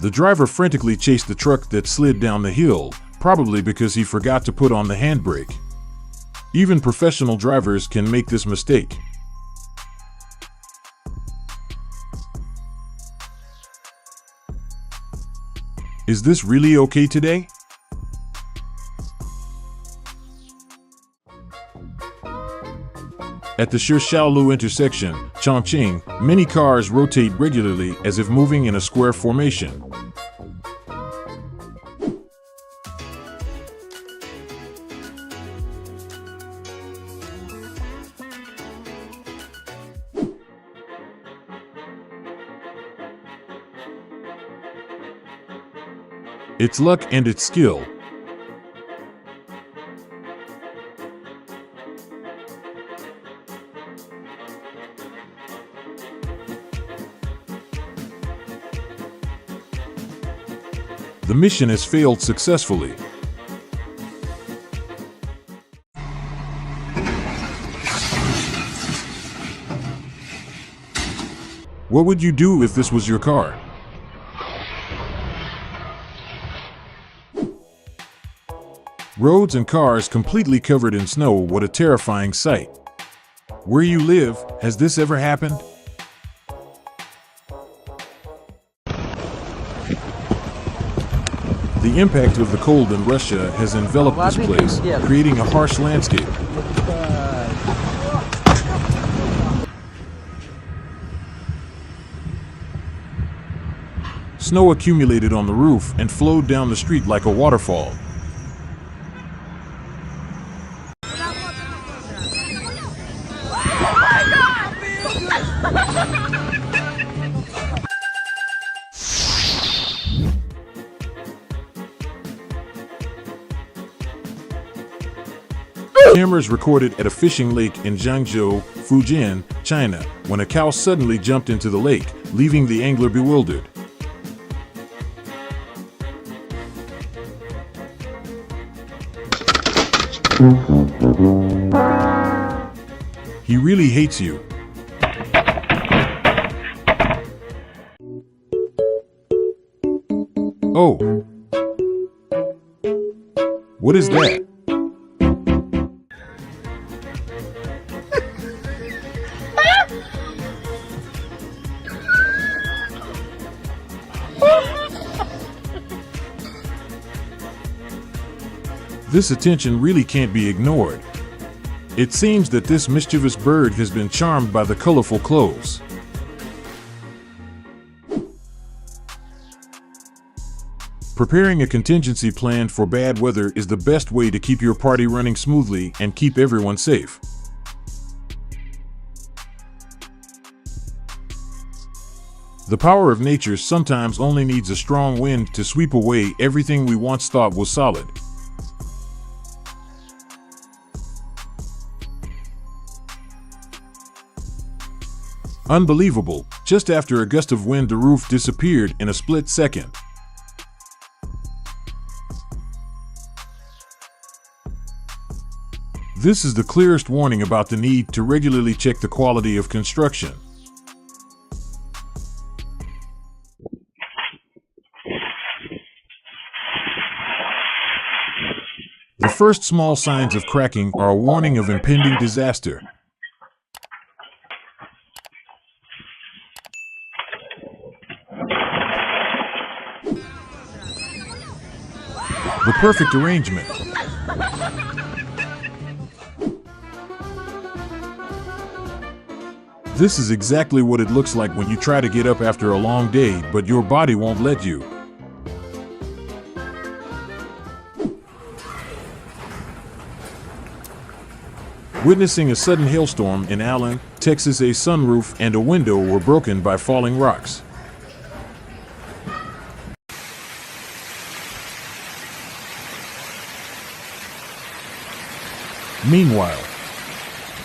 The driver frantically chased the truck that slid down the hill, probably because he forgot to put on the handbrake. Even professional drivers can make this mistake. Is this really okay today? At the Shirshaolu intersection, Chongqing, many cars rotate regularly as if moving in a square formation. It's luck and it's skill. The mission has failed successfully. What would you do if this was your car? Roads and cars completely covered in snow, what a terrifying sight. Where you live, has this ever happened? The impact of the cold in Russia has enveloped this place, creating a harsh landscape. Snow accumulated on the roof and flowed down the street like a waterfall. Cameras recorded at a fishing lake in Jiangzhou, Fujian, China, when a cow suddenly jumped into the lake, leaving the angler bewildered. He really hates you. Oh. What is that? This attention really can't be ignored. It seems that this mischievous bird has been charmed by the colorful clothes. Preparing a contingency plan for bad weather is the best way to keep your party running smoothly and keep everyone safe. The power of nature sometimes only needs a strong wind to sweep away everything we once thought was solid. Unbelievable, just after a gust of wind the roof disappeared in a split second. This is the clearest warning about the need to regularly check the quality of construction. The first small signs of cracking are a warning of impending disaster. The perfect arrangement. This is exactly what it looks like when you try to get up after a long day, but your body won't let you. Witnessing a sudden hailstorm in Allen, Texas, a sunroof and a window were broken by falling rocks. Meanwhile,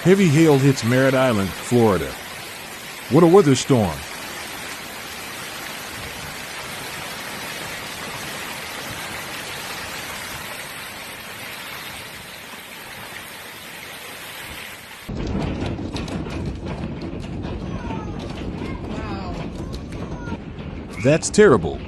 heavy hail hits Merritt Island, Florida. What a weather storm! That's terrible.